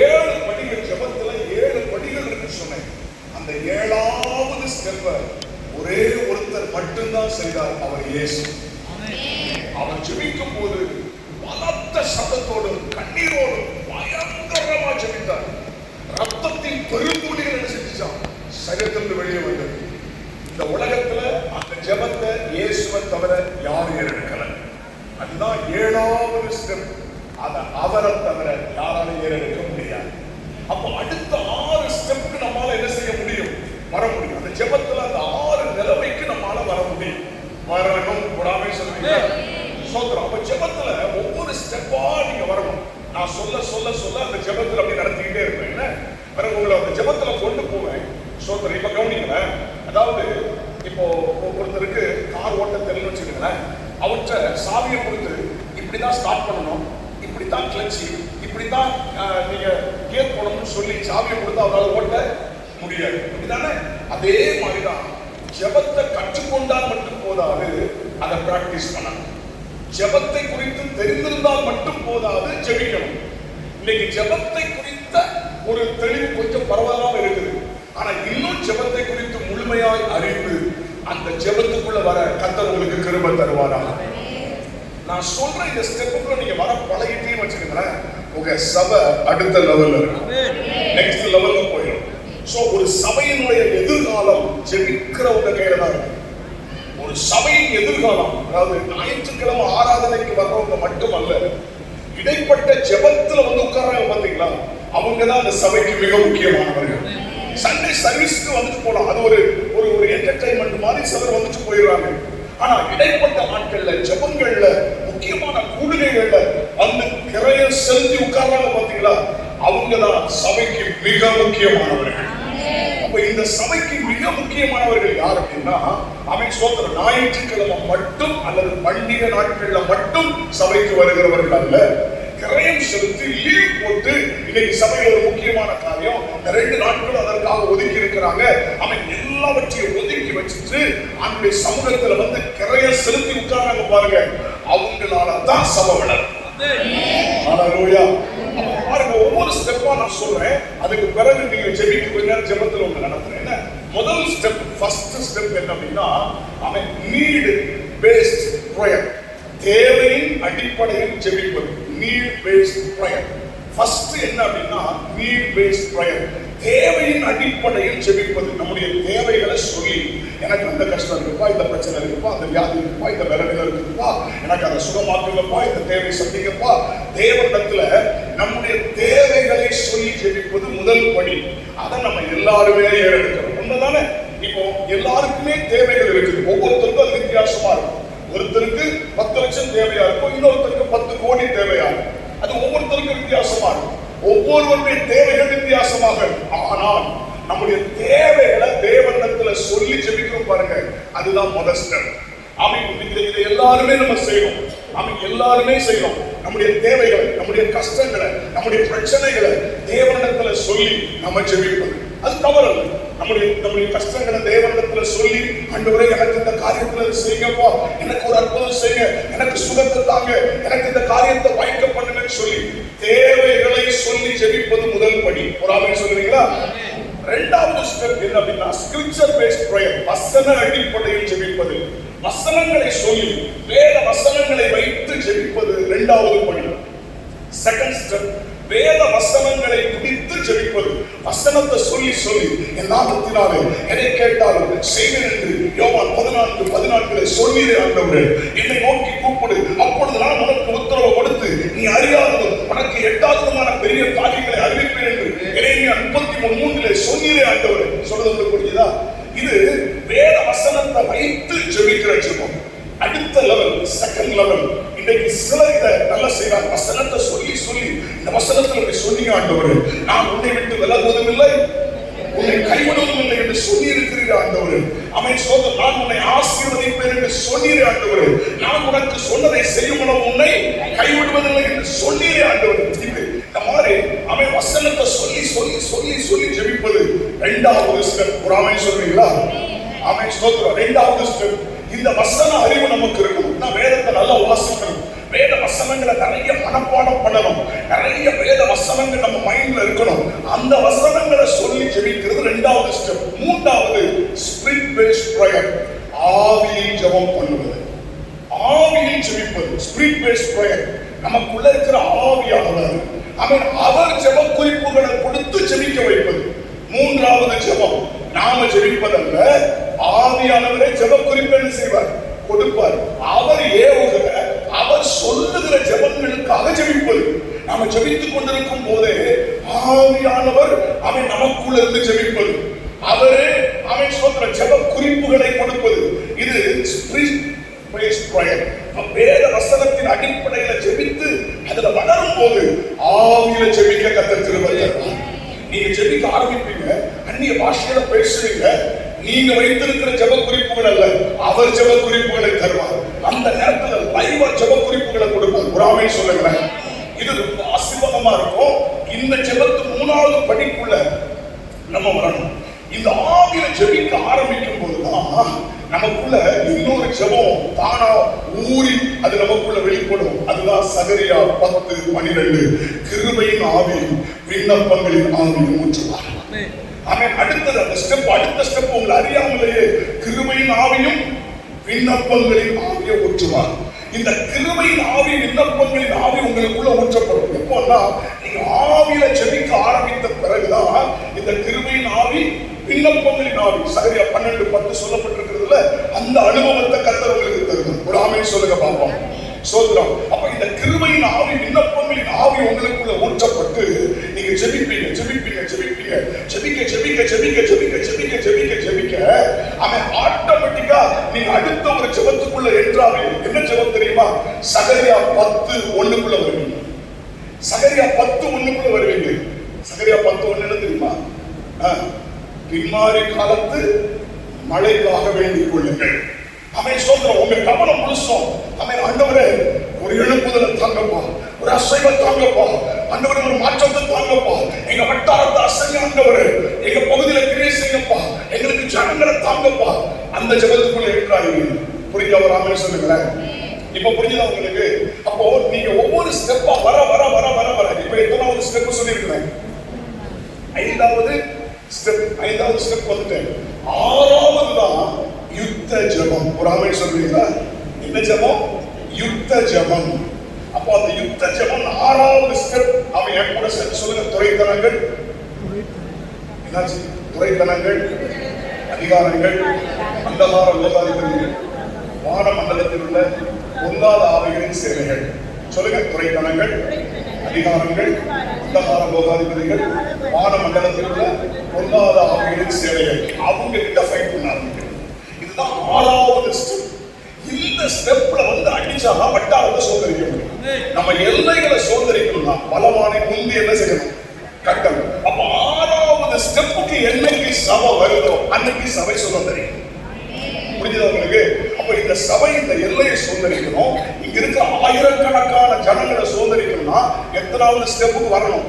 7 படிகள் ஜெபத்துல 7 படிகள் இருக்கு சொன்னேன். அந்த 7வது ஸ்டெப்பை ஒரே ஒருத்தர் மட்டும்தான் செய்தார், அவர் இயேசு. அவர் ஜெபிக்கும் போது பலத்த சத்தத்தோடு கண்ணீரோடு பயங்கரமா ஜெபித்தார். ரத்தத்தின் பெருந்துளிகள் என்ன செஞ்சான், சரீரத்திலிருந்து வெளியே வந்தது. இந்த உலகத்துல அந்த ஜெபத்தை இயேசுவை தவிர யாரும் ஏறெடுக்கல. அதுதான் 7வது ஸ்டெப். அதை அவரை தவிர யாராலும் ஏறெடுக்க முடியாது. அப்போ அடுத்த 6 ஸ்டெப்புக்கு நம்மளால என்ன செய்ய முடியும், வர முடியும். அந்த ஜெபத்துல அந்த 6 நிலைமைக்கு நம்மளால வர முடியும், வரணும். கூடாமே சொல்றீங்க சோத்திரம். அப்ப ஜெபத்துல ஒவ்வொரு ஸ்டெப்பா நீங்க வரணும். நான் சொல்ல சொல்ல சொல்ல அந்த ஜெபத்துல அப்படி நடத்திக்கிட்டே இருப்பேன். என்ன பிறகு உங்களை அந்த ஜெபத்துல கொண்டு போவேன். சோத்திரம். இப்ப கவனிங்களேன். அதாவது இப்போ ஒருத்தருக்கு கார் ஓட்ட தெரியலன்னு வச்சுக்கோங்களேன். அவற்றை சாவியை கொடுத்து இப்படிதான் ஸ்டார்ட் பண்ணணும், இப்படித்தான் கிளச்சி, இப்படித்தான் நீங்க கேர் போடணும்னு சொல்லி சாவியை கொடுத்து அவரால் ஓட்ட முடியாது. அப்படிதானே? அதே மாதிரிதான் ஜெபத்தை கற்றுக்கொண்டால் மட்டும் போதாது, அதை பிராக்டிஸ் பண்ணணும். ஜெபத்தை குறித்து தெரிந்திருந்தால் மட்டும் போதாது, ஜெபிக்கணும். இன்னைக்கு ஜெபத்தை குறித்த ஒரு தெளிவு கொஞ்சம் பரவாயில்லாம இருக்குது. ஆனா இன்னும் ஜெபத்தை குறித்து முழுமையாய் அறிந்து அந்த ஜெபத்துக்குள்ள வர கர்த்தர் உங்களுக்கு கிருபை தருவாரா? நான் சொல்ற இந்த ஸ்டெப்புக்குள்ள நீங்க வர பழகிட்டே வச்சுக்கோங்களேன், உங்க சபை அடுத்த லெவல்ல இருக்கும், நெக்ஸ்ட் லெவலுக்கு போயிடும். சோ ஒரு சபையினுடைய எதிர்காலம் ஜெபிக்கிறவங்க கையில தான் இருக்கு. ஒரு சபையின் எதிர்காலம், அதாவது ஞாயிற்றுக்கிழமை ஆராதனைக்கு வர்றவங்க மட்டுமல்ல, இடைப்பட்ட ஜெபத்துல வந்து உட்கார்றாங்க பாத்தீங்களா, அவங்கதான் அந்த சபைக்கு மிக முக்கியமானவர்கள். சண்டே சர்வீஸ்க்கு வந்துட்டு போலாம், அது ஒரு ஒரு என்டர்டைன்மெண்ட் மாதிரி சிலர் வந்துட்டு போயிடுறாங்க. ஆனா இடைப்பட்ட நாட்கள்ல ஜெபங்கள்ல முக்கியமான கூடுகைகள்ல அந்த கிரைய செலுத்தி உட்கார்றாங்க பாத்தீங்களா, அவங்கதான் சபைக்கு மிக முக்கியமானவர்கள். அப்ப இந்த சபைக்கு மிக முக்கியமானவர்கள் யார் அப்படின்னா, அவன் சோதர ஞாயிற்றுக்கிழமை மட்டும் அல்லது பண்டிகை நாட்கள்ல மட்டும் சபைக்கு வருகிறவர்கள் அல்ல. கிரயம் செலுத்தி லீவ் போட்டு இன்னைக்கு சபையில் ஒரு முக்கியமான காரியம், இந்த 2 நாட்கள் அதற்காக ஒதுக்கி இருக்கிறாங்க. அவன் எல்லாவற்றையும் ஒதுக்கி வச்சுட்டு அந்த சமூகத்துல வந்து கிரயம் செலுத்தி உட்கார்றாங்க பாருங்க, அவங்களால தான் சபை வளரும். ஹல்லேலூயா. பாருங்க, ஒவ்வொரு ஸ்டெப்பா நான் சொல்றேன். அதுக்கு பிறகு நீங்க ஜெபிக்க கொஞ்ச நேரம் ஜெபத்துல ஒன்று நடத்துறேன். முதல் ஸ்டெப், ஃபர்ஸ்ட் ஸ்டெப் என்ன அப்படின்னா, அவன் நீட் பேஸ்ட் ப்ரேயர், தேவையின் அடிப்படையில் ஜெபிப்பது. நீட் பேஸ்ட் ப்ரேயர் ஃபர்ஸ்ட் என்ன அப்படின்னா, நீட் பேஸ்ட் ப்ரேயர், தேவையின் அடிப்படையில் ஜெபிப்பது. நம்முடைய தேவைகளை சொல்லி, எனக்கு அந்த கஷ்டம் இருக்குப்பா, இந்த பிரச்சனை இருக்குப்பா, அந்த வியாதி இருக்குப்பா, இந்த விரலில் இருக்குப்பா, எனக்கு அதை சுகமாக்குங்கப்பா, இந்த தேவை சந்திங்கப்பா. தேவனிடத்துல நம்முடைய தேவைகளை சொல்லி ஜெபிப்பது முதல் படி. அதை நம்ம எல்லாருமே ஏறெடுக்கிறோம். உண்மைதானே? இப்போ எல்லாருக்குமே தேவைகள் இருக்குது, ஒவ்வொருத்தருக்கும் அது வித்தியாசமா இருக்கும். ஒருத்தருக்கு 10 லட்சம் தேவையா இருக்கும், இன்னொருத்தருக்கு 10 கோடி தேவையா இருக்கும். அது ஒவ்வொருத்தருக்கும் வித்தியாசமா இருக்கும். ஒவ்வொருவருடைய தேவைகள் வித்தியாசமாக இருக்கும். ஆனால் நம்முடைய தேவைகளை தேவனிடத்துல சொல்லி ஜெபிக்கிறோம் பாருங்க, அதுதான் முதல் ஸ்டெப். இதை எல்லாருமே நம்ம செய்யணும். எல்லாருமே செய்யணும். நம்முடைய தேவைகளை, நம்முடைய கஷ்டங்களை, நம்முடைய பிரச்சனைகளை தேவனிடத்துல சொல்லி நம்ம ஜெபிப்பது அது தவறல்ல. நம்முடைய கஷ்டங்களை தேவனிடத்துல சொல்லி, ஆண்டவரே எனக்கு இந்த காரியத்துல செய்யுங்கப்பா, எனக்கு ஒரு அற்புதம் செய்யுங்க, எனக்கு சுகத்தை தாங்க, எனக்கு இந்த காரியத்தை வாய்க்க பண்ணுங்கன்னு சொல்லி தேவைகளை சொல்லி ஜெபிப்பது முதல் படி. ஒரு ஆமென் சொல்றீங்களா? இரண்டாவது ஸ்டெப் என்ன அப்படின்னா, ஸ்கிரிப்சர் பேஸ்ட் பிரேயர், வசன அடிப்படையில் ஜெபிப்பது. வசனங்களை சொல்லி, வேத வசனங்களை வைத்து ஜெபிப்பது இரண்டாவது படி. செகண்ட் ஸ்டெப், வேத வசனங்களை பிடித்து ஜெபிப்பது. வசனத்தை சொல்லி சொல்லி, என் நாமத்தினாலே எதை கேட்டாலும் செய்வேன் என்று யோவான் 14:14 சொல்லீரே ஆண்டவரே, என்னை நோக்கி கூப்பிடு, அப்பொழுது நான் உனக்கு உத்தரவு கொடுத்து நீ அறியாததும் உனக்கு எட்டாததுமான பெரிய காரியங்களை அறிவிப்பேன் என்று எரேமியா 33:3 சொல்லீரே ஆண்டவரே. சொல்றது புரியுதா? இது வேத வசனத்தை வைத்து ஜெபிக்கிற ஜெபம். அடுத்த லெவல், செகண்ட் லெவல். இன்னைக்கு சிலர் இதை நல்லா செய்யறாங்க. வசனத்தை சொல்லி சொல்லி, இந்த வசனத்துல சொன்னீங்க ஆண்டவரே, நான் உன்னை விட்டு விலகுவதும் இல்லை, உன்னை கைவிடுவதும் இல்லை என்று சொல்லி இருக்கிறீங்க ஆண்டவரே. அவன் சொல்ற, நான் உன்னை ஆசீர்வதிப்பேன் என்று சொன்னீரே ஆண்டவரே, நான் உனக்கு சொன்னதை செய்யும் அளவு உன்னை கைவிடுவதில்லை என்று சொன்னீரே ஆண்டவரே. இந்த மாதிரி அவன் வசனத்தை சொல்லி சொல்லி சொல்லி சொல்லி ஜெபிப்பது இரண்டாவது ஸ்டெப். ஒரு ஆமென் சொல்றீங்களா? ஆமென் ஸ்தோத்திரம். இரண்டாவது ஸ்டெப், இந்த வசன அறிவு நமக்கு இருக்கணும். நான் வேதத்தை நல்லா வாசிக்கணும், வேத வசனங்களை நிறைய மனப்பாடம் பண்ணணும். நிறைய வேத வசனங்கள் நம்ம மைண்ட்ல இருக்கணும். அந்த வசனங்களை சொல்லி ஜெபிக்கிறது இரண்டாவது ஸ்டெப். மூன்றாவது ஸ்பிரிட் பேஸ்ட் பிரேயர், ஆவியில் ஜெபம் பண்ணுவது, ஆவியில் ஜெபிப்பது. ஸ்பிரிட் பேஸ்ட் பிரேயர், நமக்குள்ள இருக்கிற ஆவியானவர் அவர் ஜெப குறிப்புகளை கொடுத்து ஜெபிக்க வைப்பது. மூன்றாவது ஜெபம் நாம ஜெபிப்பதல்ல, ஆவியானவரே ஜெப குறிப்பு செய்வார், கொடுப்பார். அவர் ஏவுகிற, அவர் சொல்லுகிற ஜெபங்களுக்காக ஜெபிப்பது. நாம ஜெபித்துக் கொண்டிருக்கும் போதே ஆவியானவர் அவன் நமக்குள்ள இருந்து ஜெபிப்பது, அவரே அவன் சொல்ற ஜெப குறிப்புகளை கொடுப்பது. இது ஸ்பிரிட் பேஸ்ட் பிரேயர். வேத வசனத்தின் அடிப்படையில் ஜெபித்து அதுல வளரும் போது ஆவியில ஜெபிக்க கர்த்தர் கிருபை தருவார். நீங்க ஜெபிக்க ஆரம்பிப்பீங்க, அந்நிய பாஷையில பேசுவீங்க. நீங்க வைத்திருக்கிற ஜெப குறிப்புகள் அல்ல, அவர் ஜெப குறிப்புகளை தருவார். அந்த நேரத்தில் லைவா ஜெப குறிப்புகளை கொடுப்பார். புறாமை சொல்லுங்களேன், இது ரொம்ப ஆசீர்வாதமா இருக்கும். இந்த ஜெபத்து மூணாவது படிக்குள்ள நம்ம வரணும். இந்த ஆவியில ஜெபிக்க ஆரம்பிக்கும் போதுதான் நமக்குள்ள இன்னொரு ஜெபம் தானா ஊறி அது நமக்குள்ள வெளிப்படும். அதுதான் சகரியா 10:12, கிருபையின் ஆவியும் விண்ணப்பங்களின் ஆவியும் ஊற்றுவார். அடுத்தது அந்த ஸ்டெப், அடுத்த ஸ்டெப் உங்களை அறியாமலேயே கிருபையின் ஆவியும் விண்ணப்பங்களின் ஆவியை ஊற்றுவார். இந்த கிருபையின் ஆவி, விண்ணப்பங்களின் ஆவி உங்களுக்குள்ள ஊற்றப்படும். எப்போன்னா நீங்க ஆவியில ஜெபிக்க ஆரம்பித்த பிறகுதான் இந்த கிருபையின் ஆவி, விண்ணப்பங்களின் ஆவி, சகரியா 12:10 சொல்லப்பட்டிருக்கிறதுல அந்த அனுபவத்தை கர்த்தர் உங்களுக்கு தருவார். ஒரு ஆமென் சொல்லுங்க பாப்போம். சோதரம். அப்ப இந்த கிருபையின் ஆவி, விண்ணப்பங்களின் ஆவி உங்களுக்குள்ள ஊற்றப்பட்டு நீங்க ஜெபிப்பீங்க ஜெபிப்பீங்க ஜெபிப்பீங்க ஜெபிக்க ஜெபிக்க ஜெபிக்க ஜெபிக்க ஜெபிக்க ஜெபிக்க ஜெபிக்க அவன் ஆட்டோமேட்டிக்கா நீங்க அடுத்த ஒரு ஜெபத்துக்குள்ள என்றாவே. என்ன ஜெபம் தெரியுமா? சகரியா 10:1 வருவீங்க. சகரியா 10:1 வருவீங்க. சகரியா 10:1 என்ன தெரியுமா? பின்மாறி காலத்து மழைக்காக வேண்டிக் கொள்ளுங்கள். அவன் சொல்ற உங்க கவனம் முழுசும் அவன் ஆண்டவரே ஒரு எழுப்புதலை தாங்கப்பா, ஒரு அசைவை தாங்கப்பா, ஆண்டவரே ஒரு மாற்றத்தை தாங்கப்பா, எங்க வட்டாரத்தை அசைங்க ஆண்டவரே, எங்க பகுதியில கிரியை செய்யப்பா, எங்களுக்கு ஜனங்களை தாங்கப்பா. அந்த ஜெபத்துக்குள்ள இருக்கிறாங்க. புரிஞ்ச ஒரு ஆமென் சொல்லுங்களேன். இப்ப புரிஞ்சுதா உங்களுக்கு? அப்போ நீங்க ஒவ்வொரு ஸ்டெப்பா வர வர வர வர வர இப்ப எத்தனாவது ஸ்டெப் சொல்லியிருக்கிறேன்? ஐந்தாவது ஸ்டெப் வந்துட்டேன். ஆறாவது தான் யுத்த ஜெபம். ஒரு ஆமென் சொல்றீங்களா? என்ன ஜெபம்? யுத்த ஜெபம். அப்போ அந்த யுத்த ஜெபம் ஆறாவது ஸ்டெப். அவன் என் கூட சேர்த்து சொல்லுங்க. துரைத்தனங்கள், என்னாச்சு? துரைத்தனங்கள், அதிகாரங்கள், அந்தகார லோகாதிபதிகள், வானமண்டலத்தில் உள்ள பொல்லாத ஆவிகளின் சேவைகள். சொல்லுங்க. துரைத்தனங்கள், அதிகாரங்கள், அந்தகார லோகாதிபதிகள், வானமண்டலத்தில் உள்ள பொல்லாத ஆவிகளின் சேவைகள். அவங்க கிட்ட ஃபைட் பண்ணாங்க. இதுதான் ஆறாவது ஸ்டெப். இந்த ஸ்டெப்ல வந்து அடிச்சாதான் வட்டாரத்தை சோதரிக்க முடியும். நம்ம எல்லைகளை சோதரிக்கணும்னா பலவானை முந்தி என்ன செய்யணும்? கட்டணும். அப்ப ஆறாவது ஸ்டெப்புக்கு என்னைக்கு சபை வருதோ அன்னைக்கு சபை சுதந்திரம். புரிஞ்சுதா உங்களுக்கு? அப்ப இந்த சபை இந்த எல்லையை சோதரிக்கணும். இங்க இருக்கிற ஆயிரக்கணக்கான ஜனங்களை சோதரிக்கணும்னா எத்தனாவது ஸ்டெப்புக்கு வரணும்?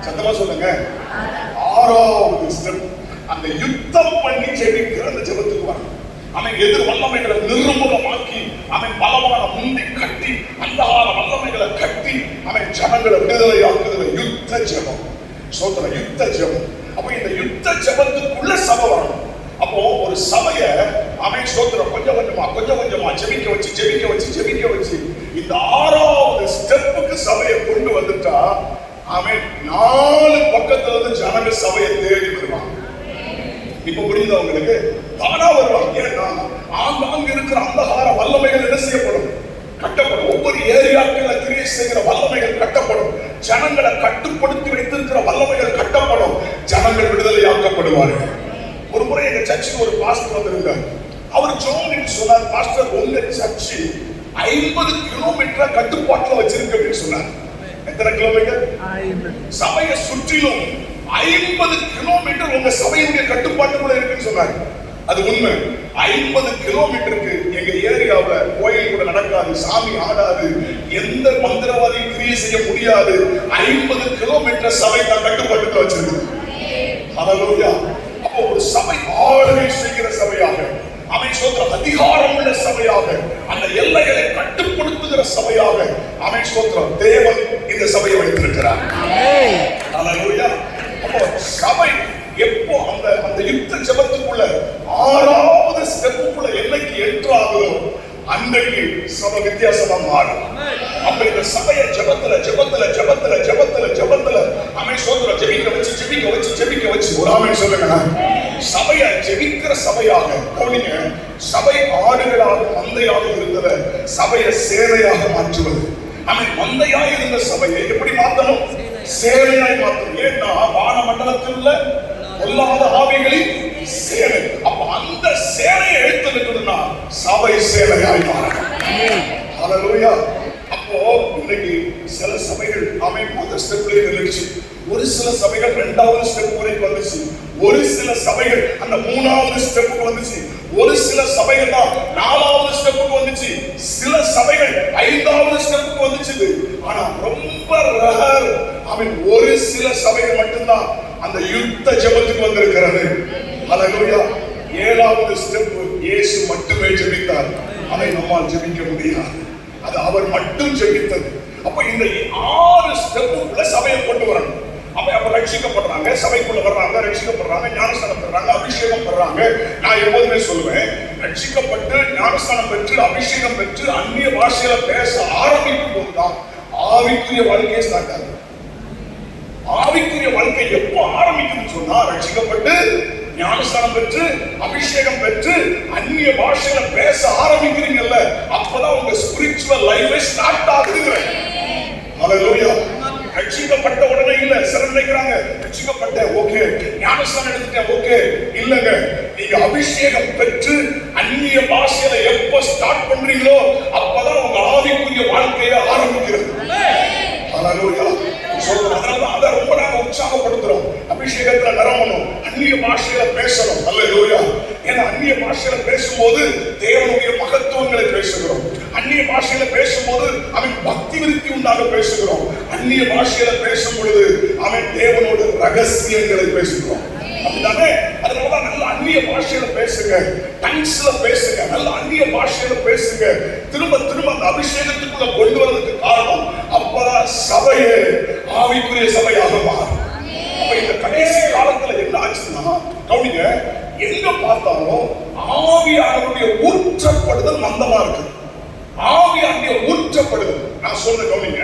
சத்தமா சொல்லுங்க. ஆறாவது ஸ்டெப். அந்த யுத்தம் பண்ணி ஜெபிக்கிற அந்த ஜெபத்துக்கு வரணும். அவன் எதிர் வல்லமைகளை நிர்மூலமாக்கி, அவன் பலமான முந்தி கட்டி, அந்தகார வல்லமைகளை கட்டி, அவன் ஜனங்களை விடுதலையாக்குகிற யுத்த ஜெபம். சோதர யுத்த ஜெபம். அப்ப இந்த யுத்த ஜெபத்துக்குள்ள சபை வரணும். அப்போ ஒரு சபைய அவன் சோதர கொஞ்சம் கொஞ்சமா ஜெபிக்க வச்சு இந்த ஆறாவது ஸ்டெப்புக்கு சபையை கொண்டு வந்துட்டா அவன் 4 பக்கத்துல இருந்து ஜனங்க சபையை தேடி வருவான். இப்ப புரியுதா உங்களுக்கு? தானா வருவாங்க. ஏன்னா ஆங்காங்க இருக்கிற அந்தகார வல்லமைகள் என்ன செய்யப்படும்? கட்டப்படும். ஒவ்வொரு ஏரியாக்களை கிரியை செய்கிற வல்லமைகள் கட்டப்படும். ஜனங்களை கட்டுப்படுத்தி வைத்திருக்கிற வல்லமைகள் கட்டப்படும். ஜனங்கள் விடுதலையாக்கப்படுவார்கள். ஒரு முறை எங்க சர்ச்சுக்கு ஒரு பாஸ்டர் வந்திருந்தார். அவர் ஜோன் சொன்னார், பாஸ்டர் உங்க சர்ச்சு 50 கிலோமீட்டர் கட்டுப்பாட்டுல வச்சிருக்கு அப்படின்னு சொன்னார். எத்தனை கிலோமீட்டர்? சபையை சுற்றிலும் 50 கிலோமீட்டர் உங்க சபையுடைய கட்டுப்பாட்டுக்குள்ள இருக்குன்னு சொன்னாங்க. அது உண்மை. 50 கிலோமீட்டருக்கு எங்க ஏரியாவுல கோயில் கூட நடக்காது, சாமி ஆடாது, எந்த மந்திரவாதியும் கிரியை செய்ய முடியாது. 50 கிலோமீட்டர் சபை தான் கட்டுப்பாட்டுக்குள்ள வச்சிருக்கு. ஹல்லேலூயா. அப்போ ஒரு சபை ஆளுகை செய்கிற சபையாக, அவன் ஸ்தோத்திரம் அதிகாரம் உள்ள சபையாக, அந்த எல்லைகளை கட்டுப்படுத்துகிற சபையாக அவன் ஸ்தோத்திரம் தேவன் இந்த சபையை வைத்திருக்கிறார். அல்லேலூயா. அப்போ சபை எப்போ அந்த யுத்த ஜெபத்துக்குள்ள 6வது ஸ்டெப்புக்குள்ள எல்லைக்கு என்ட்ராகுதோ அன்றைக்கு சபை வித்தியாசமா மாறும். அப்ப இந்த சபையை ஜெபத்துல ஜெபத்துல ஜெபத்துல ஜெபத்துல ஜெபத்துல அவன் ஸ்தோத்திரம் ஜெபிக்க வச்சு ஜெபிக்க வச்சு ஜெபிக்க வச்சு ஒரு ஆமென் சொல்லுங்க. சபையை ஜெபிக்கிற சபையாக கவனிங்க. சபை ஆடுகளாக மந்தையாக இருந்தத சபையை சேவையாக மாற்றுவது. அவன் மந்தையாக இருந்த சபையை எப்படி மாற்றணும்? சேவையாய் மாற்றணும். ஏன்னா வான மண்டலத்தில் உள்ள பொல்லாத ஆவிகளின் சேவை. அப்ப அந்த சேவையை எடுத்துக்கிட்டதுன்னா சபை சேவையாய் மாறும். ஹல்லேலூயா. அப்போ இன்னைக்கு சில சபைகள் முதல் ஸ்டெப்லயே நின்றுச்சு. ஒரு சில சபைகள் 2வது ஸ்டெப் வரைக்கும் வந்துச்சு. ஒரு சில சபைகள் அந்த 3வது ஸ்டெப்புக்கு வந்துச்சு. ஒரு சில சபைகள் தான் 4வது ஸ்டெப்புக்கு வந்துச்சு. சில சபைகள் 5வது ஸ்டெப்புக்கு வந்துச்சு. ஆனா ரொம்ப ரேர் ஒரு சில சபைகள் மட்டும்தான் அந்த யுத்த ஜெபத்துக்கு வந்திருக்கிறது. ஹல்லேலூயா. 7வது ஸ்டெப் இயேசு மட்டுமே ஜெபித்தார். அதை நம்மால் ஜெபிக்க முடியாது. அது அவர் மட்டும் ஜெபித்தது. அப்ப இந்த 6 ஸ்டெப்புக்குள்ள சபையை கொண்டு வரணும். அப்ப ரட்சிக்கப்படுறாங்க, சபைக்குள்ள வர்றாங்க, ரட்சிக்கப்படுறாங்க, ஞானஸ்தானம் பெறாங்க, அபிஷேகம் பெறாங்க. நான் எப்போதுமே சொல்லுவேன், ரட்சிக்கப்பட்டு ஞானஸ்தானம் பெற்று அபிஷேகம் பெற்று அந்நிய பாஷையில பேச ஆரம்பிக்கும் போதுதான் ஆவிக்குரிய வாழ்க்கையை ஸ்டார்ட் ஆகும். ஆவிக்குரிய வாழ்க்கை எப்போ ஆரம்பிக்கும்னு சொன்னா ரட்சிக்கப்பட்டு ஞானஸ்தானம் பெற்று அபிஷேகம் பெற்று அந்நிய பாஷையில பேச ஆரம்பிக்கிறீங்கல்ல, அப்பதான் உங்க ஸ்பிரிச்சுவல் லைஃபே ஸ்டார்ட் ஆகுது. ஹல்லேலூயா. ரட்சிக்கப்பட்ட உடனே இல்ல சிலர் நினைக்கிறாங்க ரட்சிக்கப்பட்டேன் ஓகே, ஞானஸ்தானம் எடுத்துட்டேன் ஓகே. இல்லங்க, நீங்க அபிஷேகம் பெற்று அந்நிய பாஷையில எப்ப ஸ்டார்ட் பண்றீங்களோ அப்பதான் உங்க ஆவிக்குரிய வாழ்க்கையை ஆரம்பிக்கிறது. ஹல்லேலூயா. அதனால அதை ரொம்ப நாங்க உற்சாகப்படுத்துறோம். அபிஷேகத்துல நிரம்பணும், அந்நிய பாஷையில பேசணும். ஹல்லேலூயா. ஏன்னா அந்நிய பாஷையில பேசும்போது தேவனுடைய மகத்துவங்களை பேசுகிறோம். அந்நிய பாஷையில பேசும்போது அவன் பக்தி விருத்தி உண்டாக பேசுகிறோம். அந்நிய பாஷையில பேசும் பொழுது அவன் தேவனோட ரகசியங்களை பேசுகிறோம். அப்படிதானே? அதனாலதான் நல்ல அந்நிய பாஷையில பேசுங்க, டங்ஸ்ல பேசுங்க, நல்ல அந்நிய பாஷையில பேசுங்க. திரும்ப திரும்ப அந்த அபிஷேகத்துக்குள்ள கொண்டு வரதுக்கு காரணம் அப்பதான் சபையே ஆவிக்குரிய சபையாக மாறும். அப்ப இந்த கடைசி காலத்துல என்ன ஆச்சுன்னா கவனிங்க, எங்க பார்த்தாலும் ஆவியானவருடைய ஊற்றப்படுதல் மந்தமா இருக்கு. ஆவியானுடைய ஊற்றப்படுதல் நான் சொல்ற கவனிங்க.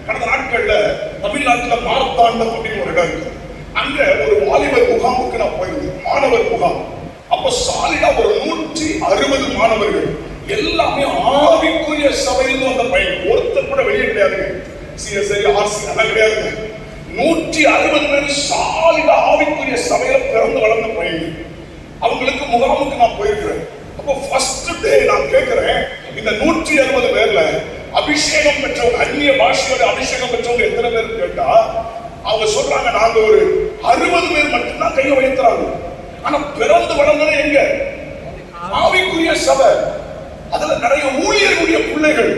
கடந்த நாட்கள்ல தமிழ்நாட்டுல மார்த்தாண்டம் அப்படின்னு ஒரு இடம் இருக்கு. அங்க ஒரு வாலிபர் முகாமுக்கு நான் போயிருந்தேன், மாணவர் முகாம். அப்ப சாலிடா ஒரு 160 மாணவர்கள், எல்லாமே ஆவிக்குரிய சபையிலிருந்து வந்த பையன். ஒருத்தர் கூட வெளியே கிடையாதுங்க, சிஎஸ்ஐ ஆர்சி அதெல்லாம் கிடையாதுங்க. 160 பேர் சாலிடா ஆவிக்குரிய சபையில பிறந்து வளர்ந்த பையன். அவங்களுக்கு முகாமுக்கு நான் போயிருக்கிறேன். அப்போ ஃபர்ஸ்ட் டே நான் கேட்கிறேன், இந்த 160 பேர்ல அபிஷேகம் பெற்றவங்க, அந்நிய பாஷையோட அபிஷேகம் பெற்றவங்க எத்தனை பேர் கேட்டா அவங்க சொல்றாங்க நாங்க ஒரு 60 பேர் மட்டும்தான் கையை வைக்கிறாங்க. ஆனா பிறந்து வளர்ந்தது எங்க? ஆவிக்குரிய சபை. அதுல நிறைய ஊழியர்களுடைய பிள்ளைகள்.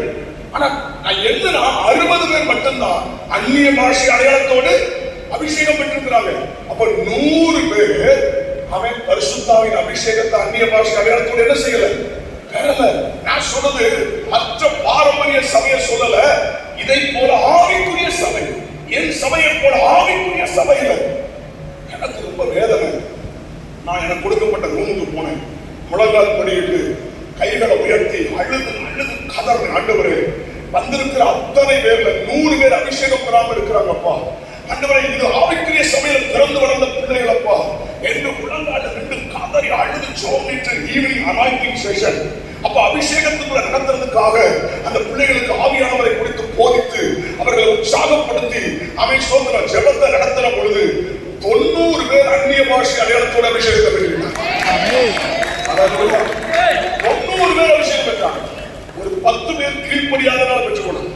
ஆனா நான் என்னன்னா 60 பேர் மட்டும்தான் அந்நிய பாஷை அடையாளத்தோடு அபிஷேகம் பெற்றிருக்கிறாங்க. அப்ப 100 பேர் அவன் பரிசுத்தாவின் அபிஷேகத்தை அந்நிய பாஷை அடையாளத்தோடு என்ன செய்யல, பெறல. நான் சொல்றது மற்ற பாரம்பரிய சபையை சொல்லல, இதை போல ஆவிக்குரிய சபை, என் சபையை போல ஆவிக்குரிய சபையில எனக்கு ரொம்ப வேதனை. நான் எனக்கு கொடுக்கப்பட்ட ரூமுக்கு போனேன், முழங்கால் படியிட்டு கைகளை உயர்த்தி அழுது அழுது கதறேன். ஆண்டவரே, வந்திருக்கிற அத்தனை பேர்ல 100 பேர் அபிஷேகம் பெறாம இருக்கிறாங்கப்பா. ஆண்டவரே, இது ஆவிக்குரிய சபையில பிறந்து வளர்ந்த பிள்ளைகளப்பா என்று முழங்கால நின்று கதறி அழுது சோமிட்டு ஈவினிங் அனாயிண்டிங் செஷன். அப்ப அபிஷேகத்துக்குள்ள நடத்துறதுக்காக அந்த பிள்ளைகளுக்கு ஆவியானவரை குறித்து போதித்து அவர்களை உற்சாகப்படுத்தி அவன் சோதனை ஜெபத்தை நடத்தின பொழுது 90 பேர் அந்நிய பாஷை அடையாளத்தோட அபிஷேகத்தை பெறுகிறார். 90 பேர் அபிஷேகம் பெற்றாங்க. ஒரு 10 பேர் கீழ்ப்படியாதனால பெற்றுக்கொள்ளும்.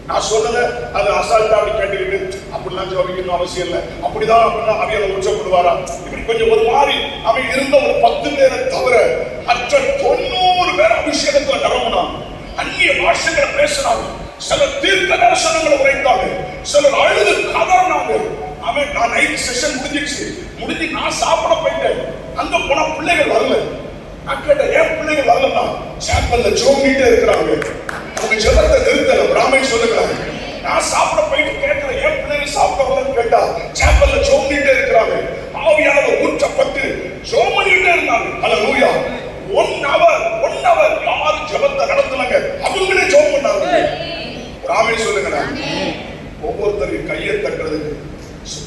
நான் சொன்னதை அது அசால்ட்டா அப்படி கேட்டுக்கிட்டு அப்படிலாம் ஜெபிக்கணும் அவசியம் இல்லை, அப்படிதான் அப்படின்னா அவையால உற்சப்படுவாரா இப்படி கொஞ்சம் ஒரு மாதிரி அவன் இருந்த ஒரு 10 பேரை தவிர மற்ற 90 பேர் அபிஷேகத்துல நிரம்பினாங்க. அந்நிய பாஷைகளை பேசினாங்க, சிலர் தீர்க்க தரிசனங்களை உரைத்தாங்க, சிலர் அழுது கதறினாங்க. அவன் நான் நைட் செஷன் முடிஞ்சிச்சு, முடிஞ்சு நான் சாப்பிட போயிட்டேன். அங்க போனா பிள்ளைகள் வரல. நான் கேட்டேன், ஏன் பிள்ளைங்க வரலன்னா சாப்பல்ல ஜோமிட்டே இருக்கிறாங்க. அவங்க ஜெபத்தை நிறுத்தல. பிராமணன் சொல்லுகிறாங்க, நான் சாப்பிட போயிட்டு கேட்கிறேன், ஏன் பிள்ளைங்க சாப்பிட வரலன்னு கேட்டா சாப்பல்ல ஜோமிட்டே இருக்கிறாங்க. ஆவியானவர் ஊற்றப்பட்டு ஜோமனிட்டே இருந்தாங்க. ஹல்லேலூயா. 1 hour யாரும் ஜெபத்தை நடத்துனாங்க, அவங்களே ஜெபம் பண்ணாங்க. பிராமணன் சொல்லுங்க, ஒவ்வொருத்தரையும் கையை தட்டுறதுக்கு,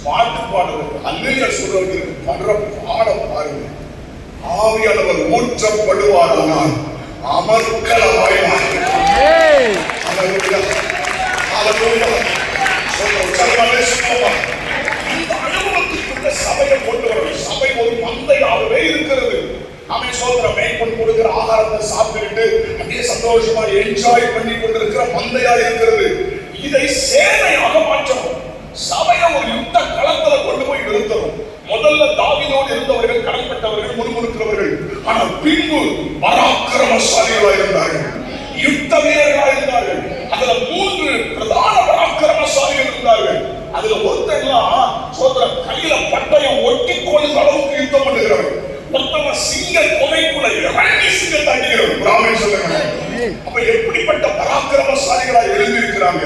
பாட்டு பாடுறதுக்கு, அல்லேலூயா சொல்றதுக்கு பண்ற பாடம் பாருங்க. ஆவியானவர் ஊற்றப்படுவாரானால் அமர்க்கலமாய் மாறும். ஹல்லேலூயா, ஹல்லேலூயா. இந்த அனுபவத்துக்குள்ள சபையை கொண்டு வரணும். சபை ஒரு மந்தையாகவே இருக்கிறது. அவன் சொல்ற மேய்ப்பன் கொடுக்கிற ஆகாரத்தை சாப்பிட்டுட்டு அப்படியே சந்தோஷமா என்ஜாய் பண்ணி கொண்டிருக்கிற மந்தையா இருக்கிறது. இதை சேனையாக மாற்றணும். சபையை ஒரு யுத்த களத்துல கொண்டு போய் நிறுத்தணும். முதல்ல தாவீதோடு இருந்தவர்கள் கடன்பட்டவர்கள், முறுமுறுக்கிறவர்கள். ஆனால் பின்பு பராக்கிரமசாலிகளாக இருந்தார்கள், யுத்த வீரர்களாக இருந்தார்கள். அதுல 3 பிரதான பராக்கிரமசாலிகள் இருந்தார்கள். அதுல ஒருத்தெல்லாம் சோதர கையில பட்டயம் ஒட்டி கொள்ளும் அளவுக்கு யுத்தம் பண்ணுகிறவர்கள். ஒருத்தவங்க சிங்க கொலைக்குள்ள இறங்கி சிங்கத்தை அடிக்கிறவர்கள். பிராமணன் சொல்லுங்க, அப்ப எப்படிப்பட்ட பராக்கிரமசாலிகளாக எழுந்திருக்கிறாங்க.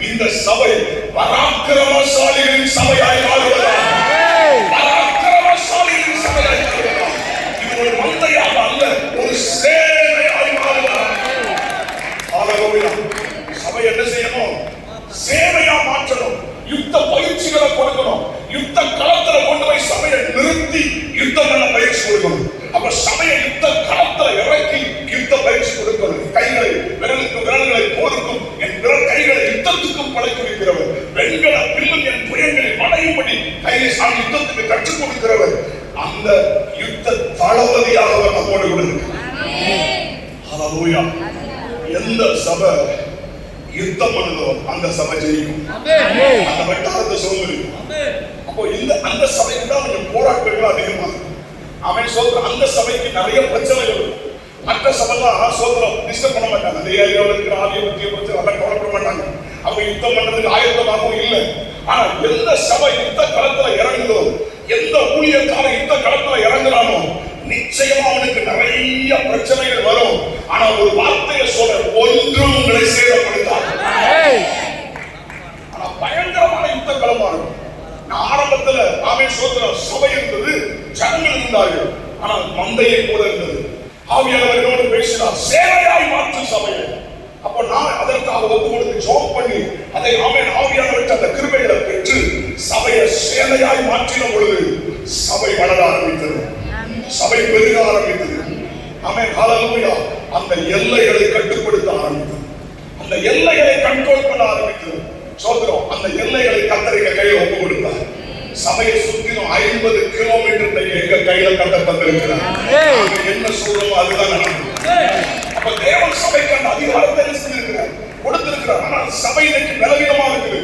இந்த சபை பராக்கிரமசாலிகளின் சபையாய் மாறுவதா? பராக்கிரமசாலிகளின் சபையாய் மாறுவதா? இது ஒரு மந்தையாக அல்ல, ஒரு சேனையாய் மாறுவதா? ஹல்லேலூயா. சபை என்ன செய்யணும்? சேனையா மாற்றணும். யுத்த பயிற்சிகளை கொடுக்கணும். யுத்த களத்துல கொண்டு போய் சபையை நிறுத்தி யுத்தம் பண்ண பயிற்சி கொடுக்கணும். அப்ப சபையை யுத்த களத்துல இறக்கி யுத்த பயிற்சி கொடுக்கணும். கைகளை விரலுக்கு விரல்களை போருக்கும், என் விரல் கைகளை யுத்தத்துக்கும் பழக்கி வைக்கிறவர். வெண்கல பில்லும் என் புயங்களை அடையும்படி கையை சாமி யுத்தத்துக்கு கற்றுக் கொடுக்கிறவர். அந்த யுத்த தளபதியாக அவர் நம்மோடு கொடுக்கிறார். ஹல்லேலூயா. எந்த சபை யுத்தம் பண்ணுதோ அந்த சபை ஜெயிக்கும். அந்த வட்டாரத்தை சோதனை. அப்போ இந்த அந்த சபைக்கு தான் கொஞ்சம் போராட்டங்கள் அதிகமாக. அவன் சொல்ற அந்த சபைக்கு நிறைய பிரச்சனைகள். மற்ற சபைலாம் சோதரம் டிஸ்டர்ப் பண்ண மாட்டாங்க. அந்த ஏரியாவில் இருக்கிற ஆவிய பற்றிய பிரச்சனை எல்லாம் கவலைப்பட மாட்டாங்க. அவங்க யுத்தம் பண்றதுக்கு ஆயத்தமாகவும் இல்லை. ஆனா எந்த சபை யுத்த களத்துல இறங்குதோ, எந்த ஊழியக்காரன் யுத்த களத்துல இறங்குறானோ, நிச்சயமா அவனுக்கு நிறைய பிரச்சனைகள் வரும். ஆனா ஒரு வார்த்தையை சொல்ற, ஒன்றும் உங்களை சேதப்படுத்தாது. ஆனா பயங்கரமான யுத்த களமா இருக்கும். நான் ஆரம்பத்துல அவன் சொல்ற சபை இருந்தது, ஜனங்கள் இருந்தார்கள், ஆனால் மந்தையை போல இருந்தது. ஆவியானவரோடு பேசினார், சேவையாய் மாற்றும் சபையை. அப்ப நான் அதற்காக ஒப்பு கொடுத்து ஜெபம் பண்ணி அதை அவன் ஆவியானவருக்கு அந்த கிருபைகளை பெற்று சபையை சேவையாய் மாற்றின பொழுது சபை வளர ஆரம்பித்தது, சபை பெருக ஆரம்பித்தது. ஆமென், ஹல்லேலூயா. அந்த எல்லைகளை கட்டுப்படுத்த ஆரம்பித்தது, அந்த எல்லைகளை கண்ட்ரோல் பண்ண ஆரம்பித்தது. சோதரம் அந்த எல்லைகளை கர்த்தர் கையில் ஒப்பு கொடுத்தார். சபையை சுற்றிலும் 50 கிலோமீட்டர் எங்க கையில கட்ட தந்திருக்கிறார். என்ன சொல்றோமோ அதுதான் நடக்கும். அப்ப தேவன் சபைக்கு அந்த அதிகாரத்தை செஞ்சிருக்கிறார், கொடுத்திருக்கிறார். ஆனால் சபை இன்னைக்கு பலவீனமா இருக்குது,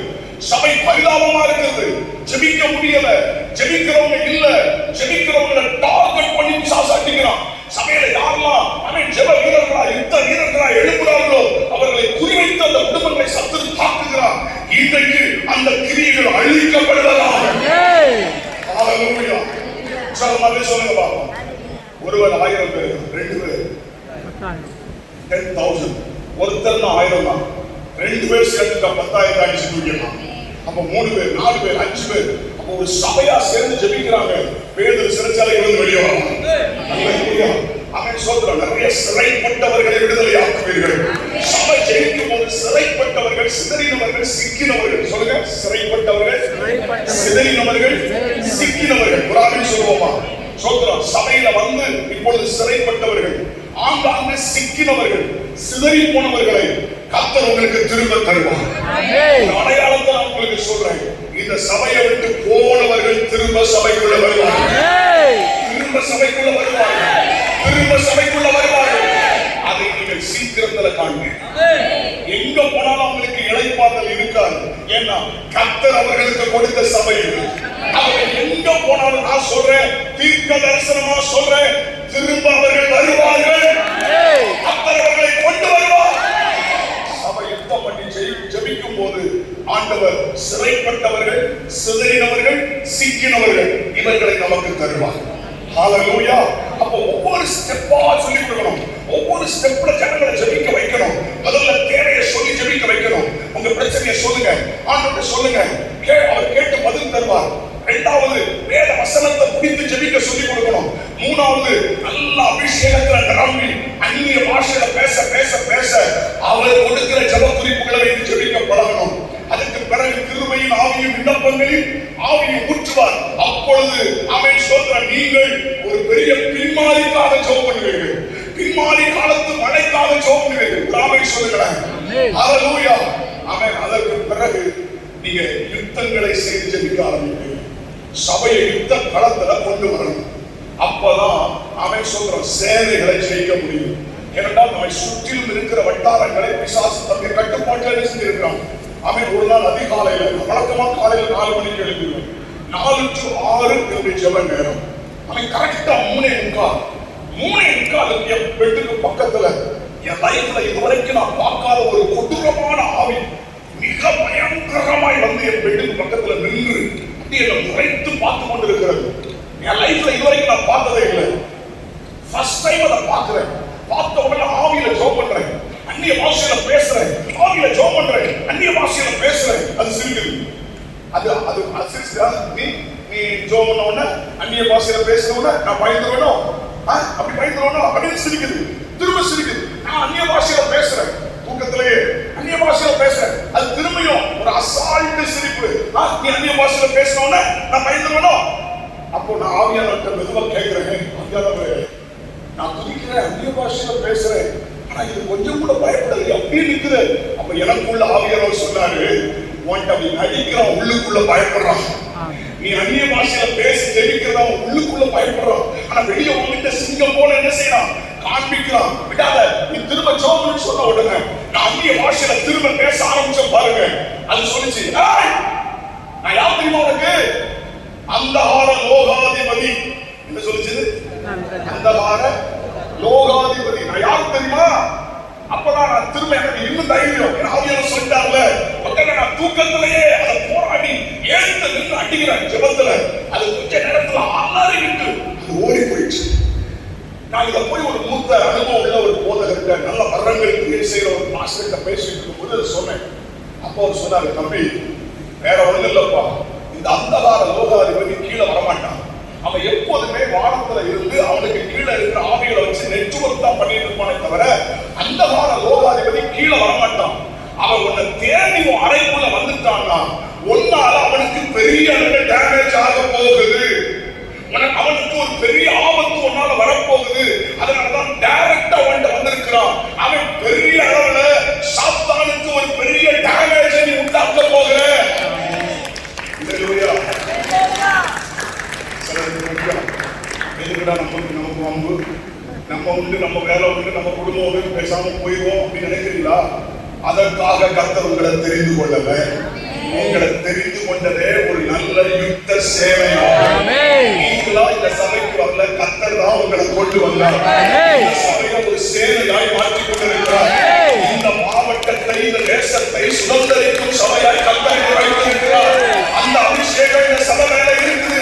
சபை பரிதாபமா இருக்குது. ஜெபிக்க முடியல, ஜெபிக்கிறவங்க இல்ல, ஜெபிக்கிறவங்களை டார்கெட் பண்ணி சாசாட்டிக்கிறான். சபையில யாரெல்லாம் அவன் ஜெப வீரர்களா, யுத்த வீரர்களா எழுப்புறார்களோ அவர்களை குறிவைத்து அந்த குடும்பங்களை சத்துரு தாக்குகிறான். இன்றைக்கு அந்த கிரியைகள் அழிக்கப்படுவதாக. ஹல்லேலூயா. சொல்லுங்க சொல்லுங்க பாப்போம். ஒருவர் 1000 பேர், 2 பேர் 10,000, ஒருத்தர் 1000 தான், 2 பேர் சேர்த்துட்டா 10,000 அடிச்சு தூக்கிடலாம். அப்ப 3 பேர், 4 பேர், 5 பேர், அப்ப ஒரு சபையா சேர்ந்து ஜெபிக்கிறாங்க. பேதுரு சிறைச்சாலையிலிருந்து வெளியே வராங்க. ஹல்லேலூயா. அவன் சொல்றான், நிறைய சிறைப்பட்டவர்களை விடுதலை ஆக்குவீர்கள். சபை ஜெயிக்கும் போது சிறைப்பட்டவர்கள், சிதறினவர்கள், சிக்கினவர்கள். சொல்லுங்க, சிறைப்பட்டவர்கள், சிதறினவர்கள், சிக்கினவர்கள். குரானில் சொல்லுவோமா? சொல்றான், சபையில வந்து இப்பொழுது சிறைப்பட்டவர்கள், ஆங்காங்கே சிக்கினவர்கள், சிதறி போனவர்களை கர்த்தர் உங்களுக்கு திரும்ப தருவார். அடையாளத்தை நான் உங்களுக்கு சொல்றேன். இந்த சபையை விட்டு போனவர்கள் திரும்ப சபைக்குள்ள வருவார்கள், திரும்ப சபைக்குள்ள வருவார்கள், திரும்ப சபைக்குள்ள வருவார்கள். அதை நீங்கள் சீக்கிரத்துல காண்பீங்க. எங்க போனாலும் அவங்களுக்கு இளைப்பாறுதல் இருக்காது. ஏன்னா கர்த்தர் அவர்களுக்கு கொடுத்த சபை இது. அவர்கள் எங்க போனாலும் நான் சொல்றேன், தீர்க்க தரிசனமா சொல்றேன், திரும்ப அவர்கள் வருவார்கள், கர்த்தர் அவர்களை கொண்டு வருவார். சபை யுத்தம் பண்ணி ஜெபிக்கும் போது ஆண்டவர் சிறைப்பட்டவர்கள், சிதறினவர்கள், சிக்கினவர்கள் இவர்களை நமக்கு தருவார். ஹல்லேலூயா. அப்போ ஒவ்வொரு ஸ்டெப்பா சொல்லி கொடுக்கணும். ஒவ்வொரு ஸ்டெப்ல ஜனங்களை ஜெபிக்க வைக்கணும். முதல்ல தேவையை சொல்லி ஜெபிக்க வைக்கணும். உங்க பிரச்சனையை சொல்லுங்க, ஆண்டவர்கிட்ட சொல்லுங்க. அவர் கேட்டு பதில் தருவார். இரண்டாவது, வேத வசனத்தை பிடித்து ஜெபிக்க சொல்லி கொடுக்கணும். மூணாவது, நல்ல அபிஷேகத்துல நிரம்பி அந்நிய பாஷையில பேச பேச பேச அவர் கொடுக்கிற ஜெப குறிப்புகளை வைத்து ஜெபிக்க பழகணும். அதுக்கு பிறகு கிருபையின் ஆவியும் விண்ணப்பங்களில் ஆவியை ஊற்றுவார். அப்பொழுது அவன் சொல்ற, நீங்கள் ஒரு பெரிய பின்மாரிக்காக ஜெபம் பண்ணுவீர்கள், பின்மாரி காலத்து மழைக்காக ஜெபம் பண்ணுவீர்கள். ஆமென் சொல்லுங்களேன். ஹல்லேலூயா. ஆமென். அதற்கு பிறகு நீங்க யுத்தங்களை செய்து ஜெபிக்க ஆரம்பிப்பீர்கள். சபையை யுத்த களத்துல கொண்டு வரணும். அப்பதான் அவன் சொல்ற சேனைகளை ஜெயிக்க முடியும். ஏனென்றால் நம்மை சுற்றிலும் இருக்கிற வட்டாரங்களை பிசாசு தன்னுடைய கட்டுப்பாட்டில் செஞ்சிருக்கிறான். அவன் ஒரு நாள் அதிகாலையில, வழக்கமா காலையில 4 மணிக்கு எழுப்பிடுவேன். 4 to 6 என்னுடைய ஜெப நேரம். அவன் கரெக்டா 3:45 என் பெட்டுக்கு பக்கத்துல, என் லைஃப்ல இதுவரைக்கும் நான் பார்க்காத ஒரு கொடூரமான ஆவி மிக பயங்கரமாய் வந்து என் பெட்டுக்கு பக்கத்துல நின்று என்னை முறைத்து பார்த்து கொண்டிருக்கிறது. என் லைஃப்ல இதுவரைக்கும் நான் பார்த்ததே இல்லை. ஃபர்ஸ்ட் டைம் அதை பார்க்கிறேன். பார்த்த உடனே ஆவியில ஜெபம் பண்றேன், அந்நிய பாஷையில பேசுறேன், ஆவியில ஜெபம் பண்றேன், அந்நிய பாஷையில பேசுறேன். அது சிரிக்குது. அது சிரிச்சுதா? நீ ஜெபம் பண்ண உடனே அந்நிய பாஷையில பேசுற உடனே நான் பயந்துருவேனோ, அப்படி பயந்துருவேனோ அப்படின்னு சிரிக்குது. திரும்ப சிரிக்குது. நான் அந்நிய பாஷையில பேசுறேன், தூக்கத்திலேயே அந்நிய பாஷையில பேசுறேன். அது திரும்பியும் ஒரு அசால்ட்டு சிரிப்பு. நீ அந்நிய பாஷையில பேசணும்னா நான் பயந்துருவேனோ. அப்போ நான் ஆவியானவர்கிட்ட மெதுவா கேட்கிறேன், நான் துதிக்கிறேன், அந்நிய பாஷையில பேசுறேன், ஆனா இது கொஞ்சம் கூட பயப்படலையே அப்படி இருக்குது. அப்ப எனக்குள்ள ஆவியானவர் சொன்னாரு, உன்கிட்ட அப்படி நடிக்கிறான், உள்ளுக்குள்ள பயப்படுறான். நீ அந்நிய பாஷையில பேசி ஜெபிக்கிறதா உள்ளுக்குள்ள பயப்படுறான், ஆனா வெளியே உங்ககிட்ட சிங்கம் போல என்ன செய்யறான், காண்பிக்கிறான். விடாத, நீ திரும்ப ஜெபம்னு சொன்ன உடனே நான் அந்நிய பாஷையில திரும்ப பேச ஆரம்பிச்சேன் பாருங்க. அது சொல்லிச்சு, நான் யார் தெரியுமா உனக்கு? அந்தகார லோகாதிபதி. என்ன சொல்லிச்சு? அந்தகார லோகாதிபதி. நான் யார் தெரியுமா? அப்பதான் நான் திரும்ப எனக்கு இன்னும் தைரியம். ஆவியானவர் சொல்லிட்டார்ல, உடனே நான் தூக்கத்திலேயே அதை போராடி எழுந்து நின்று அடிக்கிறேன் ஜெபத்துல. அது கொஞ்ச நேரத்துல அலறிட்டு அது ஓடி போயிடுச்சு. நான் இதை போய் ஒரு மூத்த அனுபவம் உள்ள ஒரு போதகர்கிட்ட, நல்ல வரங்கள் கிரியேட் செய்யற ஒரு மாஸ்டர்கிட்ட பேசிட்டு இருக்கும்போது அதை சொன்னேன். அப்போ அவர் சொன்னாரு, தம்பி வேற ஒண்ணு இல்லப்பா, இந்த அந்தகார லோகாதிபதி கீழே வரமாட்டான். அவன் எப்போதுமே வானத்துல இருந்து அவனுக்கு கீழே இருக்கிற ஆவிகளை வச்சு நெட்வொர்க் தான் பண்ணிட்டு இருப்பானே தவிர அந்தகார லோகாதிபதி கீழே வரமாட்டான். அவன் உன்னை தேடி அறைக்குள்ள வந்துட்டான்னா ஒன்னால அவனுக்கு பெரிய அளவில் டேமேஜ் ஆக போகுது, அவனுக்கு ஒரு பெரிய ஆபத்து ஒன்னால வரப்போகுது. அதனாலதான் டைரக்டா அவன்கிட்ட வந்திருக்கிறான். அவன் பெரிய அளவுல சாத்தானுக்கு ஒரு பெரிய டேமேஜ் நீ உண்டாக்க போகிற. நமக்கு வம்பு, நம்ம உண்டு, நம்ம வேலை உண்டு, நம்ம குடும்பம் உண்டு, பேசாம போயிடுவோம் அப்படின்னு நினைக்கிறீங்களா? அதற்காக கர்த்தர் உங்களை தெரிந்து கொள்ளல. உங்களை தெரிந்து கொண்டதே ஒரு நல்ல யுத்த சேவையாகும். நீங்களா இந்த சபைக்கு வரல, கர்த்தர் தான் உங்களை கொண்டு வந்தார். இந்த சபையை ஒரு சேவையாய் மாற்றிக் கொண்டிருக்கிறார். இந்த மாவட்டத்தை, இந்த தேசத்தை சுதந்திரிக்கும் சபையாய் கர்த்தர் வைத்திருக்கிறார். அந்த அபிஷேகம் இந்த சபை மேல இருக்குது.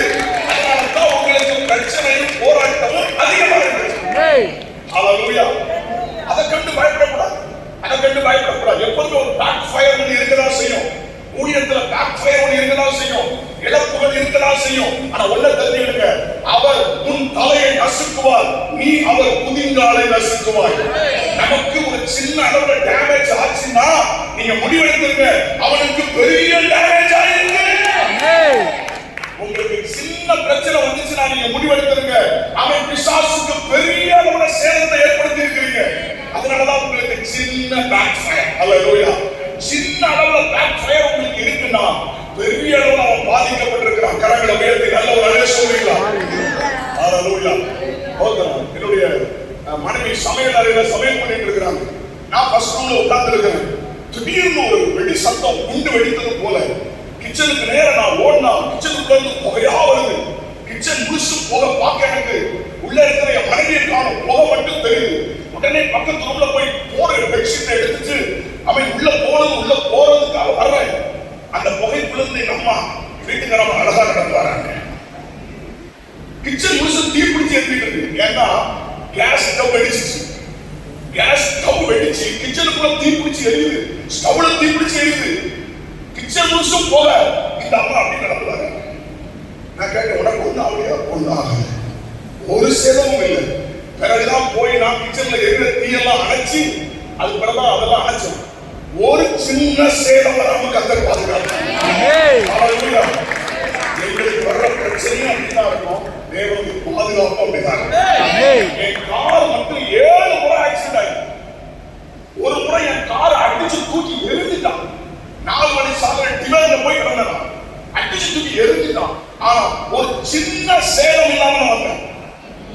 அதனாலதான் உங்களுக்கு பிரச்சனையும் போராட்டமும் அதிகமா இருக்கு. ஹல்லேலூயா. அதை கண்டு பயப்படக்கூடாது, அதை கண்டு பயப்படக்கூடாது. எப்போதுமே ஒரு பேக் ஃபயர் இருக்கதான் செய்யும். ஊழியத்துல பேக் ஃபயர் இருக்கதான் செய்யும், இழப்புகள் இருக்கதான் செய்யும். ஆனா ஒன்றை தெரிஞ்சுக்கிடுங்க, அவர் உன் தலையை நசுக்குவார், நீ அவர் குதிங்காலை நசுக்குவார். நமக்கு ஒரு சின்ன அளவுல டேமேஜ் ஆச்சுன்னா நீங்க முடிவெடுத்துருங்க, அவனுக்கு பெரிய டேமேஜ் ஆயிருக்கு. உங்களுக்கு சின்ன பிரச்சனை வந்துச்சுன்னா நீங்க முடிவெடுத்துருங்க, அவன் பிசாசுக்கு பெரிய அளவுல சேதத்தை ஏற்படுத்தி இருக்கிறீங்க. அதனாலதான் உங்களுக்கு சின்ன பேக் ஃபயர். ஹல்லேலூயா. சின்ன அளவுல பேக் ஃபயர் உங்களுக்கு இருக்குன்னா பெரிய அளவுல அவன் பாதிக்கப்பட்டிருக்கிறான். கரங்களை உயர்த்தி நல்ல ஒரு அழைப்பு சொல்றீங்களா? ஹல்லேலூயா. என்னுடைய மனைவி சமையல் அறையில சமையல் பண்ணிட்டு இருக்கிறாங்க. நான் ஃபர்ஸ்ட் ரூம்ல உட்கார்ந்து இருக்கிறேன். திடீர்னு ஒரு வெடி சத்தம், குண்டு வெடித்தது போல கிச்சனுக்கு நேரா நான் ஓடினா கிச்சனுக்குள்ள இருந்து புகையா வருது. கிச்சன் முழுசு புகை பார்க்க எனக்கு உள்ள இருக்கிற என் மனைவியை காணும், புகை மட்டும் தெரியுது. உடனே பக்கத்து ரூம்ல போய் போற பெட்ஷீட்டை எடுத்துட்டு அவன் உள்ள போறதுக்காக வர்றேன். அந்த புகைக்குள்ள எங்க அம்மா வீட்டுக்காரமா அழகா நடந்து வராங்க. கிச்சன் முழுசு தீ பிடிச்சி எரிஞ்சிட்டு இருக்கு. ஏன்னா கேஸ் ஸ்டவ் வெடிச்சிச்சு. கேஸ் ஸ்டவ் வெடிச்சு கிச்சனுக்குள்ள தீ பிடிச்சி எரியுது, ஸ்டவ்ல தீ பிடிச்சி எரியுது, கிச்சன் முழுசும் போக. இந்த அம்மா அப்படி நடந்தாங்க. நான் கேட்டேன், உனக்கு ஒண்ணு ஆகலையா? ஒண்ணு ஆகல, ஒரு சேதமும் இல்லை. பிறகுதான் போய் நான் கிச்சன்ல எரிகிற தீயெல்லாம் அணைச்சி அது பிறகுதான் அதெல்லாம் அணைச்சோம். ஒரு சின்ன சேதம் வராம கர்த்தர் பாதுகாத்தார். எங்களுக்கு வர்ற பிரச்சனையும் அப்படிதான் இருக்கும், தேவனுடைய பாதுகாப்பு அப்படிதான். என் கார் மட்டும் 7 முறை ஆக்சிடென்ட் ஆயிடுச்சு. ஒரு முறை என் காரை அடிச்சு தூக்கி எரிஞ்சிட்டான். 4 மணி சாயந்தரம் டிவைன்ல போய் கிடந்தான், அடிச்சு தூக்கி எரிஞ்சிட்டான். ஆனா ஒரு சின்ன சேதம் இல்லாம வந்தேன்.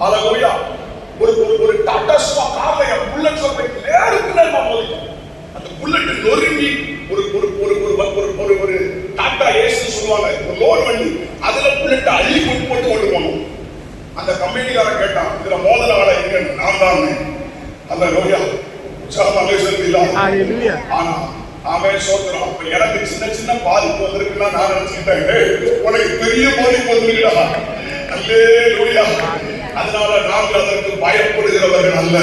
ஹல்லேலூயா. ஒரு டாடா ஸ்பா கார்ல என் புல்லட் சொல்றேன் நேருக்கு நேரமா போகுது. அந்த புல்லட் நொறுங்கி ஒரு ஒரு ஒரு ஒரு ஒரு டாடா ஏசி சொல்லுவாங்க, ஒரு லோட் வண்டி, அதுல புல்லட் அள்ளி போட்டு கொண்டு போனோம். அந்த கம்பெனிக்காரன் கேட்டான், இதுல மோதல் ஆள எங்க? நான் தான். ஹல்லேலூயா. உற்சாகமாக சொல்லிடலாம். ஆனா அவன் சோதரம். அப்ப எனக்கு சின்ன சின்ன பாதிப்பு வந்திருக்குன்னா நான் நினைச்சுக்கிட்டேன், உனக்கு பெரிய பாதிப்பு வந்திருக்கா. அல்லேலூயா. அதனால நாங்கள் அதற்கு பயப்படுகிறவர்கள் அல்ல,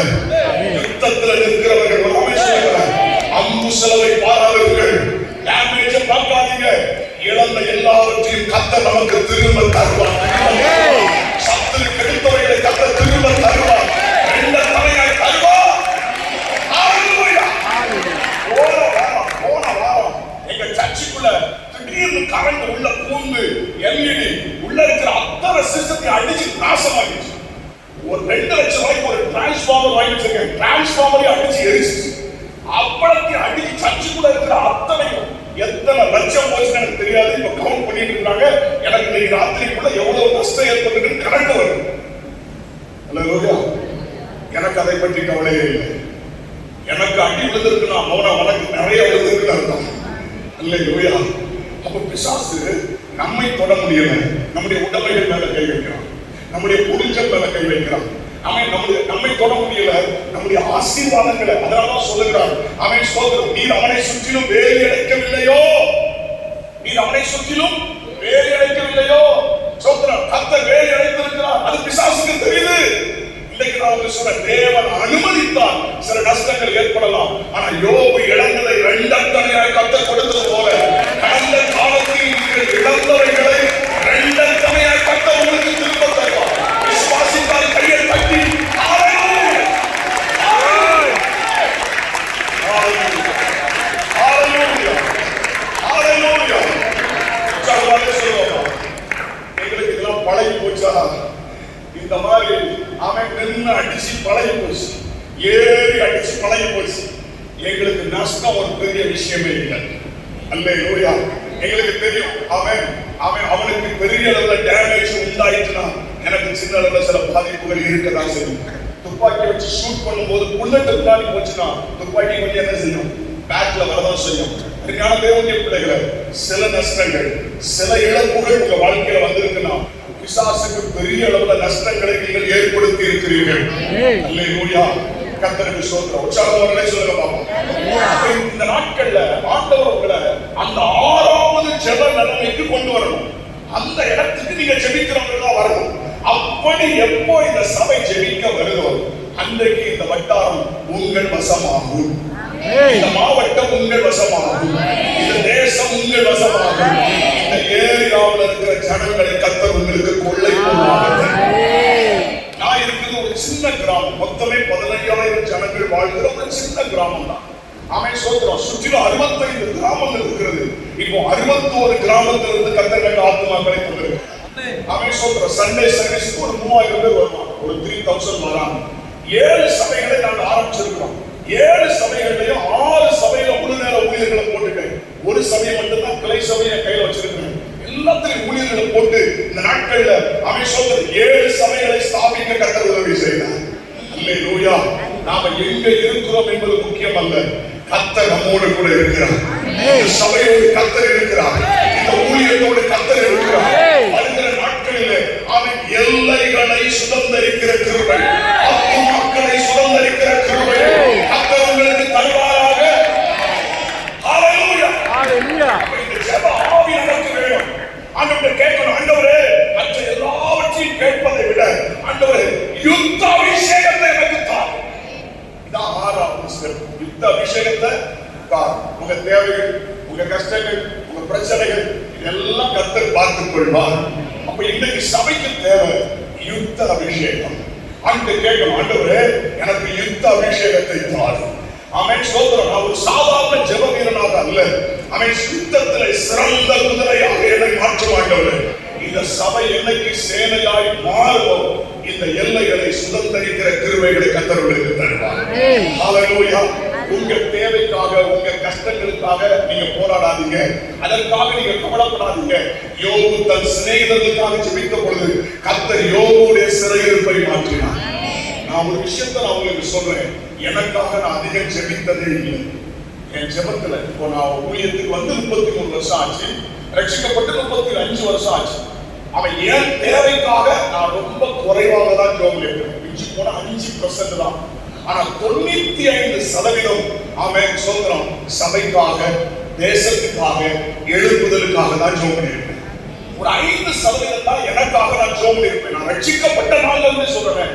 யுத்தத்தில் இருக்கிறவர்கள். அம்பு செலவை பாராதவர்கள், டேமேஜ் பார்க்காதீங்க. இழந்த எல்லாவற்றையும் கர்த்தர் நமக்கு திரும்ப தருவார். சத்துரு கெடுத்தவைகளை கர்த்தர் திரும்ப தருவார். ரெண்ட தலையாய் தருவார். ஹல்லேலூயா. போன வாரம் எங்க சர்ச்சுக்குள்ள திடீர்னு கரண்ட் உள்ள பூந்து எல்இடி உள்ள இருக்கிற அத்தனை சிஸ்டத்தை அடிச்சு நாசமாகிடுச்சு. ஒரு 2 லட்சம் ரூபாய்க்கு ஒரு டிரான்ஸ்ஃபார்மர் வாங்கி வச்சிருக்கேன். டிரான்ஸ்ஃபார்மரை அடிச்சு எரிச்சு அப்பளத்தை அடிச்சு சர்ச்சுக்குள்ள இருக்கிற அத்தனையும் எத்தனை லட்சம் போச்சுன்னு எனக்கு தெரியாது. இப்ப கவுண்ட் பண்ணிட்டு இருக்காங்க. எனக்கு இன்னைக்கு ராத்திரிக்குள்ள எவ்வளவு நஷ்டம் ஏற்பட்டிருக்குன்னு கரெக்ட் வரும். அல்லேலூயா. எனக்கு அதை பற்றி கவலையே இல்லை. எனக்கு அடி விழுந்திருக்குன்னா மௌனம், உனக்கு நிறைய விழுந்திருக்குன்னு அர்த்தம். அல்லேலூயா. அப்ப பிசாசு நம்மை தொட முடியல, நம்முடைய உடமைகள் மேல கை வைக்கிறான், நம்முடைய பொருட்கள் மேல கை வைக்கிறான். நம்மை தொட முடியல, நம்முடைய ஆசீர்வாதங்களை. அதனாலதான் சொல்லுகிறார், அவன் சோதரம், நீர் அவனை சுற்றிலும் வேலி அடைக்கவில்லையோ, நீர் அவனை சுற்றிலும் வேலி அடைக்கவில்லையோ. சோதரம், கர்த்தர் வேலி அடைத்திருக்கிறார். அது பிசாசுக்கு தெரியுது. இன்னைக்கு நான் உங்களுக்கு சொல்ற, தேவன் அனுமதித்தால் சில நஷ்டங்கள் ஏற்படலாம். ஆனா யோபு இழந்ததை 2 தடவையாய் கர்த்தர் கொடுத்தது போல, கடந்த காலத்தில் நீங்கள் இழந்தவைகளை 2 தடவையாய் கர்த்தர் உங்களுக்கு திரும்ப தருவார். விசுவாசித்தால் கையை தட்டி ஹல்லேலூயா, ஹல்லேலூயா, ஹல்லேலூயா. உற்சாகமாக சொல்லுவோம். எங்களுக்கு இதெல்லாம் பழகி போச்சா? இந்த மாதிரி அவன் நின்று அடிச்சு பழகி போச்சு, ஏறி அடிச்சு பழகி போச்சு. எங்களுக்கு நஷ்டம் ஒரு பெரிய விஷயமே இல்லை. அல்லேலூயா. எங்களுக்கு தெரியும், அவனுக்கு பெரிய அளவுல டேமேஜ் உண்டாயிட்டுனா எனக்கு சின்ன அளவுல சில பாதிப்புகள் இருக்கதான் செய்யும். துப்பாக்கி வச்சு ஷூட் பண்ணும்போது புல்லட் முன்னாடி போச்சுன்னா துப்பாக்கி கொஞ்சம் என்ன செய்யும், பேக்ல வரதான் செய்யும். அதுக்கான தேவனுடைய பிள்ளைகளை, சில நஷ்டங்கள், சில இழப்புகள் உங்க வாழ்க்கையில வந்திருக்குன்னா பிசாசுக்கு பெரிய அளவுல நஷ்டங்களை நீங்கள் ஏற்படுத்தி இருக்கிறீர்கள். அல்லேலூயா. கர்த்தருக்கு ஸ்தோத்திரம். உற்சாகமாக சொல்லுங்க பாப்போம். இந்த நாட்கள்ல ஆண்டவர் உங்களை அந்த 6வது ஜெப நிலைமைக்கு கொண்டு வரணும். அந்த இடத்துக்கு நீங்க ஜெபிக்கிறவங்க வரணும். அப்படி எப்போ இந்த சபை ஜெபிக்க வருதோ அன்றைக்கு இந்த வட்டாரம் உங்கள் வசமாகும், இந்த மாவட்டம் உங்கள் வசமாகும், இந்த தேசம் உங்கள் வசமாகும். இந்த ஏரியாவில் இருக்கிற ஜனங்களை கர்த்தர் உங்களுக்கு கொள்ளை போடுவார். நான் இருக்கிறது ஒரு சின்ன கிராமம், மொத்தமே 15,000 ஜனங்கள் வாழ்கிற ஒரு சின்ன கிராமம் தான். அவன் சொல்றான், சுற்றிலும் 65 கிராமங்கள் இருக்கிறது. இப்போ 61 கிராமத்திலிருந்து கர்த்தர் ஆத்மாக்களை கொண்டிருக்கிறார். அவன் சொல்ற சண்டே சர்வீஸ் ஒரு 3000 பேர் வருவாங்க, ஒரு 3000 வராங்க. 7 சபைகளை நாங்கள் ஆரம்பிச்சிருக்கிறோம். 7 சபைகளையும் 6 சபையில முழு நேர ஊழியர்களை போட்டுட்டேன். ஒரு சபையை மட்டும்தான் கிளை சபையை கையில வச்சிருக்கிறேன். எல்லாத்தையும் ஊழியர்களை போட்டு இந்த நாட்கள்ல அவன் சொல்றது 7 சபைகளை ஸ்தாபிக்க கர்த்தர் உதவி செய்தார். அல்லேலூயா. நாம எங்க இருக்கிறோம் என்பது முக்கியம் அல்ல, கர்த்தர் நம்மோடு கூட இருக்கிறார். இந்த சபையோடு கர்த்தர் இருக்கிறார், இந்த ஊழியத்தோடு கர்த்தர் இருக்கிறார். வருகிற நாட்களிலே அவன் எல்லைகளை சுதந்தரிக்கிற கிருபை, ஆத்துமாக்களை சுதந்தரிக்கிற கிருபை கர்த்தர் உங்களுக்கு தருவாராக. ஹல்லேலூயா, ஹல்லேலூயா. இந்த ஜெப ஆவி நமக்கு வேணும். ஆண்டவரே கேட்கணும், ஆண்டவரே மற்ற எல்லாவற்றையும் கேட்பதை அப்ப இன்னைக்கு சபைக்கு தேவை யுத்த அபிஷேகம். அங்க கேட்கணும், ஆண்டவரே எனக்கு யுத்த அபிஷேகத்தை தாரு. ஆமென். ஸ்தோத்திரம். நான் ஒரு சாதாரண ஜெப வீரனாக அல்ல, ஆமென், யுத்தத்திலே சிறந்த குதிரையாக என்னை மாற்றும் ஆண்டவரே. இந்த சபை என்னைக்கு சேனையாய் மாறுமோ இந்த எல்லைகளை சுதந்திரிக்கிற கிருபைகளை கர்த்தருக்கு தருவார். ஹல்லேலூயா. உங்க தேவைக்காக உங்க கஷ்டங்களுக்காக நீங்க போராடாதீங்க, அதற்காக நீங்க கவலைப்படாதீங்க. யோபு தன் சிநேகிதர்களுக்காக ஜெபித்த பொழுது கர்த்தர் யோபுடைய சிறையிருப்பை மாற்றினார். நான் ஒரு விஷயத்தை நான் உங்களுக்கு சொல்றேன், எனக்காக நான் அதிகம் ஜெபித்ததே இல்லை. என் ஜெபத்துல இப்போ நான் ஊழியத்துக்கு வந்து 33 வருஷம் ஆச்சு, ரட்சிக்கப்பட்டு 35 வருஷம் ஆச்சு. அவன் ஏன் தேவைக்காக நான் ரொம்ப குறைவாக தான் ஜெபம் எடுக்கிறேன், மிஞ்சி போன 5% தான். ஆனா 95% ஆமென் சொல்றோம் சபைக்காக, தேசத்துக்காக, எழுப்புதலுக்காக தான் ஜெபம் எடுக்கிறேன். ஒரு 5% தான் எனக்காக நான் ஜெபம் எடுப்பேன். நான் ரட்சிக்கப்பட்ட நாள்ல இருந்து சொல்றேன்,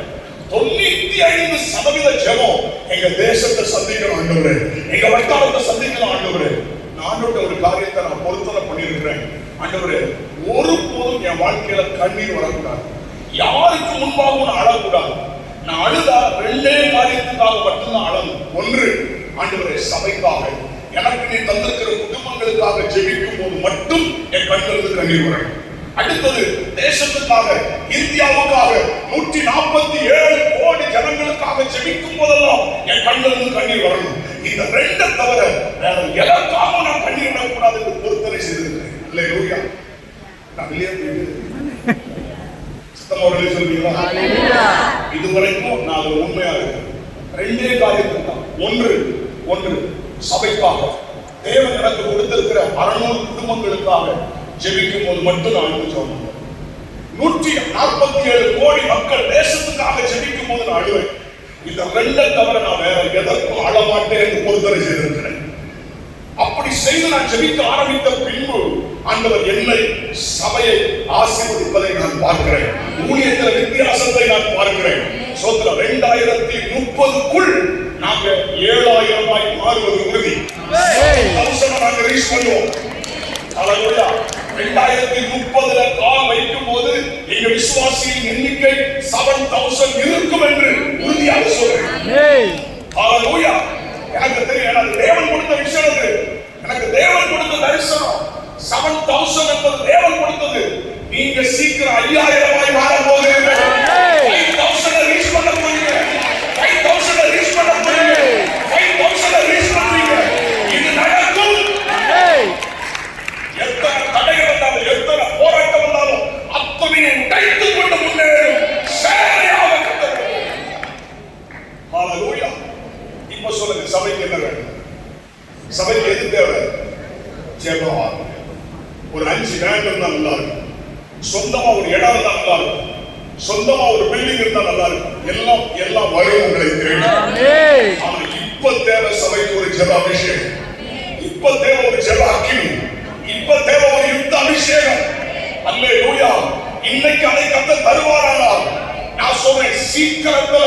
95% ஜெபம் எங்க தேசத்தை சந்திக்கணும் ஆண்டவரே, எங்க வட்டாரத்தை சந்திக்கணும் ஆண்டவரே. நான் ஒரு காரியத்தை நான் பொருத்தனை பண்ணியிருக்கிறேன், ஆண்டவரே ஒருபோதும் என் வாழ்க்கையில கண்ணீர் வரக்கூடாது, யாருக்கு முன்பாகவும் நான் அழக்கூடாது. நான் அழுதா 2 காரியத்துக்காக மட்டும்தான் அழணும். ஒன்று, ஆண்டவரே சபைக்காக, எனக்கு நீ தந்திருக்கிற குடும்பங்களுக்காக ஜெபிக்கும் போது மட்டும் என் கண்களுக்கு கண்ணீர் வரணும். அடுத்தது தேசத்துக்காக, இந்தியாவுக்காக, 147 கோடி ஜனங்களுக்காக ஜெபிக்கும் போதெல்லாம் என் கண்களுக்கு கண்ணீர் வரணும். இந்த 2 தவிர வேற எதற்காக நான் கண்ணீர் விடக்கூடாது என்று பொருத்தனை செய்திருக்கிறேன். அல்லேலூயா. நான் வெளியே சித்தமோடலே சொல்றீங்களா? இதுவரைக்கும் நான் உண்மையா இருக்கேன். 2 காரியத்துக்கு தான். ஒன்று சபைக்காக, தேவன் எனக்கு கொடுத்திருக்கிற 600 குடும்பங்களுக்காக ஜெபிக்கும் போது மட்டும் நான் அழுவேன். 147 கோடி மக்கள் தேசத்துக்காக ஜெபிக்கும் போது நான் அழுவேன். இந்த 2 தவிர நான் வேற எதற்கும் அழமாட்டேன் என்று பொறுத்தனை செய்திருக்கிறேன். அப்படி செய்து நான் ஜெபிக்க ஆரம்பித்த பின்பு ஆண்டவர் என்னை, சபையை ஆசீர்வதிப்பதை நான் பார்க்கிறேன். ஊழியத்தின் வித்தியாசத்தை நான் பார்க்கிறேன். சோத்திரம். 2030க்குள் நாங்க 7000 மாறுவது உறுதி. 1000 நாங்க ரீச் பண்ணுவோம். ஹல்லேலூயா. 2030 கால் வைக்கும் போது எங்க விசுவாசியின் எண்ணிக்கை 7000 இருக்கும் என்று உறுதியாக சொல்றேன். ஹல்லேலூயா. எனக்கு தெரியும், எனக்கு தேவன் கொடுத்த விஷயம் அது, எனக்கு தேவன் கொடுத்த தரிசனம். 7000 என்பது தேவன் கொடுத்தது. நீங்க சீக்கிரம் 5000 மாற போகிறீர்கள். 5000 ரீச் பண்ண போறீங்க. 5000 ரீச் பண்ண போறீங்க. 5000 ரீச் பண்றீங்க. இது நடக்கும். எத்தனை தடைகள் வந்தாலும், எத்தனை போராட்டம் வந்தாலும் அத்தனையை உடைத்துக் கொண்டு முன்னேறும் சேனையாக கர்த்தர். ஹல்லேலூயா. இப்ப சொல்லுங்க, சபைக்கு என்ன வேணும்? சபைக்கு எது தேவை? ஜெபம். ஒரு 5 வேன் இருந்தா நல்லா இருக்கும், சொந்தமா ஒரு இடம் இருந்தா நல்லா இருக்கும், சொந்தமா ஒரு பில்டிங் இருந்தா நல்லா இருக்கும். எல்லாம் வரும் உங்களை தேடி. ஆனா இப்ப தேவை சபைக்கு ஒரு ஜெப அபிஷேகம், இப்ப தேவை ஒரு ஜெப அக்கினி, இப்ப தேவை ஒரு யுத்த அபிஷேகம். அல்லேலூயா. இன்னைக்கு அதை கர்த்தர் தருவாரானால் நான் சொல்றேன், சீக்கிரத்துல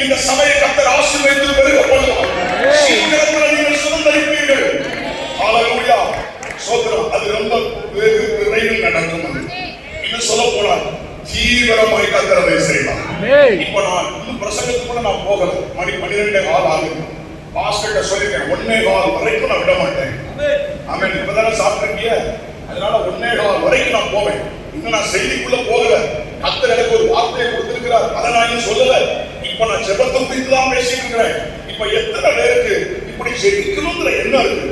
இந்த சபையை கர்த்தர் ஆசீர்வதித்து பெருக பண்ணுவார். சீக்கிரத்துல நீங்கள் சுதந்திரிப்பீர்கள். ஹல்லேலூயா. சோதரம். அது ரொம்ப விரைவில் நடக்கும். இன்னும் சொல்ல போனால் தீவிரமாய் கர்த்தர் அதை செய்வார். இப்ப நான் இன்னும் பிரசங்கத்துக்குள்ள நான் போகல, மணி 12:15 ஆகுது. பாஸ்டர்ட்ட சொல்லிட்டேன், 1:15 வரைக்கும் நான் விட மாட்டேன். ஆமென். இப்பதானே சாப்பிட்டீங்க, அதனால 1:15 வரைக்கும் நான் போவேன். இன்னும் நான் செய்திக்குள்ள போகல. கர்த்தர் எனக்கு ஒரு வார்த்தையை கொடுத்திருக்கிறார், அதை நான் இன்னும் சொல்லல. இப்ப நான் ஜெபத்தை குறித்து தான் பேசிட்டு இருக்கிறேன். இப்ப எத்தனை பேருக்கு இப்படி ஜெபிக்கணுங்கிற எண்ணம் இருக்கு,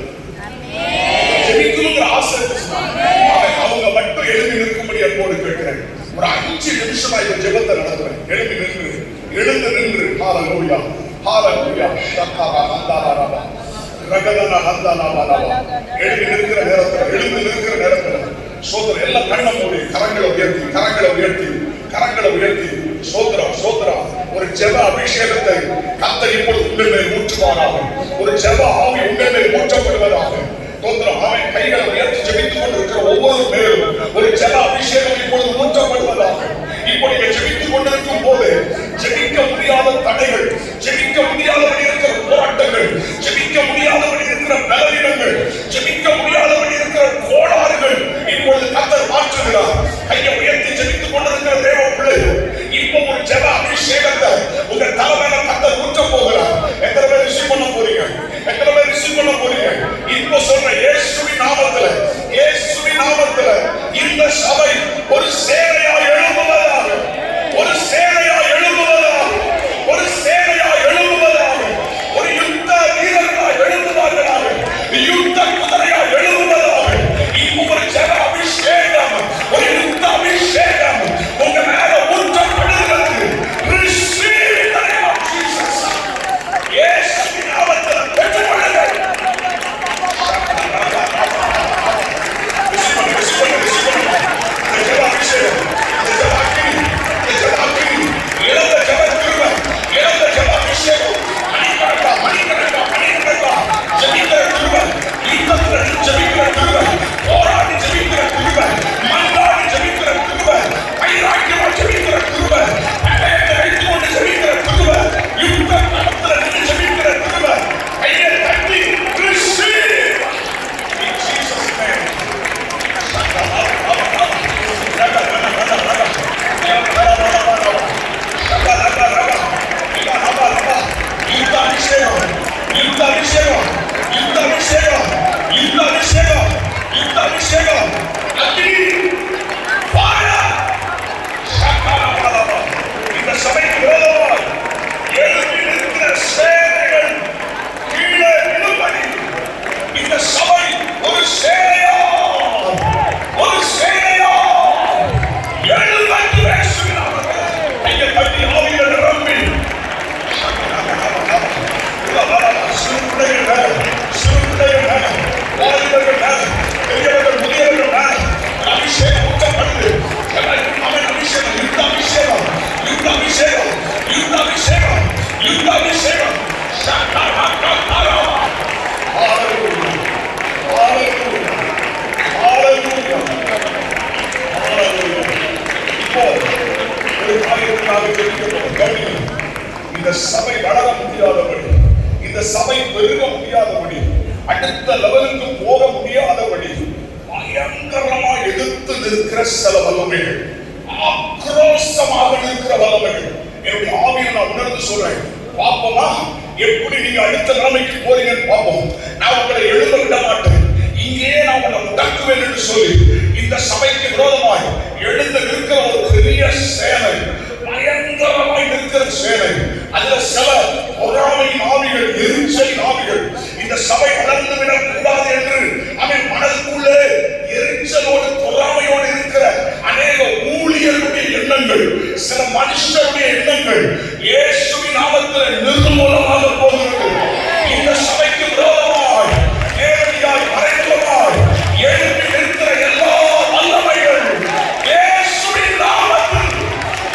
ஜெபிக்கணுங்கிற ஆசை இருக்கு? அவங்க மட்டும் எழுதி நிற்கும்படி அப்போது கேட்கிறேன். ஒரு 5 நிமிஷமா இந்த ஜெபத்தை நடத்துறேன். எழுந்து நின்று ஹல்லேலூயா ஹல்லேலூயா தக்காரா ஹந்தாராபா ரகதனா ஹந்தானாபாபா எழுந்து நிற்கிற நேரத்துல சோதர எல்லாம் கண்ணை மூடி கரங்களை உயர்த்தி சோதரா ஒரு ஜெப அபிஷேகத்தை கர்த்தர் இப்பொழுது உங்கள் மேல் ஊற்றுவாராக. ஒரு ஜெப ஆவி உங்கள் மேல் ஊற்றப்படுவதாக. அவன் கைகளை உயர்த்தி ஜெபித்துக் கொண்டிருக்கிற ஒவ்வொரு பேரும் ஒரு ஜெப அபிஷேகம் இப்பொழுது ஊற்றப்படுவதாக. இப்போ நீங்க ஜெபித்துக் கொண்டிருக்கும் போது ஜெபிக்க முடியாத தடைகள், ஜெபிக்க முடியாதபடி இருக்கிற போராட்டங்கள், ஜெபிக்க முடியாதபடி இருக்கிற பலவீனங்கள், ஜெபிக்க முடியாதபடி இருக்கிற கோளாறுகள் இப்பொழுது கர்த்தர் மாற்றுகிறார். கையை உயர்த்தி சபைக்காக ஜெபிக்கப்படும். இந்த சபை வளர முடியாதபடி, இந்த சபை பெருக முடியாதபடி, அடுத்த லெவலுக்கு போக முடியாதபடி பயங்கரமா எதிர்த்து நிற்கிற சில வல்லமைகள், ஆக்ரோஷமாக நிற்கிற வல்லமைகள் என்னுடைய ஆவியில் நான் உணர்ந்து சொல்றேன். பாப்போமா எப்படி நீங்க அடுத்த நிலைமைக்கு போறீங்கன்னு பாப்போம். நான் உங்களை எழுத விட மாட்டேன், இங்கே நான் உங்களை முடக்குவேன் என்று சொல்லி இந்த சபைக்கு விரோதமாய் எழுந்து நிற்கிற ஒரு பெரிய சேனை, பயங்கரமாய் நிற்கிற சேனை, அதுல சில பொறாமையின் ஆவிகள், எரிச்சலின் ஆவிகள், இந்த சபை வளர்ந்து விடக் கூடாது என்று அவன் மனதுக்குள்ளே எரிச்சலோடு பொறாமையோடு இருக்கிற அநேக ஊழியர்களுடைய எண்ணங்கள், சில மனுஷருடைய எண்ணங்கள் இயேசுவின் நாமத்தில் நிர்மூலமாக போகிறது. இந்த சபைக்கு விரோதமாய் நேரடியாய் மறைமுகமாய் எழுப்பி நிற்கிற எல்லா வல்லமைகள் இயேசுவின் நாமத்தில்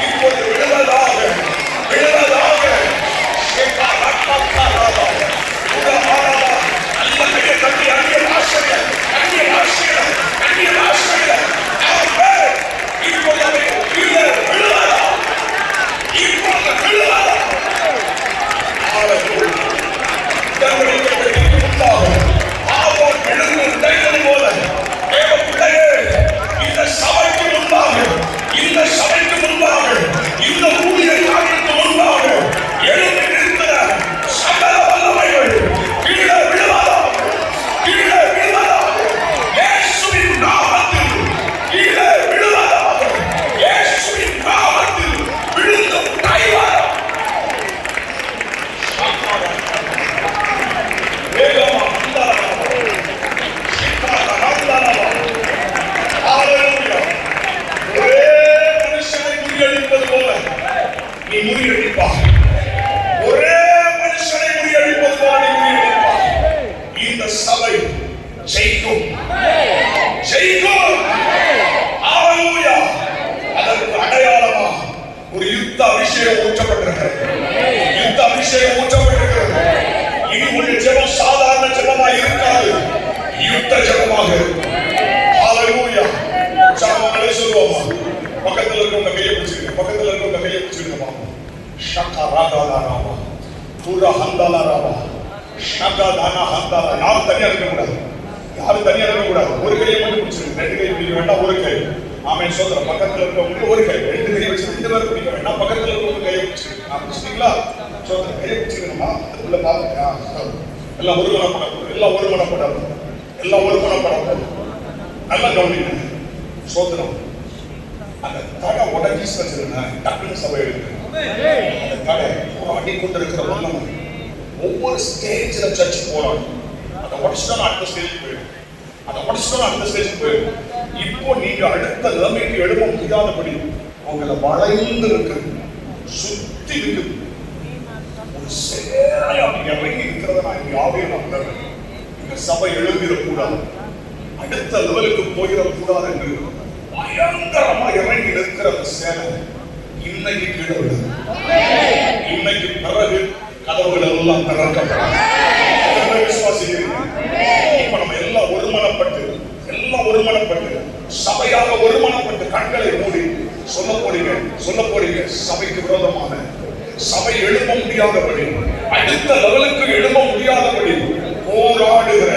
இப்போது விழுவதாக, விழுவதாக. நல்ல கையை தட்டி அந்நிய ஆசிரியர், அந்நிய ஆசிரியர், அந்நிய ஆசிரியர் இப்போது கீழே விழுவதா, இப்போது விழுவதா. இந்த சபைக்கு முன்பாக, இந்த சபைக்கு முன்பாக, இந்த ஊழியர்களுக்கு முன்பாக எழுந்து நிற்கிற சகல வல்லமைகள் கீழே விழுவதா, கீழே விழுவதா, இயேசுவின் நாமத்தில் கீழே விழுவதா, இயேசுவின் நாமத்தில் விழுந்து கைவரா. நீ முறியடிப்பா, ஒரே மனுஷனை முறியடிப்பது போல நீ முறியடிப்பா. இந்த சபை ஜெயிக்கும், ஜெயிக்கும். ஹல்லேலூயா. அதற்கு அடையாளமா ஒரு யுத்த அபிஷேகம் ஊற்றப்பட்டிருக்கிறது, யுத்த அபிஷேகம் ஊற்றப்பட்டிருக்கிறது. இனி உங்கள் ஜெபம் சாதாரண ஜெபமாக இருக்காது, யுத்த ஜெபமாக இருக்கும். ஹல்லேலூயா. சாமங்களை சொல்லுவோமா? பக்கத்துல இருக்கவங்க கையை பிடிச்சிருக்க, பக்கத்துல இருக்கவங்க கையை பிடிச்சிருக்கமா? ஷக்கா ராகாலா ராமா, பூரா ஹந்தாலா ராமா, ஷக்கா தானா ஹந்தாலா. யாரும் தனியா இருக்க கூடாது, யாரும் தனியா இருக்க கூடாது. ஒரு கையை மட்டும் பிடிச்சிருக்கு, ரெண்டு கையை பிடிக்க வேண்டாம், ஒரு கை. ஆமென் சொல்றேன். பக்கத்துல இருக்கவங்க ஒரு கை, ரெண்டு கையை வச்சு ரெண்டு பேரும் பிடிக்க வேண்டாம், பக்கத்துல இருக்கவங்க கையை பிடிச்சிருக்கு. நான் பிடிச்சிட்டீங்களா? சொல்றேன், கையை பிடிச்சிருக்கணுமா? அதுக்குள்ள பாருங்க. எல்லாம் ஒரு மனப்படம், எல்லாம் ஒரு மனப்படம், எல்லாம் ஒரு மனப்படம். நல்லா கவனிங்க. சோதனம் அந்த தடை உடஞ்சி வச்சிருந்தா டக்குனு சபை எடுக்கு. அந்த தடை அடி கொண்டிருக்கிற வல்லமை ஒவ்வொரு ஸ்டேஜ்ல சர்ச் போறாங்க. அதை உடச்சுதான் அடுத்த ஸ்டேஜ் போயிடும், அதை உடச்சுதான் அடுத்த ஸ்டேஜ் போயிடும். இப்போ நீங்க அடுத்த நிலைமைக்கு எழுத முடியாதபடி உங்களை வளைந்து இருக்குது, சுத்தி இருக்குது. ஒரு சேரையா நீங்க இறங்கி இருக்கிறத நான் இங்க ஆவியில் உணர்றேன். இந்த சபை எழுந்திடக்கூடாது, அடுத்த லெவலுக்கு போயிடக்கூடாது என்று பயங்கரமா இறங்கி நிற்கிற சேனை இன்னைக்கு கீழே விடுது. இன்னைக்கு பிறகு கதவுகள் எல்லாம் திறக்கப்படும். விசுவாசிக்கிறீங்க? இப்ப நம்ம எல்லாம் ஒருமனப்பட்டு, எல்லாம் ஒருமனப்பட்டு, சபையாக ஒருமனப்பட்டு கண்களை மூடி சொல்ல போறீங்க சபைக்கு விரோதமான, சபை எழுப்ப முடியாதபடி, அடுத்த லெவலுக்கு எழுப்ப முடியாதபடி போராடுகிற,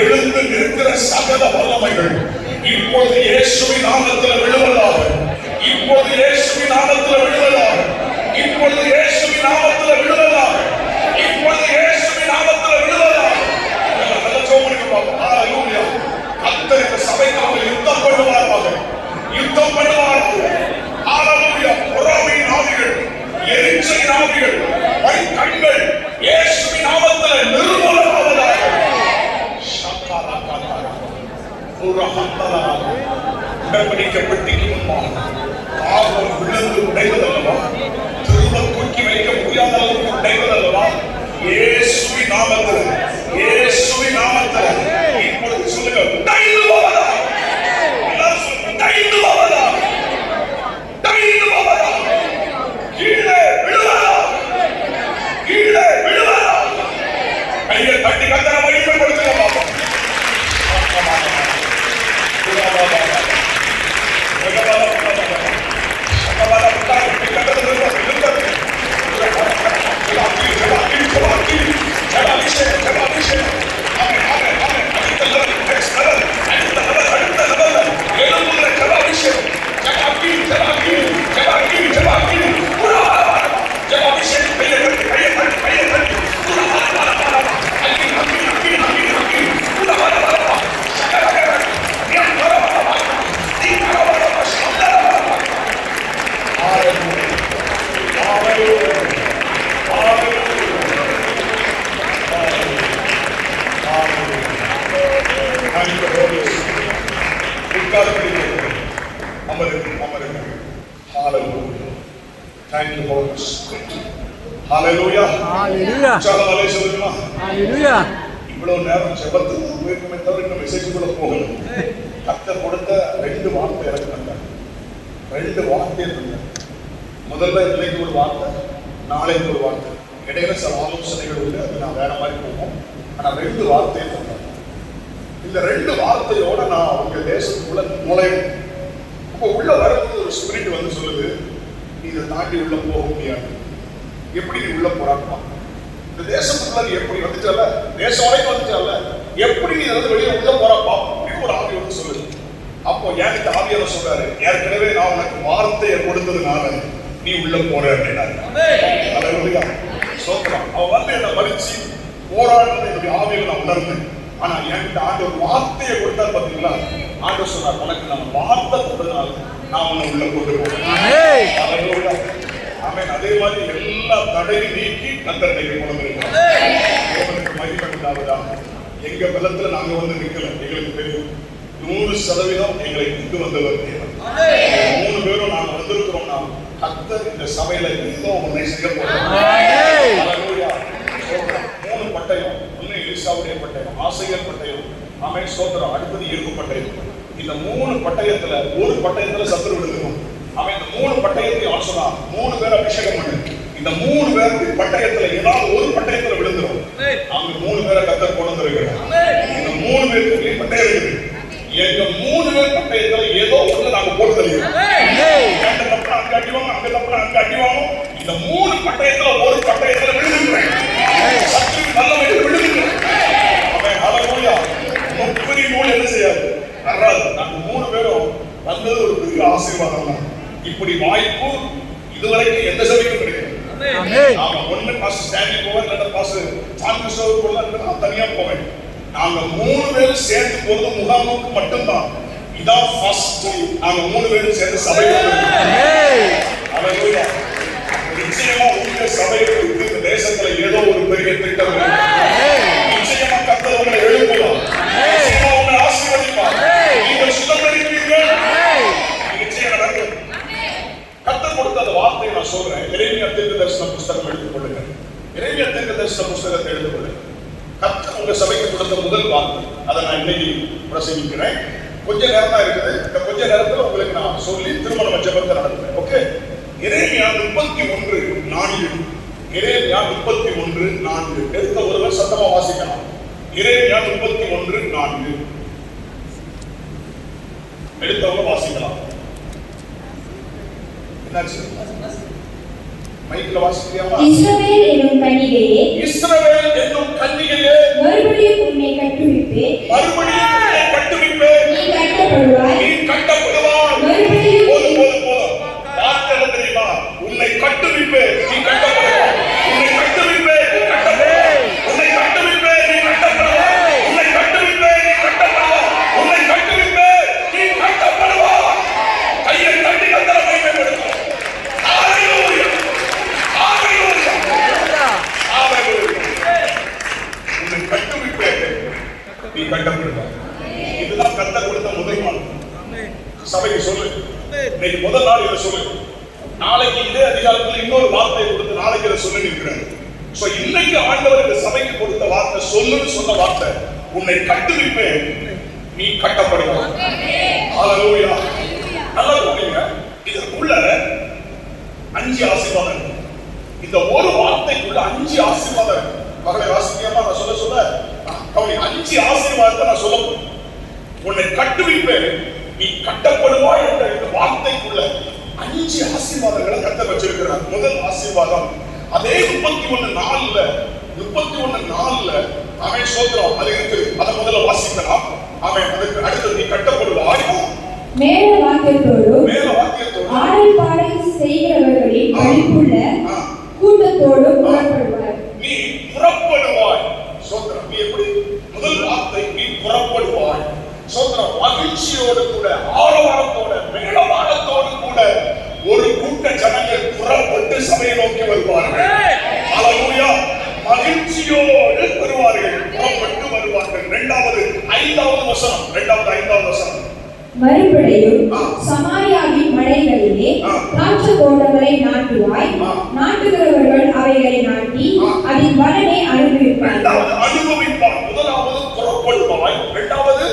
எழுந்து நிற்கிற சகல வல்லமைகள் இப்பொழுது இயேசுவின் நாமத்தில் விழுவதாக, இப்பொழுது இயேசுவின் நாமத்தில் விழுவதாக, இப்பொழுது இயேசுவின் நாமத்தில் விழுவதாக, இப்பொழுது இயேசுவின் நாமத்தில் விழுவதாக. நல்ல ஜெபம் பாப்போம். ஹல்லேலூயா. கர்த்தர் இந்த சபைக்காக யுத்தம் பண்ணுவாராக, யுத்தம் பண்ணுவாராக. ஹல்லேலூயா. பொறாமையின் ஆவிகள், எரிச்சலின் ஆவிகள், கண்கள் இயேசுவின் நாமத்தில் நிர்மூலமாவதாக. உடன்படிக்கப்பட்டிக்கு முன்பாக பாவம் விழுந்து உடைவதல்லவா, திரும்ப தூக்கி வைக்க முடியாத அளவுக்கு உடைவதல்லவா. இயேசுவின் நாமத்தில், இயேசுவின் நாமத்தில் இப்பொழுது சொல்லுங்க, உடைந்து போவதா, எல்லாரும் சொல்லுங்க, உடைந்து போவதா, உடைந்து போவதா, கீழே விழுவதா, கீழே விழுவதா. கையை தட்டி கத்தனை மகிமைப்படுத்துங்க பாப்போம். Hallelujah. Thank you, Holy Spirit. Hallelujah. Hallelujah. சாலவாலே சொல்லுமா. Hallelujah. இவ்வளவு நேரம் ஜெபத்துக்கு போயிருக்கமே தவிர இந்த மெசேஜுக்குள்ள போகல. கர்த்தர் கொடுத்த 2 வார்த்தை எனக்கு வந்தாங்க. 2 வார்த்தை இருந்தாங்க. முதல்ல இன்னைக்கு ஒரு வார்த்தை, நாளைக்கு ஒரு வார்த்தை. இடையில சில ஆலோசனைகள் உண்டு, அது நான் வேற மாதிரி போவோம். ஆனா 2 வார்த்தையை தந்தாங்க. இந்த 2 வார்த்தையோட நான் அவங்க தேசத்துக்குள்ள நுழையும். அப்போ உள்ள வரும்போது ஒரு ஸ்பிரிட் வந்து சொல்லுது, நீ இதை தாண்டி உள்ள போக முடியாது. எப்படி நீ உள்ள போறாப்பா? இந்த தேசத்துக்குள்ள நீ எப்படி வந்துச்சால, தேசம் வரைக்கும் வந்துச்சால, எப்படி நீ வந்து வெளியே உள்ள போறாப்பா அப்படின்னு ஒரு ஆவி வந்து சொல்லுது. அப்போ எனக்கு ஆவியார் சொல்றாரு, ஏற்கனவே நான் உனக்கு வார்த்தையை கொடுத்ததுனால நீ உள்ள போற அப்படின்னாரு. அவன் வந்து என்னை மதிச்சு போராடுறது என்னுடைய ஆவியில நான் உணர்ந்தேன். ஆனா என்கிட்ட ஆண்டவர் வார்த்தையை கொடுத்தாரு பாத்தீங்களா, ஆண்டவர் சொன்னார், உனக்கு நம்ம வார்த்தை கொடுத்ததுனால நான் உன்னை உள்ள கொண்டு போறேன். ஆமென். அதே மாதிரி எல்லா தடையும் நீக்கி கர்த்தரை கொண்டு வருகிறார். தேவனுக்கு மகிமை உண்டாவதாக. எங்க பலத்துல நாங்க வந்து நிக்கல, எங்களுக்கு தெரியும் 100% எங்களை கொண்டு வந்தவர் தேவன். 3 பேரும் நாங்க வந்திருக்கிறோம்னா கர்த்தர் இந்த சபையில ஏதோ ஒன்றை செய்ய போறார். ஹல்லேலூயா. 3 பட்டயம், ஒன்னு எலிசாவுடைய பட்டயம், ஆசையர் பட்டயம், ஆமென் ஸ்தோத்திரம், அடுத்தது இரும்பு பட்டயம். இந்த 3 பட்டயத்துல ஒரு பட்டயத்துல சத்துரு விழுந்துரும். அவன் இந்த 3 பட்டயத்தையும் ஆசனா 3 பேர் அபிஷேகம் பண்ணு. இந்த 3 பேருக்கு பட்டயத்துல ஏதாவது ஒரு பட்டயத்துல விழுந்துரும். அவங்க 3 பேரை கர்த்தர் கொண்டு வந்திருக்கிறார். இந்த 3 பேருக்கு பட்டயம் இருக்குது. எங்க 3 பேர் பட்டயத்துல ஏதோ ஒண்ணு நாங்க போட்டு தள்ளிடுவோம். அந்த தப்பு அங்க அடிவாங்க, அங்க தப்பு அங்க அடிவாங்க. இந்த 3 பட்டயத்துல ஒரு பட்டயத்துல விழுந்துருவேன். சத்துரு நல்லவன் விழுந்துருவேன். அவன் ஹல்லேலூயா. முப்பரி நூல் என்ன செய்யாது, வராது. நாங்க 3 பேரும் வந்தது ஒரு பெரிய ஆசீர்வாதம் தான். இப்படி வாய்ப்பு இதுவரைக்கும் எந்த சபைக்கும் கிடையாது. ஆமா, ஒண்ணு பாஸ் ஸ்டாண்டிங் போவேன், இல்ல பாஸ் சான்ஸ் போவேன், இல்ல தனியா போவேன். நாங்க 3 பேரும் சேர்ந்து போறது முகாமுக்கு மட்டும்தான். இதான் ஃபர்ஸ்ட். நாங்க 3 பேரும் சேர்ந்து சபைக்கு போறோம். ஹல்லேலூயா. நிச்சயமா உங்க சபைக்கு இந்த தேசத்துல ஏதோ ஒரு பெரிய திட்டம் இருக்கு. நிச்சயமா கர்த்தர் உங்களை எழுப்புவார். நிச்சயமா உங்களை ஆசீர்வதிப்பார். நீங்கள் சுத்தப்படுவீர்கள். நிச்சயம் நடக்கும். கர்த்தர் கொடுத்த அந்த வார்த்தையை நான் சொல்றேன். எரேமியா தீர்க்கதரிசன புத்தகம் எடுத்துக்கொள்ளுங்க. எரேமியா தீர்க்கதரிசன புத்தகத்தை எடுத்துக்கொள்ளுங்க. கர்த்தர் உங்க சபைக்கு கொடுத்த முதல் வார்த்தை, அதை நான் இன்னைக்கு பிரசங்கிக்கிறேன். கொஞ்ச நேரம் தான் இருக்குது. இந்த கொஞ்ச நேரத்துல உங்களுக்கு நான் சொல்லி திருமண ஜெபத்தை நடத்துறேன். ஓகே? எரேமியா 31:4. எரேமியா 31:4. எடுத்த ஒருவர் சத்தமா வாசிக்கலாம். எரேமியா 31:4. எடுத்தவங்க வாசிக்கலாம். என்னாச்சு? மைக்ல வாசிக்கலாமா? இஸ்ரவேல் என்னும் கன்னிகையே, இஸ்ரவேல் என்னும் கன்னிகையே, மறுபடியும் உன்னை கட்டுவிப்பேன். மறுபடியும் உன்னை கட்டுவிப்பேன். நீ கட்டப்படுவாய். நீ கட்டப்படுவாய். மறுபடியும் போதும். வார்த்தை என்ன தெரியுமா? உன்னை கட்டுவிப்பேன், நீ கட்டப்படுவாய். உன்னை கட்டுவிப்பேன், நீ கட்டப்படுவாய். உன்னை கட்டுவிப்பேன், நீ கட்டப்படுவாய். உன்னை கட்டுவிப்பேன், நீ கட்டப்படுவாய். உன்னை கட்டுவிப்பேன், நீ கட்டப்படுவாய். கையை தட்டி கர்த்தரை மகிமைப்படுத்தும். ஹல்லேலூயா. ஹல்லேலூயா. ஹல்லேலூயா. உன்னை கட்டுவிப்பேன், நீ கட்டப்படுவாய். இதுதான் கர்த்தர் கொடுத்த முதல் வார்த்தை. சபைக்கு சொல்லு. இன்னைக்கு முதல் நாள் இதை சொல்லு. நாளைக்கு இதே அதிகாரத்தில் இன்னொரு வார்த்தையை கொடுத்து நாளைக்கு இதை சொல்லி இருக்கிறார். சோ இன்னைக்கு ஆண்டவர் இந்த சபைக்கு கொடுத்த வார்த்தை, சொல்லுன்னு சொன்ன வார்த்தை, உன்னை கட்டுவிப்பேன், நீ கட்டப்படுவாய். ஹல்லேலூயா. நல்லா புரியுங்க. இதுக்குள்ள 5 ஆசீர்வாதம் இருக்கு. இந்த ஒரு வார்த்தைக்குள்ள 5 ஆசீர்வாதம் இருக்கு. மகளை வாசிக்கமா நான் சொல்ல கவனி. 5 ஆசீர்வாதத்தை நான் சொல்ல போறேன். உன்னை கட்டுவிப்பேன், நீ கட்டப்படுவாய் என்ற இந்த வார்த்தைக்குள்ள 5 ஆசீர்வாதங்களை கர்த்தர் வச்சிருக்கிறார். முதல் ஆசீர்வாதம் அதே 31:4 அவன் சொல்றான், அது இருக்கு. அதை முதல்ல வாசிக்கலாம். அவன் அதுக்கு அடுத்து நீ கட்டப்படுவாய். மேல வாக்கியத்தோடு ஆடல் பாடல் செய்கிறவர்களின் மதிப்புள்ள கூட்டத்தோடு புறப்படுவாய். நீ புறப்படுவாய். சொல்றான், நீ எப்படி? முதல் வார்த்தை, நீ புறப்படுவாய். சொல்றான், மகிழ்ச்சியோடு கூட, ஆரவாரத்தோட, மேளதாளத்தோடு கூட ஒரு கூட்ட ஜனங்கள் புறப்பட்டு சபையை நோக்கி வருவார்கள். ஹல்லேலூயா. மகிழ்ச்சியோடு வருவார்கள், புறப்பட்டு வருவார்கள். 5வது வசனம். மறுபடியும் சமாரியாவின் மலைகளிலே திராட்சை தோட்டங்களை நாட்டுவாய். நாட்டுகிறவர்கள் அவைகளை நாட்டி அதன் பலனை அனுபவிப்பார்கள். அனுபவிப்பார். முதலாவது புறப்படுவாய், இரண்டாவது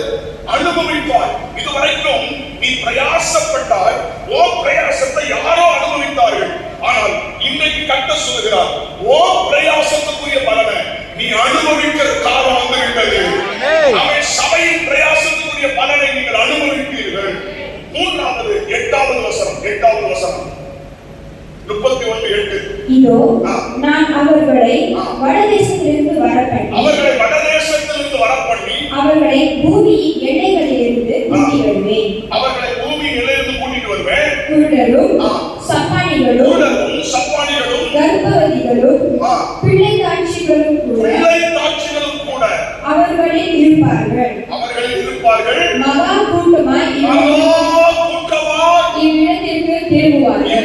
அனுபவிப்பாய். இதுவரைக்கும் நீ பிரயாசப்பட்டாய், ஓ பிரயாசத்தை யாரோ அனுபவித்தார்கள். ஆனால் இன்றைக்கு கர்த்தர் சொல்கிறார், ஓ பிரயாசத்துக்குரிய பலனை நீ அனுபவிக்கிற காலம் வந்துவிட்டது. அவன் சபையின் பிரயாசத்துக்குரிய பலனை நீங்கள் அனுபவிப்பீர்கள். மூன்றாவது 8வது வசனம், 31:8. இதோ நான் அவர்களை வடதேசத்திலிருந்து வரப்பண்ணி அவர்களை பூமியின் எல்லைகளிலிருந்து கூட்டிட்டு வருவேன். குருடரும் சப்பானிகளும் கர்ப்பவதிகளும் பிள்ளைத்தாட்சிகளும் கூட அவர்களில் இருப்பார்கள். மகா கூட்டமாய் இவ்விடத்திற்கு திரும்புவார்கள்.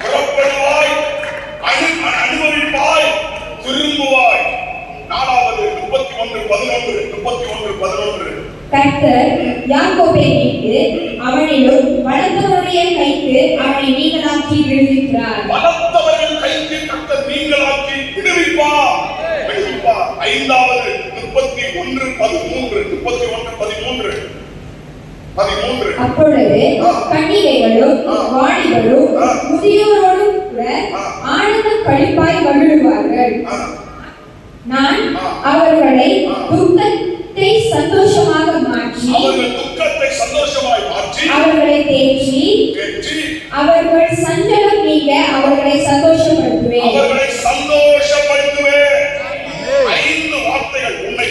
புறப்படுவாய், அனுபவிப்பாய், திரும்புவாய். நாலாவது 31:11. கர்த்தர் யாக்கோபை மீட்டு அவனிலும் பலத்தவருடைய கைக்கு அவனை நீங்களாக்கி விடுவிக்கிறார். பலத்தவர்கள் கைக்கு கர்த்தர் நீங்களாக்கி விடுவிப்பார். ஐந்தாவது 31:13. அப்பொழுது கன்னிகைகளும் வாலிபரும் முதியோரோடும் கூட ஆனந்த களிப்பாய் மகிழுவார்கள். நான் அவர்களை துக்கத்தை சந்தோஷமாக மாற்றி அவர்களை தேற்றி அவர்கள் சஞ்சலம் நீங்க அவர்களை சந்தோஷப்படுத்துவேன். 5 வார்த்தைகள். உன்னை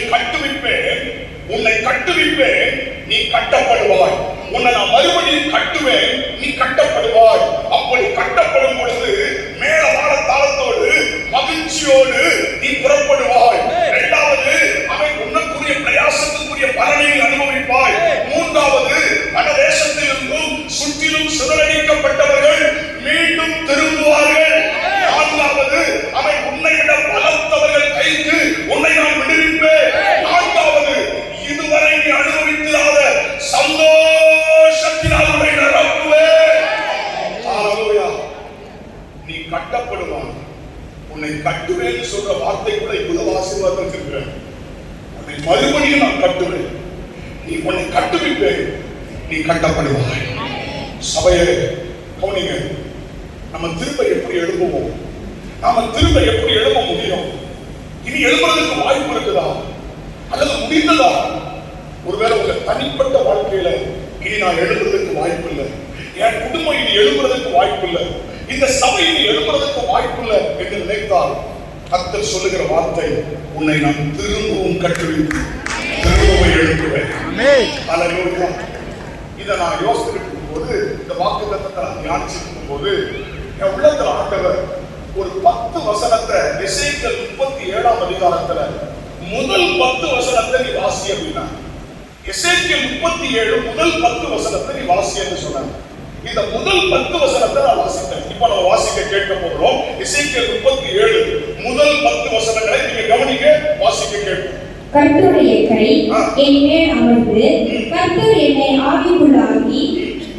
கட்டுவிப்பேன், நீ கட்டப்படுவாய். உன்னை நான் மறுபடியும் கட்டுவேன், நீ கட்டப்படுவாய். அப்படி கட்டப்படும் பொழுது மேலமான தாளத்தோடு மகிழ்ச்சியோடு நீ புறப்படுவாய். இரண்டாவது, அவை உனக்குரிய பிரயாசத்துக்குரிய பலனை அனுபவிப்பாய். மூன்றாவது, வடதேசத்திலிருந்தும் சுற்றிலும் சிதறடிக்கப்பட்டவர்கள் மீண்டும் திரும்புவார்கள். நான்காவது, அவை உன்னை விட பலத்தவர்கள் கைக்கு உன்னை நான் விடுவிப்பேன். நான்காவது, இதுவரை நீ அனுபவித்திராத சந்தோஷத்தினால் உன்னை நிரப்புவேன். ஹல்லேலூயா. நீ கட்டப்படுவாய். உன்னை கட்டுவேன் சொல்ற வார்த்தை கூட இவ்வளவு ஆசீர்வாதம் வச்சிருக்கிறேன். உன்னை மறுபடியும் நான் கட்டுவேன், நீ உன்னை கட்டுவிப்பேன், நீ கட்டப்படுவாய். சபையே கவனிங்க, நம்ம திரும்ப எப்படி எழுப்புவோம்? நாம திரும்ப எப்படி எழுப்ப முடியும்? இனி எழுப்புறதுக்கு வாய்ப்பு இருக்குதா அல்லது முடிந்ததா? ஒருவேளை உங்க தனிப்பட்ட வாழ்க்கையில இனி நான் எழுப்புறதுக்கு வாய்ப்பு இல்லை, என் குடும்பம் இனி எழுப்புறதுக்கு வாய்ப்பு இல்லை, இந்த சபை இனி எழுப்புறதுக்கு வாய்ப்பு இல்லை என்று நினைத்தால் கர்த்தர் சொல்லுகிற வார்த்தை, உன்னை நான் திரும்பவும் கட்டுவித்து திரும்பவும் எழுப்புவேன். ஹல்லேலூயா. இதை நான் யோசிச்சுட்டு இருக்கும்போது, இந்த வாக்குத்தத்தத்தை நான் தியானிச்சுட்டு இருக்கும்போது என் உள்ளத்துல ஆண்டவர் ஒரு 10 வசனத்தை எசேக்கியேல் 37ஆம் அதிகாரத்துல முதல் 10 வசனத்தை நீ வாசி அப்படின்னா, எசேக்கியேல் 37 முதல் 10 வசனத்தை நீ வாசி என்று சொன்னாங்க. இந்த முதல் 10 வசனத்தை நான் வாசித்தேன். இப்ப நம்ம வாசிக்க கேட்க போகிறோம். எசேக்கியேல் 37 முதல் 10 வசனங்களை நீங்க கவனிக்க, வாசிக்க கேட்போம். கர்த்தருடைய கை என் மேல் அமர்ந்து கர்த்தர் என்னை ஆவிக்குள்ளாக்கி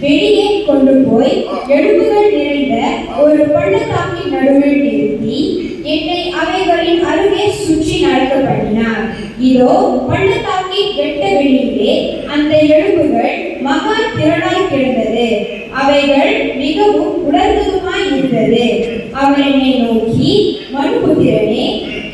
வெளியே கொண்டு போய் எலும்புகள் நிறைந்த ஒரு பள்ளத்தாக்கின் நடுவில் நிறுத்தி என்னை அவைகளின் அருகே சுற்றி நடக்க பண்ணினார். இதோ பள்ளத்தாக்கின் வெட்ட வெளியிலே அந்த எலும்புகள் மகா திரளாய் கிடந்தது. அவைகள் மிகவும் உலர்ந்ததுமாய் இருந்தது. அவர் என்னை நோக்கி, மனுபுத்திரனே,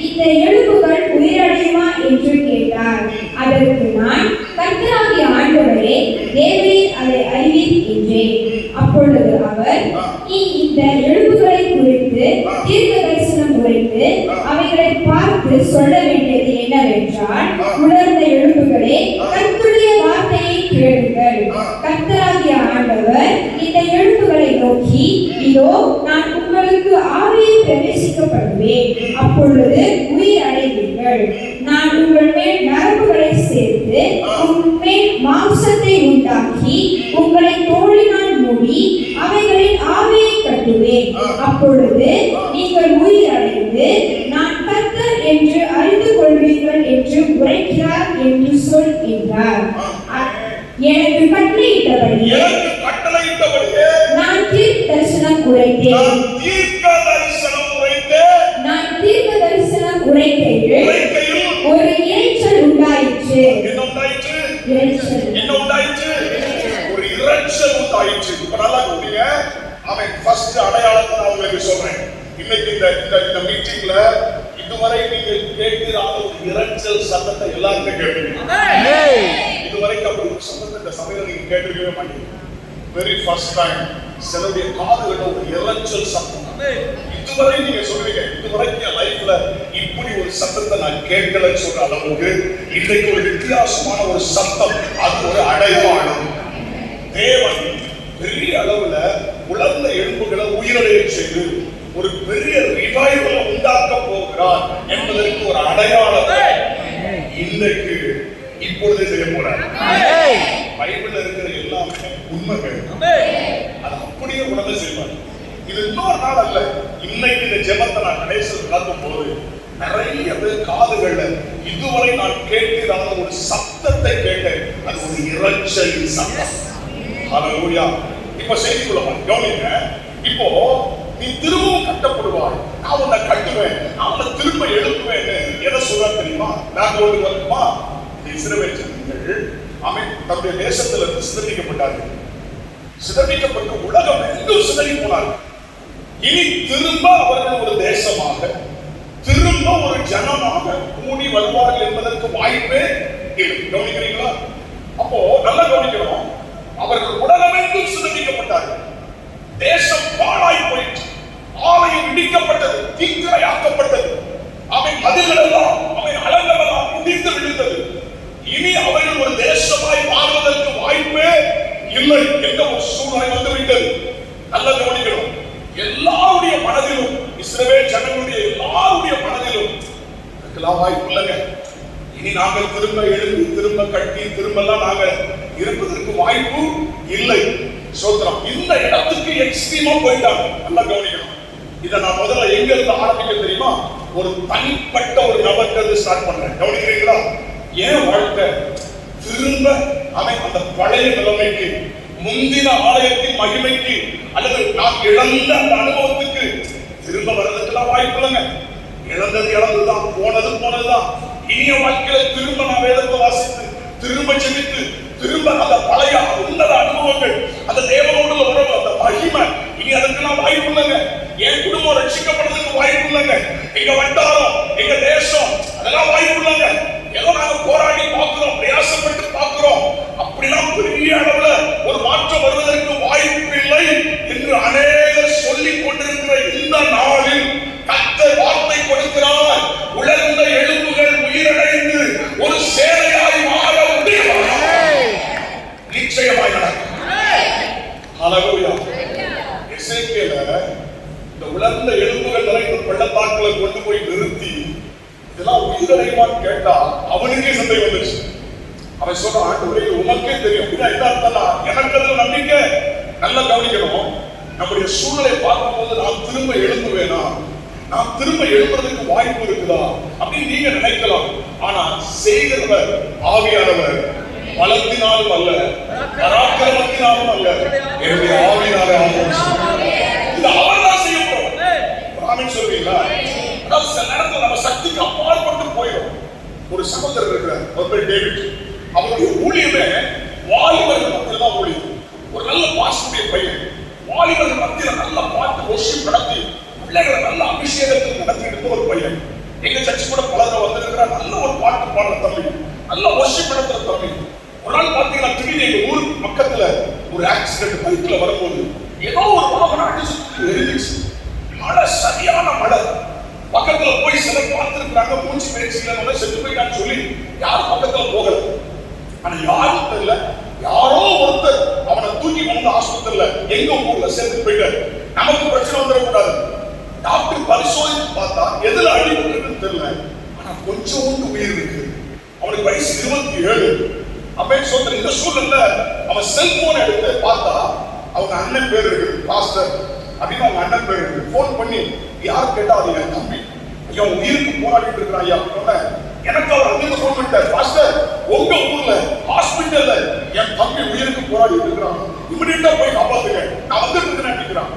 இந்த எலும்புகள் உயிரடையுமா என்று கேட்டார். அதற்கு நான், கர்த்தராகிய ஆண்டவரே, தேவரீர் அதை அறிவீர் என்றேன். அப்பொழுது அவர், நீ இந்த எலும்புகளை குறித்து தீர்க்க தரிசனம் உரைத்து அவைகளை பார்த்து சொல்ல வேண்டியது என்னவென்றால், உலர்ந்த எலும்புகளே, கர்த்தருடைய வார்த்தையை கேளுங்கள். கர்த்தராகிய ஆண்டவர் இந்த எலும்புகளை நோக்கி, இதோ நான் உங்களுக்கு ஆவியை பிரவேசிக்கப்படுவேன், அப்பொழுது உயிர் அடைவீர்கள். நான் உங்கள் மேல் நரம்புகளை சேர்த்து உங்கள் மேல் மாம்சத்தை உண்டாக்கி உங்களை தோளினால் மூடி அவைகளின் ஆவியை கட்டுவேன். அப்பொழுது நீங்கள் உயிர் அடைந்து நான் கர்த்தர் என்று அறிந்து கொள்வீர்கள் என்று உரைக்கிறார் என்று சொல் என்றார். எனக்கு கட்டளையிட்டபடியே நான் தீர்க்க தரிசனம் உரைத்தேன். ஒரு இரைச்சல் உண்டாயிற்று. என்ன உண்டாயிற்று? ஒரு இரைச்சல் உண்டாயிற்று. இப்ப நல்லா கவனிங்க. அவன் ஃபர்ஸ்ட் அடையாளத்தை நான் உங்களுக்கு சொல்றேன். இன்னைக்கு இந்த மீட்டிங்ல இதுவரை நீங்க கேட்கிறாத ஒரு இரைச்சல் சத்தத்தை எல்லாருமே கேட்பீங்க. இதுவரைக்கும் அப்படி ஒரு சத்தத்தை இந்த சபையில நீங்க கேட்டிருக்கவே மாட்டீங்க. வெரி ஃபர்ஸ்ட் டைம் சிலருடைய காதுகள்ல ஒரு இரைச்சல் சத்தம். இதுவரை நீங்க சொல்றீங்க, இதுவரைக்கும் என் லைஃப்ல இப்படி ஒரு சத்தத்தை நான் கேட்கலன்னு சொல்ற அளவுக்கு இன்றைக்கு ஒரு வித்தியாசமான ஒரு சத்தம், அது ஒரு அடையாளம். தேவன் பெரிய அளவுல உலர்ந்த எலும்புகளை உயிரடைய செய்து ஒரு பெரிய ரிவைவலை உண்டாக்க போகிறார் என்பதற்கு ஒரு அடையாளம் இன்றைக்கு இப்பொழுது செய்ய போறார். பைபிள்ல இருக்கிற எல்லாமே உண்மைகள், அது அப்படியே உணர்ந்து செய்வார். இது இன்னொரு நாள் அல்ல. இன்னைக்கு இந்த ஜெபத்தை நான் கடைசியில் நடக்கும் போது நிறைய பேர் காதுகள்ல இதுவரை நான் கேட்கிறாத ஒரு சத்தத்தை கேட்டேன். அது ஒரு இரைச்சல் சத்தம். ஹல்லேலூயா. இப்ப செய்திக்குள்ள கவனிங்க. இப்போ நீ திரும்பவும் கட்டப்படுவாய், நான் உன்னை கட்டுவேன், நான் உன்னை திரும்ப எழுப்புவேன். எதை சொல்றா தெரியுமா? நான் கொண்டு வருமா? இஸ்ரவேல் ஜனங்கள் அவன் தன்னுடைய தேசத்துல இருந்து சிதறிக்கப்பட்டார்கள். சிதறிக்கப்பட்ட உலகம் எங்கும் சிதறி போனார்கள். இனி திரும்ப அவர்கள் ஒரு தேசமாக, திரும்ப ஒரு ஜனமாக கூடி வருவார்கள் என்பதற்கு வாய்ப்பே இல்லை. கவனிக்கிறீங்களா? அப்போ நல்லா கவனிக்கணும். அவர்கள் உலகமெங்கும் சிதறிக்கப்பட்டார்கள். தேசம் பாழாய் போயிற்று. ஆலயம் இடிக்கப்பட்டது, தீக்கிரையாக்கப்பட்டது. அவை மதில்கள் எல்லாம், அவை அலங்கள் எல்லாம் இடிந்து விழுந்தது. இனி அவர்கள் ஒரு தேசமாய் மாறுவதற்கு வாய்ப்பே இல்லை என்ற ஒரு சூழ்நிலை வந்துவிட்டது. நல்ல கவனிக்கணும். எல்லாருடைய மனதிலும், இஸ்ரவேல் ஜனங்களுடைய எல்லாருடைய மனதிலும் இதெல்லாம் வாய்ப்பு இல்லைங்க. இனி நாங்கள் திரும்ப எழுந்து, திரும்ப கட்டி, திரும்பலாம் நாங்கள் இருப்பதற்கு வாய்ப்பு இல்லை. சோத்திரம். இந்த இடத்துக்கு எக்ஸ்ட்ரீமா போயிட்டாங்க. நல்லா கவனிக்கணும். இதை நான் முதல்ல எங்க இருந்து ஆரம்பிக்க தெரியுமா? ஒரு தனிப்பட்ட ஒரு நபர்கிட்ட ஸ்டார்ட் பண்றேன். கவனிக்கிறீங்களா? ஏன் வாழ்க்கை திரும்ப அவன் அந்த பழைய நிலைமைக்கு, முந்தின ஆலயத்தின் மகிமைக்கு, அல்லது நாம் இழந்த அந்த அனுபவத்துக்கு திரும்ப வர்றதுக்கெல்லாம் வாய்ப்பு இல்லைங்க. இழந்தது இழந்துதான், போனது போனதுதான். இனிய வாழ்க்கையில திரும்ப நான் வேதத்தை வாசித்து, திரும்ப ஜெபித்து, திரும்ப அந்த பழைய உன்னத அனுபவங்கள், அந்த தேவனோடு உறவு, அந்த மகிமை, இனி அதுக்கெல்லாம் வாய்ப்பு இல்லைங்க. என் குடும்பம் ரட்சிக்கப்படுறதுக்கு வாய்ப்பு இல்லைங்க. எங்க வட்டாரம், எங்க தேசம், அதெல்லாம் வாய்ப்பு இல்லைங்க. ஏதோ நாங்க போராடி பார்க்கிறோம், பிரயாசப்பட்டு பார்க்கிறோம். அப்படிலாம் பெரிய அளவுல ஒரு மாற்றம் வருவதற்கு வாய்ப்பு இல்லை என்று அநேகர் சொல்லிக் கொண்டிருக்கிற இந்த நாளில் கர்த்தர் வார்த்தை கொடுக்கிறார். உலர்ந்த எலும்புகள் உயிரடைந்து ஒரு சேனையாய் மாற முடியும். நிச்சயமாய் நடக்கும். ஹல்லேலூயா. எசேக்கியேல இந்த உலர்ந்த எலும்புகள் நிறைந்த பள்ளத்தாக்குல கொண்டு போய் நிறுத்தி இதெல்லாம் உயிரடைவான்னு கேட்டா அவனுக்கே சந்தேகம் வந்துச்சு. அவன் சொல்ற, ஆண்டவரே உனக்கே தெரியும். எனக்கு அதுல நம்பிக்கை. நல்லா கவனிக்கணும். நம்முடைய சூழலை பார்க்கும்போது நாம் திரும்ப எழும்புவேனா, நாம் திரும்ப எழுப்புறதுக்கு வாய்ப்பு இருக்குதா அப்படின்னு நீங்க நினைக்கலாம். ஆனா செய்கிறவர் ஆவியானவர் பலத்தினாலும் அல்ல, பராக்கிரமத்தினாலும் அல்ல, என்னுடைய ஆவியினாலே ஆகும். இது அவர் தான் செய்ய போறோம். ஆமென் சொல்றீங்களா? அதாவது சில நேரத்தில் நம்ம சக்திக்கு அப்பாற்பட்டு போயிடும். ஒரு சகோதரர் இருக்கிறார், அவர் பேர் டேவிட். அவருடைய ஊழியமே வாலிபர்கள் மத்தியில் தான் ஊழியம். ஒரு நல்ல பாஸ்டருடைய பையன். வாலிபர்கள் மத்தியில் நல்ல பாட்டு வொர்ஷிப் நடத்தி, பிள்ளைகளை நல்ல அபிஷேகத்தில் நடத்தி எடுத்த ஒரு பையன். எங்க சர்ச்சு கூட பலரை வந்திருக்கிற நல்ல ஒரு பாட்டு பாடுற தம்பி, நல்ல வொர்ஷிப் நடத்துற தம்பி. ஒரு நாள் பாத்தீங்கன்னா திடீர்னு எங்க ஊர் பக்கத்துல ஒரு ஆக்சிடென்ட் பைக்ல வரும்போது ஏதோ ஒரு வாகனம் அடிச்சு எரிஞ்சிச்சு. மழை, சரியான மழை. பக்கத்துல போய் சிலர் பார்த்திருக்கிறாங்க, மூச்சு பேச்சில செத்து போயிட்டான்னு சொல்லி யாரும் பக்கத்துல போகல. ஆனா யாரும் தெரியல, யாரோ ஒருத்தர் அவனை தூக்கி வந்து ஆஸ்பத்திரியில எங்க ஊர்ல சேர்த்து போயிட்டாரு. நமக்கு பிரச்சனை வந்துடக்கூடாது. டாக்டர் பரிசோதித்து பார்த்தா எதுல அடிபட்டுன்னு தெரியல, ஆனா கொஞ்சோண்டு உயிர் இருக்கு. அவனுக்கு வயசு 27. அப்படின்னு சொல்ற இந்த சூழல்ல அவன் செல்போன் எடுத்து பார்த்தா அவங்க அண்ணன் பேர் இருக்கு, பாஸ்டர் அப்படின்னு அவங்க அண்ணன் பேர் இருக்கு. போன் பண்ணி யார் கேட்டா அது என் தம்பி, ஐயா உயிருக்கு போராடிட்டு இருக்கிறான் ஐயா. எனக்கு அவர் அங்கிருந்து போன் பண்ணிட்டார், பாஸ்டர் உங்க ஊர்ல ஹாஸ்பிட்டல்ல என் தம்பி உயிருக்கு போராடி இருக்கிறான், இமிடியேட்டா போய் காப்பாத்துங்க, நான் வந்துட்டு இருக்கேன் கேட்கிறான்.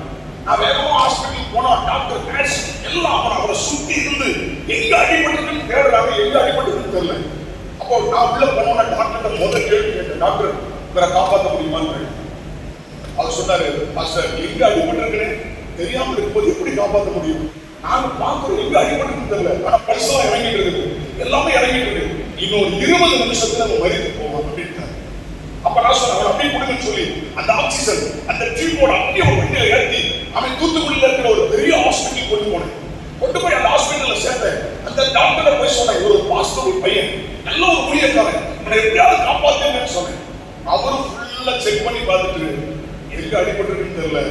நான் வேகமா ஹாஸ்பிட்டல் போனா டாக்டர் நர்ஸ் எல்லாம் அவரை சுத்தி இருந்து எங்க அடிபட்டுருக்குன்னு தேடுறாங்க, எங்க அடிபட்டுருக்குன்னு தெரியல. அப்போ நான் உள்ள போனோம்னா டாக்டர் முதல் கேள்வி கேட்டேன், டாக்டர் இவரை காப்பாற்ற முடியுமான்னு. அவர் சொன்னாரு, பாஸ்டர் எங்க அடிபட்டுருக்குன்னு தெரியாம இருக்கும்போது எப்படி காப்பாற்ற முடியும், நாங்க பாக்குறோம் எங்க அடிபட்டு தெரியல, ஆனா பரிசா இறங்கிட்டு இருக்குது, எல்லாமே இறங்கிட்டு இருக்கு, இன்னொரு 20 நிமிஷத்துல நம்ம மறித்து போவோம் அப்படின்ட்டாரு. அப்ப நான் சொன்னேன் அப்படியே கொடுங்கன்னு சொல்லி அந்த ஆக்சிஜன் அந்த டியூபோட அப்படியே ஒரு வண்டியில ஏற்றி அவன் தூத்துக்குடியில இருக்கிற ஒரு பெரிய ஹாஸ்பிட்டல் கொண்டு போனேன். கொண்டு போய் அந்த ஹாஸ்பிட்டல்ல சேர்த்தேன். அந்த டாக்டர் போய் சொன்னேன், ஒரு பாஸ்டர் ஒரு பையன் நல்ல ஒரு ஊழியக்காரன், இவனை எப்படியாவது காப்பாத்துங்கன்னு சொன்னேன். அவரும் ஃபுல்லா செக் பண்ணி பார்த்துட்டு எங்க அடிபட்டுருக்குன்னு தெரியல,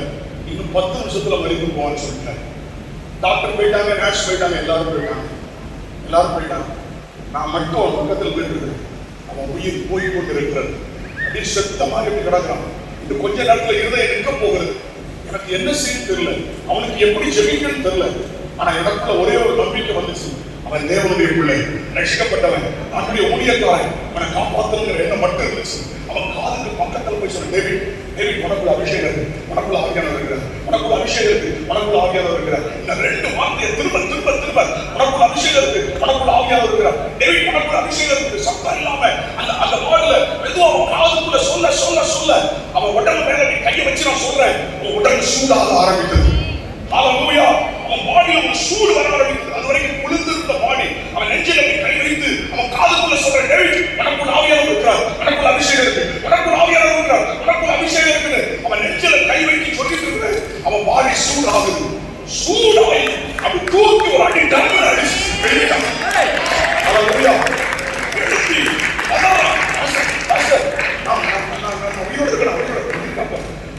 இன்னும் 10 நிமிஷத்துல மறித்து போவான்னு சொல்லிட்டாரு. டாக்டர் போயிட்டாங்க, நர்ஸ் போயிட்டாங்க, எல்லாரும் போயிட்டாங்க. நான் மட்டும் பக்கத்தில் போயிட்டு அவன் உயிர் போய் கொண்டு இருக்கிறது, அப்படியே செத்த மாதிரி கிடக்கிறான். இந்த கொஞ்ச நேரத்துல இருதயம் நிற்க போகிறது. எனக்கு என்ன செய்ய தெரியல, அவனுக்கு எப்படி ஜெபிக்கணும்னு தெரியல. ஆனா எனக்குள்ள ஒரே ஒரு நம்பிக்கை வந்துச்சு, அவன் தேவனுடைய பிள்ளை, ரட்சிக்கப்பட்டவன், அவனுடைய ஊழியக்காரன், அவனை காப்பாற்றுங்கிற எண்ணம் மட்டும் இருந்துச்சு. அவன் காதுக்கு பக்கத்துல போய் சொன்ன, டேவிட் உனக்குள்ள அபிஷேகம் இருக்கு, உனக்குள்ள ஆவியானவர் இருக்கிறார், உனக்குள்ள அபிஷேகம் இருக்கு, உனக்குள்ள ஆவியானவர் இருக்கிறார். இந்த 2 வார்த்தையை திரும்ப உனக்குள்ள அபிஷேகம் இருக்கு, உனக்குள்ள ஆவியானவர் இருக்கிறார், டேவிட் உனக்குள்ள அபிஷேகம் இருக்கு. சத்தம் இல்லாம அந்த வார்ல மெதுவா அவன் காதுக்குள்ள சொல்ல அவன் உடம்பு மேல கையை வச்சு நான் சொல்றேன், உன் உடம்பு சூடாக ஆரம்பித்தது. ஹalleluya. அவன் பாடியில ஒரு சூடு வர ஆரம்பித்தது. அது வரைக்கும் குளிர்ந்திருந்த பாடி அவன் நெஞ்சில கை வைத்து அவன் காதுக்குள்ள சொல்ற, டேவிட் உனக்குள்ள ஆவியானவர் இருக்கிறார், உனக்குள்ள அபிஷேகம் இருக்கு, உனக்குள்ள ஆவியானவர் இருக்கிறார், உனக்குள்ள அபிஷேகம் இருக்குது. அவன் நெஞ்சில கை வைத்து சொல்லிட்டு இருக்கிறான். அவன் பாடி சூடாகுது. சூடாகி அப்படி தூக்கி ஒரு அடி டம்ளர் அடிச்சு வெளியிட்டான். ஹalleluya. எழுப்பி அதான் பாஸ்டர் நான் உயிரோட இருக்கேன்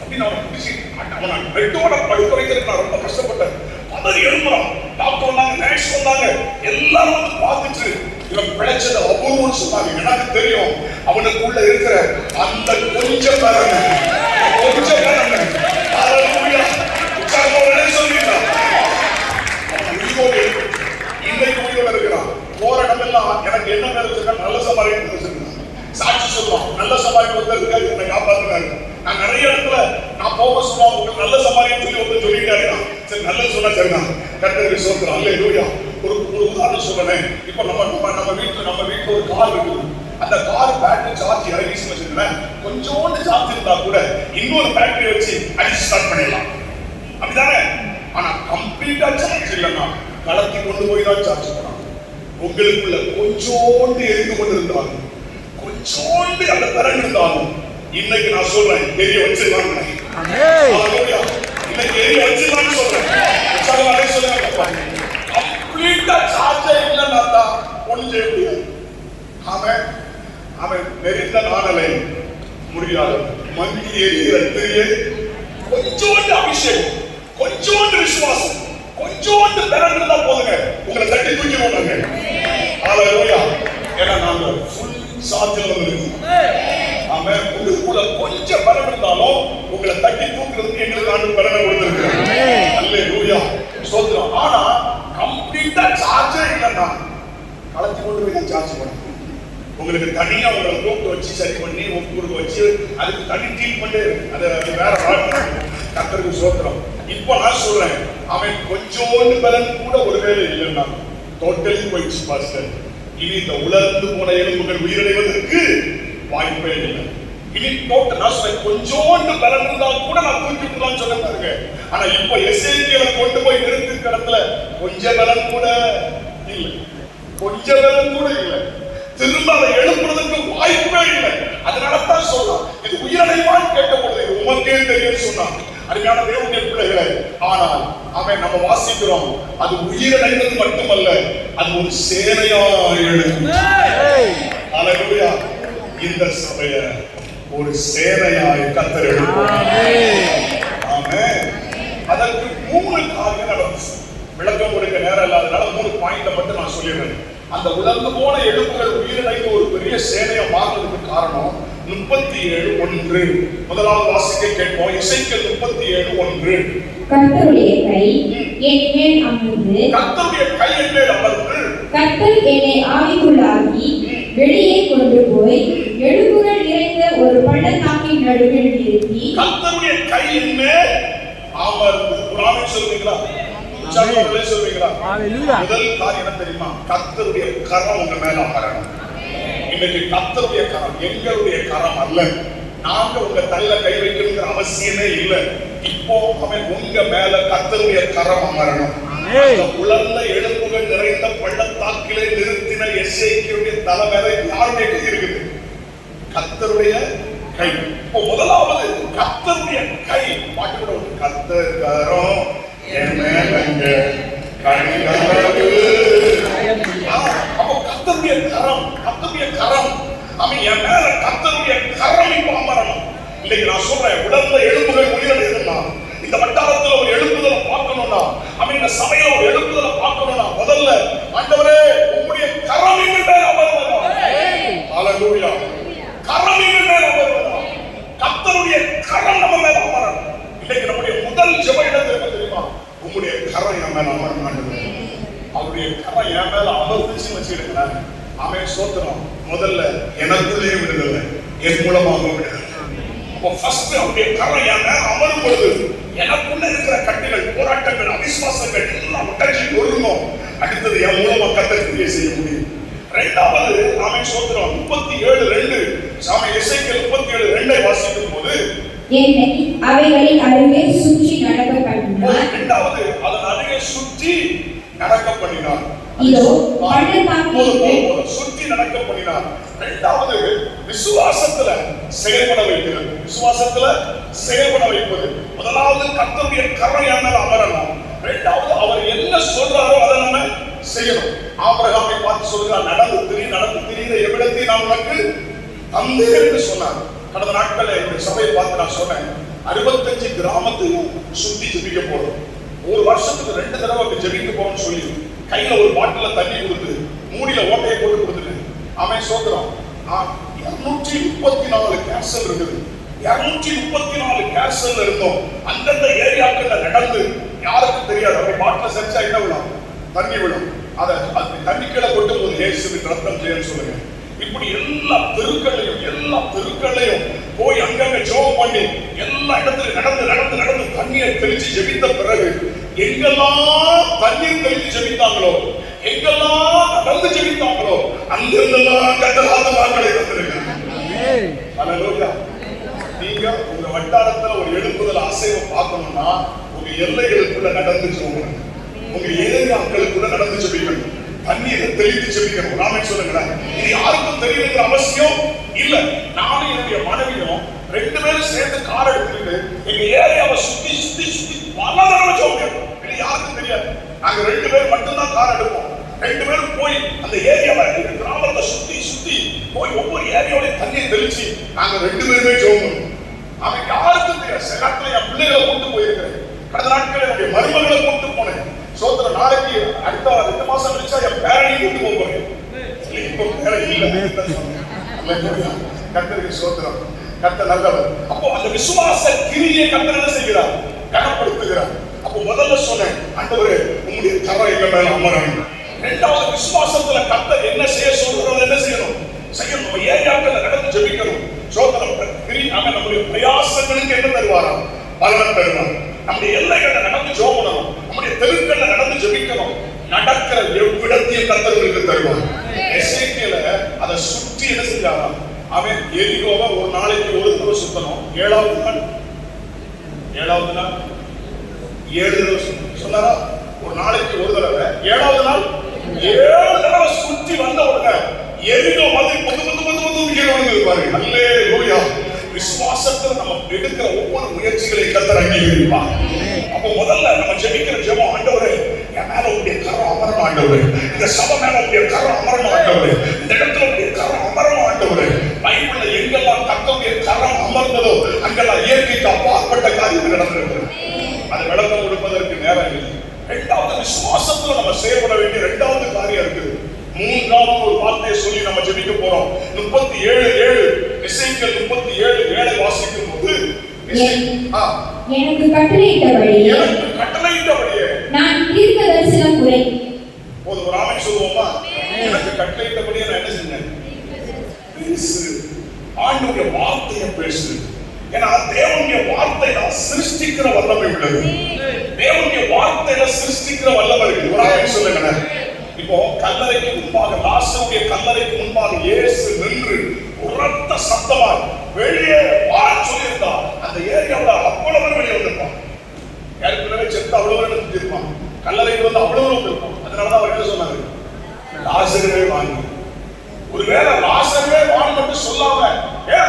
அப்படின்னு அவனை பிடிச்சி அவனை பெட்டோட படுக்க வைக்கிறதுக்கு நான் ரொம்ப கஷ்டப்பட்டேன். பதறி எழுப்புறான். டாக்டர் வந்தாங்க, நர்ஸ் வந்தாங்க, எல்லாரும் வந்து பார்த்துட்டு இவன் பிழைச்சது அபூர்வம்னு சொன்னாங்க. எனக்கு தெரியும் அவனுக்குள்ள இருக்கிற அந்த கொஞ்சம் பலன் ஹalleluya. உற்சாகத்தோட சொல்லிட்டான். அவன் உயிரோடு இன்னைக்கு உயிரோட இருக்கிறான். போற இடமெல்லாம் எனக்கு என்ன பேர் வச்சிருக்கா, நல்ல சமாரியன் வச்சிருக்கான். சாட்சி சொல்லுவான், நல்ல சமாரியன் வந்திருக்காரு, என்னை காப்பாத்துறாரு. நான் நிறைய இடத்துல நான் போக சொல்லுவான், உங்களுக்கு நல்ல சமாரியன் சொல்லி ஒருத்தர் சொல்லிட்டாரு. சரி நல்லது சொன்னா சரிதான், கர்த்தருக்கு ஸ்தோத்திரம், அல்லேலூயா. ஒரு உதாரணம் சொல்றேன். இப்ப நம்ம வீட்டுல ஒரு கார் இருக்குது. அந்த கார் பேட்டரி சார்ஜ் இறங்கிச்சு வச்சுக்கோங்களேன், கொஞ்சோண்டு சார்ஜ் இருந்தா கூட இன்னொரு பேட்டரி வச்சு அடிச்சு ஸ்டார்ட் பண்ணிடலாம், அப்படிதானே? ஆனா கம்ப்ளீட்டா சார்ஜ் இல்லைன்னா கலத்தி கொண்டு போய் தான் சார்ஜ் பண்ணலாம். உங்களுக்குள்ள கொஞ்சோண்டு எரிந்து கொண்டிருந்தாலும், கொஞ்சோண்டு அந்த திறன் இருந்தாலும், இன்னைக்கு நான் சொல்றேன் எரிய வச்சிடலாம். இன்னைக்கு எரிய வச்சிடலாம்னு சொல்றேன். கம்ப்ளீட்டா சார்ஜ் இல்லைன்னா தான் ஒண்ணு செய்ய முடியாது. அவன் நெறிந்த நாணலை முடியாது, மங்கி எரிகிற திரியை கொஞ்சோண்டு அபிஷேகம், கொஞ்சோண்டு விசுவாசம், கொஞ்சோண்டு திறன் இருந்தா போதுங்க, உங்களை தட்டி தூக்கி போனாங்க. ஹalleluya. ஏன்னா நாங்க ஃபுல் சார்ஜ்ல வந்திருக்கோம். ஆமென். உங்களுக்குள்ள கொஞ்சம் பலம் இருந்தாலும் உங்களை தட்டி தூக்குறதுக்கு எங்களுக்கு ஆண்டு பலனை கொடுத்திருக்காரு. அல்லேலூயா. ஸ்தோத்திரம். ஆனா கம்ப்ளீட்டா சார்ஜ் இல்லைன்னா கலத்தி கொண்டு போய் சார்ஜ் பண்ணணும். உங்களுக்கு தனியா உங்களை கூப்பிட்டு வச்சு சரி பண்ணி உங்களுக்கு வச்சு அதுக்கு தனி ட்ரீட்மெண்டே இருக்கு. அது வேற வாழ்க்கை. கர்த்தருக்கு ஸ்தோத்திரம். இப்போ நான் சொல்றேன், அவன் கொஞ்சோண்டு பலன் கூட ஒருவேளை இல்லைன்னா டோட்டலி போயிடுச்சு பாஸ்டர். இனி இந்த உலர்ந்து போன எலும்புகள் உயிரிழவதற்கு வாய்ப்பே இல்லை. இனி டோட்டல் நான் சொல்றேன், கொஞ்சோண்டு பலன் இருந்தால் கூட நான் தூக்கிட்டுலாம் சொல்ல பாருங்க. ஆனா இப்ப எசேக்கியேலை கொண்டு போய் நிறுத்திருக்கிற இடத்துல கொஞ்சம் பலன் கூட இல்லை, கொஞ்சம் பலன் கூட இல்லை. திரும்ப அதை எழுப்புறதுக்கு வாய்ப்பே இல்லை. அதனாலதான் சொல்றான், இது உயிரடைவான்னு கேட்ட பொழுது உமக்கே தெரியும் சொன்னான். அருமையான தேவனுடைய பிள்ளைகளை, ஆனால் அவன் நம்ம வாசிக்கிறோம், அது உயிரடைந்தது மட்டுமல்ல, அது ஒரு சேனையா எழுந்து. அல்லேலூயா. இந்த சபைய ஒரு சேனையாய் கர்த்தர் எழுப்புவார். ஆமென். அதற்கு 3 காரியங்கள் நடந்துச்சு. விளக்கம் கொடுக்க நேரம் இல்லாதனால 3 பாயிண்ட மட்டும் நான் சொல்லிடுறேன். அந்த உலர்ந்து போன எலும்புகள் உயிரிழந்து ஒரு பெரிய சேனையா மாறுறதுக்கு காரணம் 37:1. முதலாவது வாசிக்க கேட்போம். எசேக்கியேல் 37:1. கர்த்தருடைய கை என் மேல் அமர்ந்து, கர்த்தருடைய கை என் மேல் அமர்ந்து கர்த்தர் என்னை ஆவிக்குள்ளாக்கி வெளியே கொண்டு போய் எழுப்புகள் நிறைந்த ஒரு பள்ளத்தாக்கின் நடுவில் நிறுத்தி கர்த்தருடைய கையின் மேல் அமர்ந்து. ஒரு ஆமென் சொல்வீங்களா? உற்சாகத்தோட சொல்வீங்களா? முதல் காரியம் என்ன தெரியுமா? கர்த்தருடைய கரம் உங்க மேல அமரணும். இன்னைக்கு கர்த்தருடைய கரம் எங்களுடைய கரம் அல்ல. நாங்க உங்க தலையில கை வைக்கணுங்கிற அவசியமே இல்லை. இப்போ அவன் உங்க மேல கர்த்தருடைய கரம் அமரணும். உலர்ந்த எலும்புகள் நிறைந்த பள்ளத்தாக்கிலே நிறுத்தின எசேக்கியேலுடைய தலை மேல யாருடைய கை இருக்குது? கர்த்தருடைய கை. இப்போ முதலாவது கர்த்தருடைய கை. பாட்டு கூட ஒரு கர்த்தர் கரம் என் மேலங்க கண்களவு. அப்போ கர்த்தருடைய கரம், கர்த்தருடைய கரம் அவன் என் மேல கர்த்தருடைய கரம் இப்போ அமரணும். இன்னைக்கு நான் சொல்றேன், உலர்ந்த எலும்புகள் உயிரிழந்தா இந்த வட்டாரத்துல ஒரு எழுப்புதலை பார்க்கணும்னா, அவன் இந்த சபையில ஒரு எழுப்புதலை பார்க்கணும்னா, முதல்ல ஆண்டவரே உம்முடைய கரம் எங்கள் மேல் அமர்வதா. ஹல்லேலூயா. கரம் எங்கள் மேல் அமர்வதா. கர்த்தருடைய கரம் நம்ம மேல அமரணும். இன்னைக்கு நம்முடைய முதல் ஜெப இடம் என்ன தெரியுமா? உம்முடைய கரம் என் மேல அமரணும் ஆண்டவரே. அவருடைய கரம் என் மேல அமர்ந்துச்சுன்னு வச்சுக்கிடுங்களேன். அவன் சோத்திரம் முதல்ல எனக்குள்ளே விடுதலை, என் மூலமாக விடுதலை. அப்போ ஃபர்ஸ்ட் அவருடைய கரம் என் மேல அமரும் பொழுது எனக்குள்ள இருக்கிற கட்டுகள், போராட்டங்கள், அவிசுவாசங்கள் எல்லாம் உடஞ்சி ஒழுங்கும். அடுத்தது என் மூலமா கர்த்தர் கிரியை செய்ய முடியும். இரண்டாவது அவன் சோத்திரம் 37:2 சாமி எசேக்கியேல் 37:2 வாசிக்கும் போது என்னை அவைகளின் அருகே சுற்றி நடக்க பண்ணினார். இரண்டாவது அதன் அருகே சுற்றி நடக்க பண்ணினார். இதோ பள்ளத்தாக்கில் சுற்றி நடக்க பண்ணினார். இரண்டாவது விசுவாசத்துல செயல்பட வைக்கிறது. விசுவாசத்துல செயல்பட வைப்பது. முதலாவது கர்த்தருடைய கரம் என் மேல அமரணும். இரண்டாவது அவர் என்ன சொல்றாரோ அதை நம்ம செய்யணும். ஆபிரகாமை பார்த்து சொல்கிறார், நடந்து திரிகிற எவ்விடத்தை நான் உனக்கு தந்தேன் என்று சொன்னார். கடந்த நாட்கள் என்னுடைய சபையை பார்த்து நான் சொன்னேன், 65 கிராமத்தையும் சுத்தி ஜெபிக்க போறோம். ஒரு வருஷத்துக்கு 2 தடவை அங்க ஜெபிக்க போறோம்னு சொல்லி கையில ஒரு பாட்டில தண்ணி கொடுத்து மூடியில ஓட்டையை போட்டு கொடுத்துட்டேன். அவன் சோதரம் 234 கேன்சல் இருக்குது. 234 கேன்சல் இருந்தோம். அந்தந்த ஏரியாக்கள்ல நடந்து யாருக்கும் தெரியாது. அவன் பாட்டில செஞ்சா என்ன விடும்? தண்ணி விடும். அதை தண்ணிக்கீழே கொட்டும் போது இயேசுவின் ரத்தம் ஜெயம் சொல்லுங்க. இப்படி எல்லா தெருக்கள்லையும் போய் அங்கங்க ஜெபம் பண்ணி எல்லா இடத்துலயும் நடந்து தண்ணியை தெளிச்சு ஜெபித்த பிறகு எங்கெல்லாம் தண்ணீர் தெளிச்சு ஜெபித்தாங்களோ, எங்கெல்லாம் நடந்து ஜெபித்தாங்களோ, அங்கிருந்தெல்லாம் கர்த்தர் வாக்களை தந்திருக்காங்க. ஹல்லேலூயா. நீங்க உங்க வட்டாரத்துல ஒரு எழுப்புதல் அசைவை பார்க்கணும்னா உங்க எல்லைகளுக்குள்ள நடந்து ஜெபிக்கணும். உங்க ஏரியாக்களுக்குள்ள நடந்து ஜெபிக்கணும். தண்ணீரை தெளித்து ஜெபிக்கணும். நாமே சொல்லுங்களேன், இது யாருக்கும் தெரியணுங்கிற அவசியம் இல்ல. நானும் என்னுடைய மனைவியும் 2 பேரும் சேர்ந்து கார் எடுத்துட்டு எங்க ஏரியாவை சுத்தி பல தடவை ஜெபிக்கணும். இது யாருக்கும் தெரியாது. நாங்க 2 பேர் மட்டும்தான் கார் எடுப்போம். 2 பேரும் போய் அந்த ஏரியாவை கிராமத்தை சுத்தி போய் ஒவ்வொரு ஏரியாவோட தண்ணியை தெளிச்சு நாங்க 2 பேருமே ஜெபிக்கணும். அவன் யாருக்கும் தெரியாது. சில நேரத்துல என் பிள்ளைகளை கூட்டு போயிருக்கிறேன். கடந்த நாட்கள் என்னுடைய மருமகளை கூட்டு போனேன். சோதர நாளைக்கு அடுத்த 2 மாசம் கழிச்சா என் பேரனையும் கூட்டு போகிறேன். இப்போ பேரை இல்லை. கர்த்தருக்கு சோத்திரம். கர்த்தர் நல்லவர். அப்போ அந்த விசுவாச கிரியை கர்த்தர் என்ன செய்கிறார்? கனப்படுத்துகிறார். அப்போ முதல்ல சொன்னேன், ஆண்டவரே உம்முடைய கரம் எங்க மேல அமரணும். இரண்டாவது விசுவாசத்துல கர்த்தர் என்ன செய்ய சொல்றாரோ என்ன செய்யணும்? நம்ம ஏரியாக்களை நடந்து ஜெபிக்கணும். சோதரம் அவன் நம்முடைய பிரயாசங்களுக்கு என்ன தருவாரா? பலன் தருவார். நம்முடைய எல்லைகளை நடந்து ஜெபிக்கணும். நம்முடைய தெருக்கள்ல நடந்து ஜெபிக்கணும். நடக்கிற எவ்விடத்தையும் கர்த்தருக்கு தருவார். எசேக்கியேல அதை சுற்றி என்ன செஞ்சாரா? அவன் எரிகோவை ஒரு நாளைக்கு ஒரு தடவை சுத்தணும். 7வது நாள் 7 தடவை சொன்னாரா? ஒரு நாளைக்கு ஒரு தடவை. 7வது நாள் 7 தடவை சுற்றி வந்த உடனே எரிகோ வந்து கீழே விழுந்திருப்பாரு. அல்லேலூயா. விசுவாசத்துல நம்ம எடுக்கிற ஒவ்வொரு முயற்சிகளை கர்த்தர் அங்கீகரிப்பார். அப்போ முதல்ல நம்ம ஜெபிக்கிற ஜெபம், ஆண்டவரே என் மேல உடைய கரம் அமரணும் ஆண்டவரே, இந்த சபை மேல உடைய கரம் அமரணும் ஆண்டவரே, இந்த இடத்துல உடைய கரம் அமரணும் ஆண்டவரே. பைபிள்ல எங்கெல்லாம் கர்த்தருடைய கரம் அமர்ந்ததோ அங்கெல்லாம் இயற்கைக்கு அப்பாற்பட்ட காரியங்கள் நடந்திருக்கிறது. அது விளக்கம் கொடுப்பதற்கு நேரம் இல்லை. இரண்டாவது விசுவாசத்துல நம்ம செயல்பட வேண்டிய 2வது காரியம் இருக்குது. 3வது ஒரு வார்த்தையை சொல்லி நம்ம ஜெபிக்க போறோம். 37:7 எசேக்கியேல் 37:7 வாசிக்கும் போது எனக்கு கட்டளையிட்டபடியே நான் தீர்க்க தரிசனம் உரை. ஒரு ராமன் சொல்லுவோமா? எனக்கு கட்டளையிட்டபடியே நான் என்ன செஞ்சேன்? பேசு. ஆண்டவருடைய வார்த்தையை பேசு. ஏன்னா தேவனுடைய வார்த்தையில சிருஷ்டிக்கிற வல்லமை உள்ளது. தேவனுடைய வார்த்தையில சிருஷ்டிக்கிற வல்லமை இருக்கு. ஒரு ஆயத்தை சொல்லுங்க. இப்போ கல்லறைக்கு முன்பாக, லாசருடைய கல்லறைக்கு முன்பாக இயேசு நின்று உரத்த சத்தமா வெளியே வா சொல்லியிருந்தா அந்த ஏரியாவில் அவ்வளவு வெளியே வந்திருப்பான். ஏற்கனவே செத்து அவ்வளவு செஞ்சிருப்பான். கல்லறைக்கு வந்து அவ்வளவு வந்திருப்பான். அதனாலதான் அவர் என்ன சொன்னாரு? லாசருவே வாங்கி. ஒருவேளை லாசருவே வாங்க மட்டும் சொல்லாம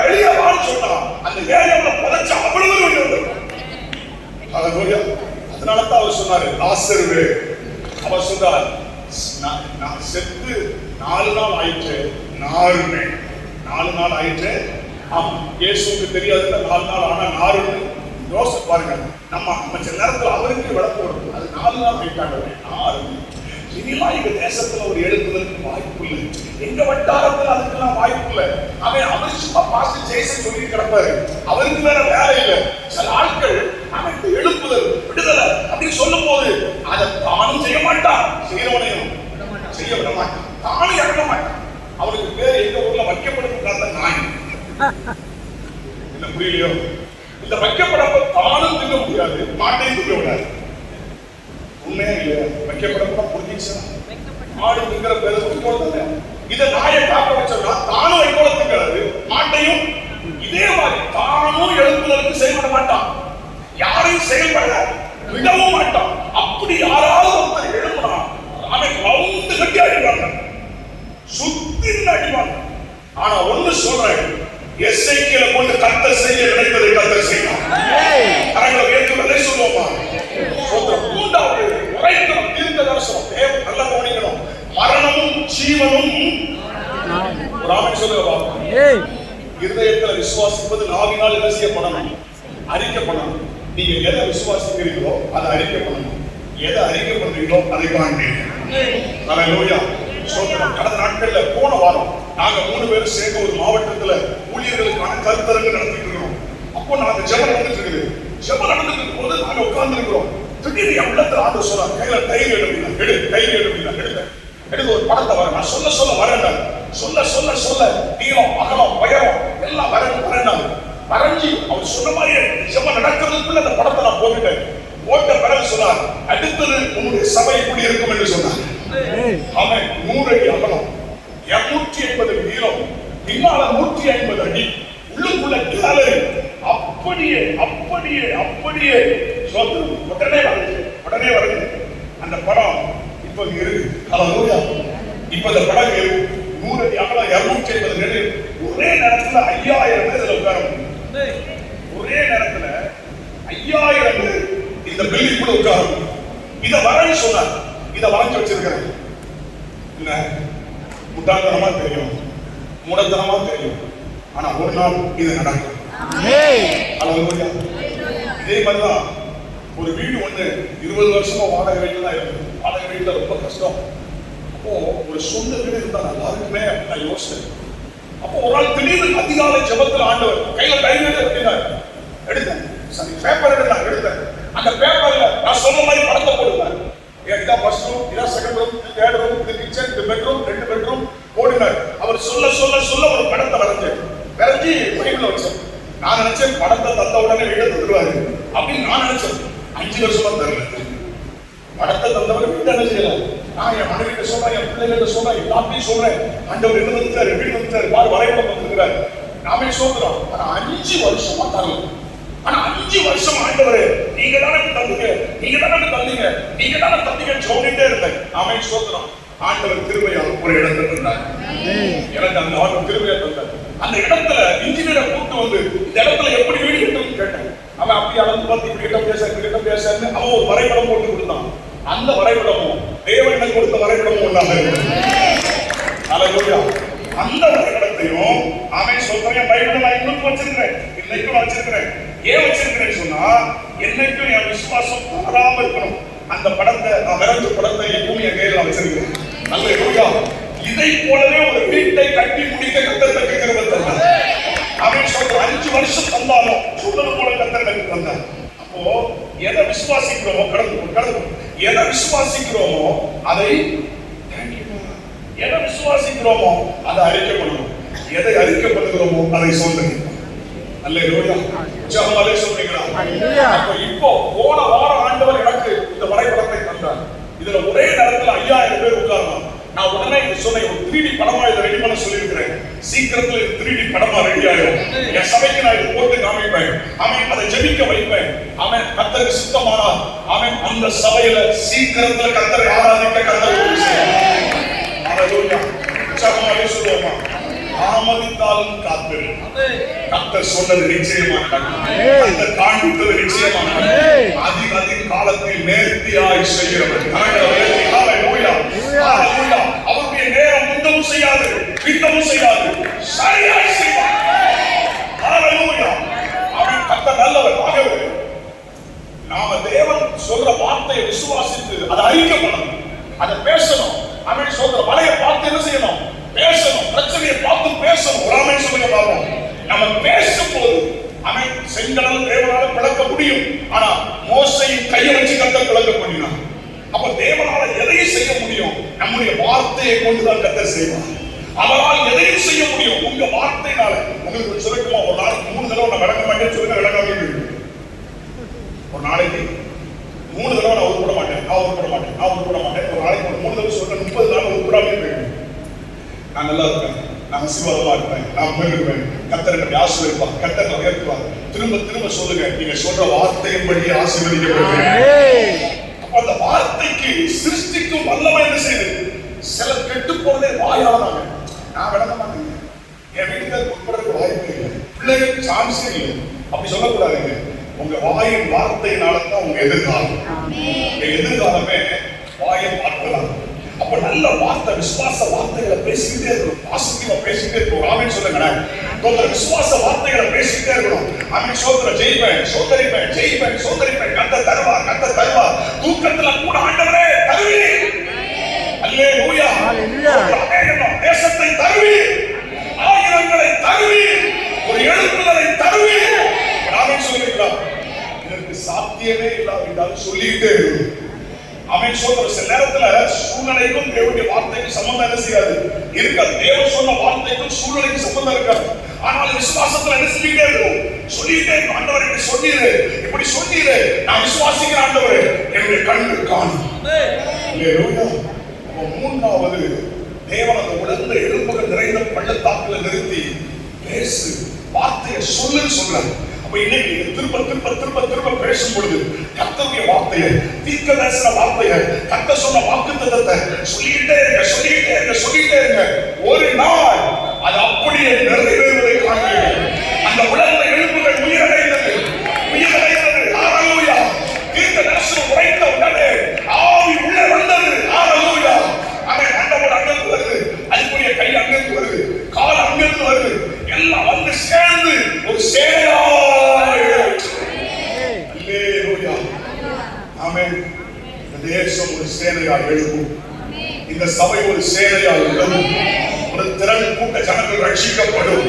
வெளியே வான்னு சொன்னா அந்த ஏரியாவில் புதைச்ச அவ்வளவு வெளியே வந்திருப்பான். அதனாலதான் அவர் சொன்னாரு லாசருவே. அவர் சொன்னார் நான் செத்து 4 நாள் ஆயிற்று. 4 நாள் ஆயிற்று. ஆமா, இயேசுக்கு தெரியாதுல 4 நாள் ஆனா 4 யோசிச்சு பாருங்க. நம்ம சில நேரத்தில் அவருக்கு விளக்கு வரும். அது 4 நாள் ஆயிட்டாங்க. 4 இனிலாம் எங்க தேசத்துல ஒரு எழுப்புதலுக்கு வாய்ப்பு இல்லை. எங்க வட்டாரத்துல அதுக்கெல்லாம் வாய்ப்பு இல்லை. அவர் சும்மா பாஸ்டர் ஜெயசன் சொல்லி கிடப்பாரு. அவருக்கு வேற வேலை இல்லை. சில ஆட்கள் அவனுக்கு எழுப்புதல் விடுதலை அப்படின்னு சொல்லும் போது அதை தானும் செய்ய மாட்டான், செய்யறவனையும் செய்ய விட மாட்டான், தானும் இறங்க மாட்டான். அவருக்கு பேர் எங்க ஊர்ல வைக்கப்படுத்த நாய். என்ன புரியலையோ? இந்த வைக்கப்படப்ப தானும் திங்க முடியாது, மாட்டையும் திங்க விடாது. உண்மையா இல்லையா? வைக்கப்படப்ப புரிஞ்சிச்சா? மாடு திங்கிற பேரு வைக்கோல. இதை நாயை காக்க வச்சோம்னா தானும் வைக்கோல திங்கிறது, மாட்டையும் இதே மாதிரி தானும் எழுப்புதலுக்கு செயல்பட மாட்டான், யாரையும் செயல்பட விடவும் மாட்டான். அப்படி யாராவது ஒருத்தர் எழுப்புனா அவன் ரவுண்டு கட்டி அடிப்பாங்க, சுத்தி அடிப்பாங்க. ஆனா ஒண்ணு சொல்றேன், எஸ்ஐக்கியல கொண்டு கர்த்தர் செய்ய நினைத்ததை கர்த்தர் செய்யலாம். கரங்களை உயர்த்துவதை சொல்லுவோமா? மூன்றாவது உரைக்கும் தீர்க்கதரிசனம். தேவன் நல்லா கவனிக்கணும். மரணமும் ஜீவனும் ஒரு ஆமென் சொல்லுங்க. இருதயத்துல விசுவாசிப்பது நாவினால் என்ன செய்யப்படணும்? அறிக்கை பண்ணணும். நீங்க எதை விசுவாசிக்கிறீங்களோ அதை அறிக்கை பண்ணணும். எதை அறிக்கை பண்றீங்களோ அதை காண்பீங்க. ஹல்லேலூயா. சோதரம். கடந்த நாட்கள்ல போன வாரம் நாங்க 3 பேரும் சேர்ந்து ஒரு மாவட்டத்துல ஊழியர்களுக்கான கருத்தரங்கு நடத்திட்டு இருக்கிறோம். அப்போ நாங்க ஜெபம் நடந்துட்டு இருக்குது. ஜெபம் நடந்துட்டு இருக்கும் போது நாங்க உட்கார்ந்து இருக்கிறோம். திடீர்னு உள்ளத்துல ஆண்டு சொல்றாங்க, கையில டைரி எடுப்பீங்க, டைரி எடுப்பீங்க, எடுத்து ஒரு படத்தை வர. நான் சொல்ல வரேன், சொல்ல நீளம் அகலம் உயரம் எல்லாம் வரேன். வரைஞ்சி அவர் சொன்ன மாதிரி ஜெபம் நடக்கிறதுக்குள்ள அந்த படத்தை நான் போட்டுட்டேன். போட்ட பிறகு சொன்னார், அடுத்தது உங்களுடைய சபை இப்படி இருக்கும் என்று சொன்னார். அவன் 100 அடி அகலம், 250 நீளம், பின்னால 150 அடி, உள்ளுக்குள்ள கேலரி. அப்படியே உடனே வருது. அந்த படம் இப்ப இருக்கு. ஹல்லேலூயா. இப்ப அந்த படம் இருக்கு. 100 அடி அகலம், 250 அடி. ஒரே நேரத்துல 5000 பேர் உட்காரும். ஒரே நேரத்துல 5000 பேர் இந்த பில்டிங் கூட உட்காரும். இத வரைஞ்சு சொன்னார். இத வரைஞ்சு வச்சிருக்கிறேன். என்ன முட்டாள்தனமா தெரியும், மூடத்தனமா தெரியும். ஆனா ஒரு நாள் இது நடக்கும். ஹல்லேலூயா. இதே மாதிரிதான் ஒரு வீடு ஒண்ணு 20 வருஷமா வாடகை வீட்டுல தான் இருக்கு. வாடகை வீட்டுல ரொம்ப கஷ்டம். அப்போ ஒரு சொந்த வீடு இருந்தா நல்லா இருக்குமே நான் யோசிச்சேன். அப்போ ஒரு நாள் திடீர்னு அதிகாலை ஜெபத்துல ஆண்டவர் கையில எடுத்தார். எடுத்தேன். சரி, பேப்பர் எடுத்தேன். அந்த பேப்பர்ல நான் சொன்ன மாதிரி படத்தை போடுவேன். இதான் ஃபர்ஸ்ட் ரூம், இதான் செகண்ட் ரூம், தேர்ட் ரூம், இது கிச்சன், இது பெட்ரூம், 2 பெட்ரூம் போடுனார். அவர் சொல்ல ஒரு படத்தை வரைஞ்சி பைபிள்ல வச்சேன். நான் நினைச்சேன் படத்தை தந்த உடனே வீட்டை தந்துருவாரு அப்படின்னு நான் நினைச்சேன். 5 வருஷமா தரல. படத்தை தந்தவர் வீட்டை என்ன செய்யல. நான் என் மனைவிட்ட சொல்றேன், என் பிள்ளைகிட்ட சொல்றேன், எல்லாத்தையும் சொல்றேன். ஆண்டவர் என்ன வந்துட்டாரு, வீடு வந்துட்டாரு, பாரு வரைபடம் வந்துருக்கிறாரு. நாமே சொல்றோம். ஆனா 5 வருஷமா தரல. ஆனா 5 வருஷம் ஆண்டவரே நீங்க தானே தந்தீங்க, சொல்லிட்டே இருந்தேன். நாமே சொல்றோம். ஆண்டவர் கிருபையால் ஒரு இடத்துல இருந்தார். எனக்கு அந்த ஆண்டவர் கிருபையா தந்தார். அந்த இடத்துல இன்ஜினியரை கூட்டு வந்து இந்த இடத்துல எப்படி வீடு கட்டணும்னு கேட்டேன். அவன் அப்படி அளந்து பார்த்து இப்படி பேச அவன் ஒரு வரைபடம் போட்டு கொடுத்தான். அந்த வரைபடமும் தேவன் எனக்கு கொடுத்த வரைபடமும் ஒன்றாக இருக்கு. ஹல்லேலூயா. அந்த வரைபடத்தையும் அவன் சொல்றேன், பைபிள் நான் இன்னும் வச்சிருக்கிறேன், இன்னைக்கும் நான் வச்சிருக்கிறேன். ஏன் வச்சிருக்கிறேன்னு சொன்னா என்னைக்கும் என் விசுவாசம் தவறாம இருக்கணும். அந்த படத்தை நான் வரைஞ்ச படத்தை எப்பவும் என் கையில் நான் வச்சிருக்கிறேன். ஹல்லேலூயா. இதை போலவே ஒரு வீட்டை கட்டி முடிக்க கர்த்தர் கிருபை தந்தார். அவன் சொல்ற 5 வருஷம் தந்தாலும் சொல்றது போல கர்த்தர் தந்தார். அப்போ எதை விசுவாசிக்கிறோமோ கடந்து எதை விசுவாசிக்கிறோமோ அதை எதை விசுவாசிக்கிறோமோ அதை அறிக்கை பண்ணணும். எதை அறிக்கை பண்ணுகிறோமோ அதை சுதந்திரிப்போம். அல்லேலூயா. ஜெபமாலே சொல்றீங்களா? அப்ப இப்போ போன வாரம் ஆண்டவர் எனக்கு இந்த வரைபடத்தை தந்தார். இதுல ஒரே நேரத்துல 5000 பேர் உட்காரலாம். நான் உடனே இது சொன்ன ஒரு 3D படமா இதை ரெடி பண்ண சொல்லியிருக்கிறேன். சீக்கிரத்துல 3D படமா ரெடி ஆயிடும். என் சபைக்கு நான் இது போட்டு காமிப்பேன். ஆமென். அதை ஜெபிக்க வைப்பேன். ஆமென். கர்த்தருக்கு சித்தமானால் ஆமென் அந்த சபையில சீக்கிரத்துல கர்த்தரை ஆராதிக்க கர்த்தர் உதவி செய்வார். அல்லேலூயா. ஜெபமாலே சொல்லுவோமா? தாமதித்தாலும் காத்திரு. கர்த்தர் சொன்னது நிச்சயமா நடக்கும். கர்த்தர் காண்பித்தது நிச்சயமா நடக்கும். அதிக காலத்தில் நேர்த்தியாய் செய்கிறவர். ஹalleluya. ஹalleluya. அவருடைய நேரம் முந்தவும் செய்யாது, பின்னவும் செய்யாது, சரியாய் செய்வார். ஹalleluya. அவன் கர்த்தர் நல்லவர். ஆகவே நாம தேவன் சொல்ற வார்த்தையை விசுவாசித்து அதை அறிக்கை பண்ணணும், அதை பேசணும். அவன் சொல்ற வலையை பார்த்து என்ன செய்யணும்? பேசணும். பிரச்சனையை பார்த்து பேசணும். ஒரு ஆமென் சொல்லுங்க பாப்போம். நம்ம பேசும்போது அவன் செங்கடல் தேவனால பிளக்க முடியும். ஆனா மோசையின் கையை வச்சு கர்த்தர் பிளக்க பண்ணினான். அப்ப தேவனால எதையும் செய்ய முடியும்? நம்முடைய வார்த்தையை கொண்டுதான் கர்த்தர் செய்வார். அவரால் எதையும் செய்ய முடியும் உங்க வார்த்தையினால. உங்களுக்கு சொல்லட்டுமா? ஒரு நாளைக்கு 3 தடவை நான் விளக்க மாட்டேன்னு சொல்லுங்க. விளக்காம ஒரு நாளைக்கு 3 தடவை நான் உருப்பட மாட்டேன், நான் உருப்பட மாட்டேன், நான் உருப்பட மாட்டேன். ஒரு நாளைக்கு 3 தடவை சொல்றேன். 30 நாள் உருப்படாமே போயிடும். நான் நல்லா இருப்பேன், நான் ஆசீர்வாதமா இருப்பேன், நான் போயிருப்பேன், கர்த்தர் என்னை ஆசீர்வதிப்பார், கர்த்தர் என்னை உயர்த்துவார். திரும்ப திரும்ப சொல்லுங்க. நீங்க சொல்ற வார்த்தையின்படி ஆசீர்வதிக்கப்படுவீங்க. அப்ப அந்த வார்த்தைக்கு சிருஷ்டிக்கும் வல்லமை என்ன செய்யுது? சில கெட்டு போனதே வாயாளதாங்க. நான் விளங்க மாட்டேங்க. என் வீட்டுக்கு உட்படுறதுக்கு வாய்ப்பே இல்லை, பிள்ளைகளுக்கு சான்ஸே இல்லை. அப்படி சொல்லக்கூடாதுங்க. உங்க வாயின் வார்த்தையினால தான் உங்க எதிர்காலம். உங்க எதிர்காலமே வாயை பார்க்கலாம். அப்ப நல்ல வார்த்தை, விசுவாச வார்த்தைகளை பேசிக்கிட்டே இருக்கணும். பாசிட்டிவா பேசிக்கிட்டே இருக்கணும். ஆமென் சொல்லுங்க. விசுவாச வார்த்தைகளை பேசிக்கிட்டே இருக்கணும். ஆமென். சோதர ஜெயிப்பேன், சோதரிப்பேன், ஜெயிப்பேன், சோதரிப்பேன். கர்த்தர் தருவார், கர்த்தர் தருவார். தூக்கத்துல கூட ஆண்டவரே தருவீர். அல்லேலூயா. தேசத்தை தருவீர், ஆயிரங்களை தருவீர், ஒரு எழுப்புதலை தருவீர். ஆமென் சொல்லுங்களா? இதற்கு சாத்தியமே இல்லாவிட்டாலும் சொல்லிக்கிட்டே இருக்கணும். ஆமென் சொல்ற சில நேரத்துல சூழ்நிலைக்கும் தேவனுடைய வார்த்தைக்கும் சம்பந்தம் என்ன செய்யாது? இருக்காது. தேவன் சொன்ன வார்த்தைக்கும் சூழ்நிலைக்கு சம்பந்தம் இருக்காது. ஆனால் விசுவாசத்துல என்ன சொல்லிட்டே இருக்கும்? சொல்லிட்டே இருக்கும். ஆண்டவர் இப்படி சொன்னீரு, இப்படி சொன்னீரு, நான் விசுவாசிக்கிறேன் ஆண்டவரே, என்னுடைய கண்ணு காணும். அல்லேலூயா. மூன்றாவது, தேவன் அந்த உலர்ந்த எலும்புகள் நிறைந்த பள்ளத்தாக்குல நிறுத்தி பேசு, வார்த்தையை சொல்லுன்னு சொல்றாரு. அப்ப இன்னைக்கு திரும்ப திரும்ப திரும்ப திரும்ப பேசும் பொழுது கர்த்தருடைய வார்த்தையை, தீர்க்கதரிசன வார்த்தையை, கர்த்தர் சொன்ன வாக்குத்தத்தத்தை சொல்லிட்டே இருங்க, சொல்லிட்டே இருங்க, சொல்லிட்டே இருங்க. ஒரு நாள் அது அப்படியே நிறைவேறுவதை காண்பீர்கள். அந்த உலர்ந்த எலும்புகள் உயிரடைந்தது, உயிரடைந்தது. ஹalleluya. தீர்க்கதரிசனம் உரைத்த உடனே ஆவி உள்ளே வந்தது. ஹalleluya. அவன் அண்டவோடு அங்கிருந்து வருது, அதுக்குரிய கை அங்கிருந்து வருது, கால் அங்கிருந்து வருது, எல்லாம் வந்து சேர்ந்து ஒரு சேனையா. அல்லேலூயா. ஆமென். இந்த தேசம் ஒரு சேனையா எழும்பும். இந்த சபை ஒரு சேனையா எழும்பும். ஒரு திரள் கூட்ட ஜனங்கள் ரட்சிக்கப்படும்.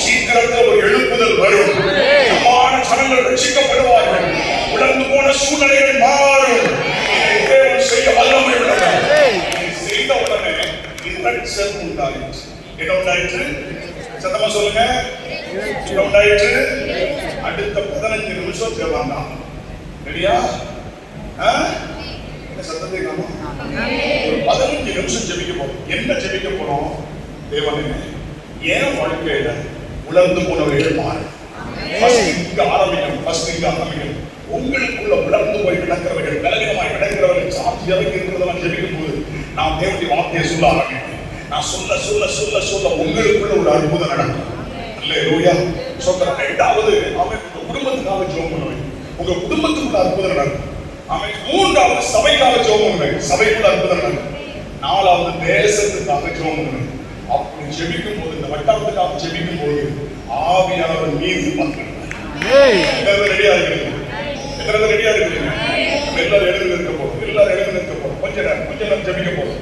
சீக்கிரத்தில் ஒரு எழுப்புதல் வரும். சமான ஜனங்கள் ரட்சிக்கப்படுவார்கள். உலர்ந்து போன சூழ்நிலைகள் மாறும். தேவன் செய்ய வல்லமை உள்ளவர். செய்த உடனே இரட்சம் உண்டாயிற்று. என்ன உண்டாயிற்று? சத்தமா சொல்லுங்க. என்ன உண்டாயிற்று? அடுத்த 15 நிமிஷம் ஜெபம். ரெடியா? சத்தத்தை காணும். ஒரு 15 நிமிஷம் ஜெபிக்க போறோம். என்ன ஜெபிக்க போறோம்? தேவனே, ஏன் வாழ்க்கையில உலர்ந்து போனவர்கள் மாறு. இங்க ஆரம்பிக்கணும். உங்களுக்குள்ள உலர்ந்து போய் கிடக்கிறவர்கள், பலவீனமாய் கிடக்கிறவர்கள், சாட்சி இறங்கி இருக்கிறதெல்லாம் ஜெபிக்கும் போது நான் தேவனுடைய வார்த்தையை சொல்ல ஆரம்பிப்பேன். நான் சொல்ல சொல்ல சொல்ல சொல்ல உங்களுக்குள்ள ஒரு அற்புதம் நடக்கும். அல்லேலூயா. சொல்றேன். இரண்டாவது, அவன் உங்க குடும்பத்துக்காக ஜெபம் பண்ணுவேன். உங்க குடும்பத்துக்குள்ள அற்புதம் நடக்கும். அவன் மூன்றாவது, சபைக்காக ஜெபம் பண்ணுவேன். சபைக்குள்ள அற்புதம் நடக்கும். நாலாவது, தேசத்துக்காக ஜெபம் பண்ணுவேன். அப்படி ஜெபிக்கும் போது, இந்த வட்டாரத்துக்காக ஜெபிக்கும் போது ஆவியானவர் மீது பங்கெடுப்பார். ரெடியா இருக்கிறீங்க? எத்தனை ரெடியா இருக்கிறீங்க? எல்லாரும் எழுந்து நிற்க போறோம். கொஞ்ச நேரம் ஜெபிக்க போறோம்.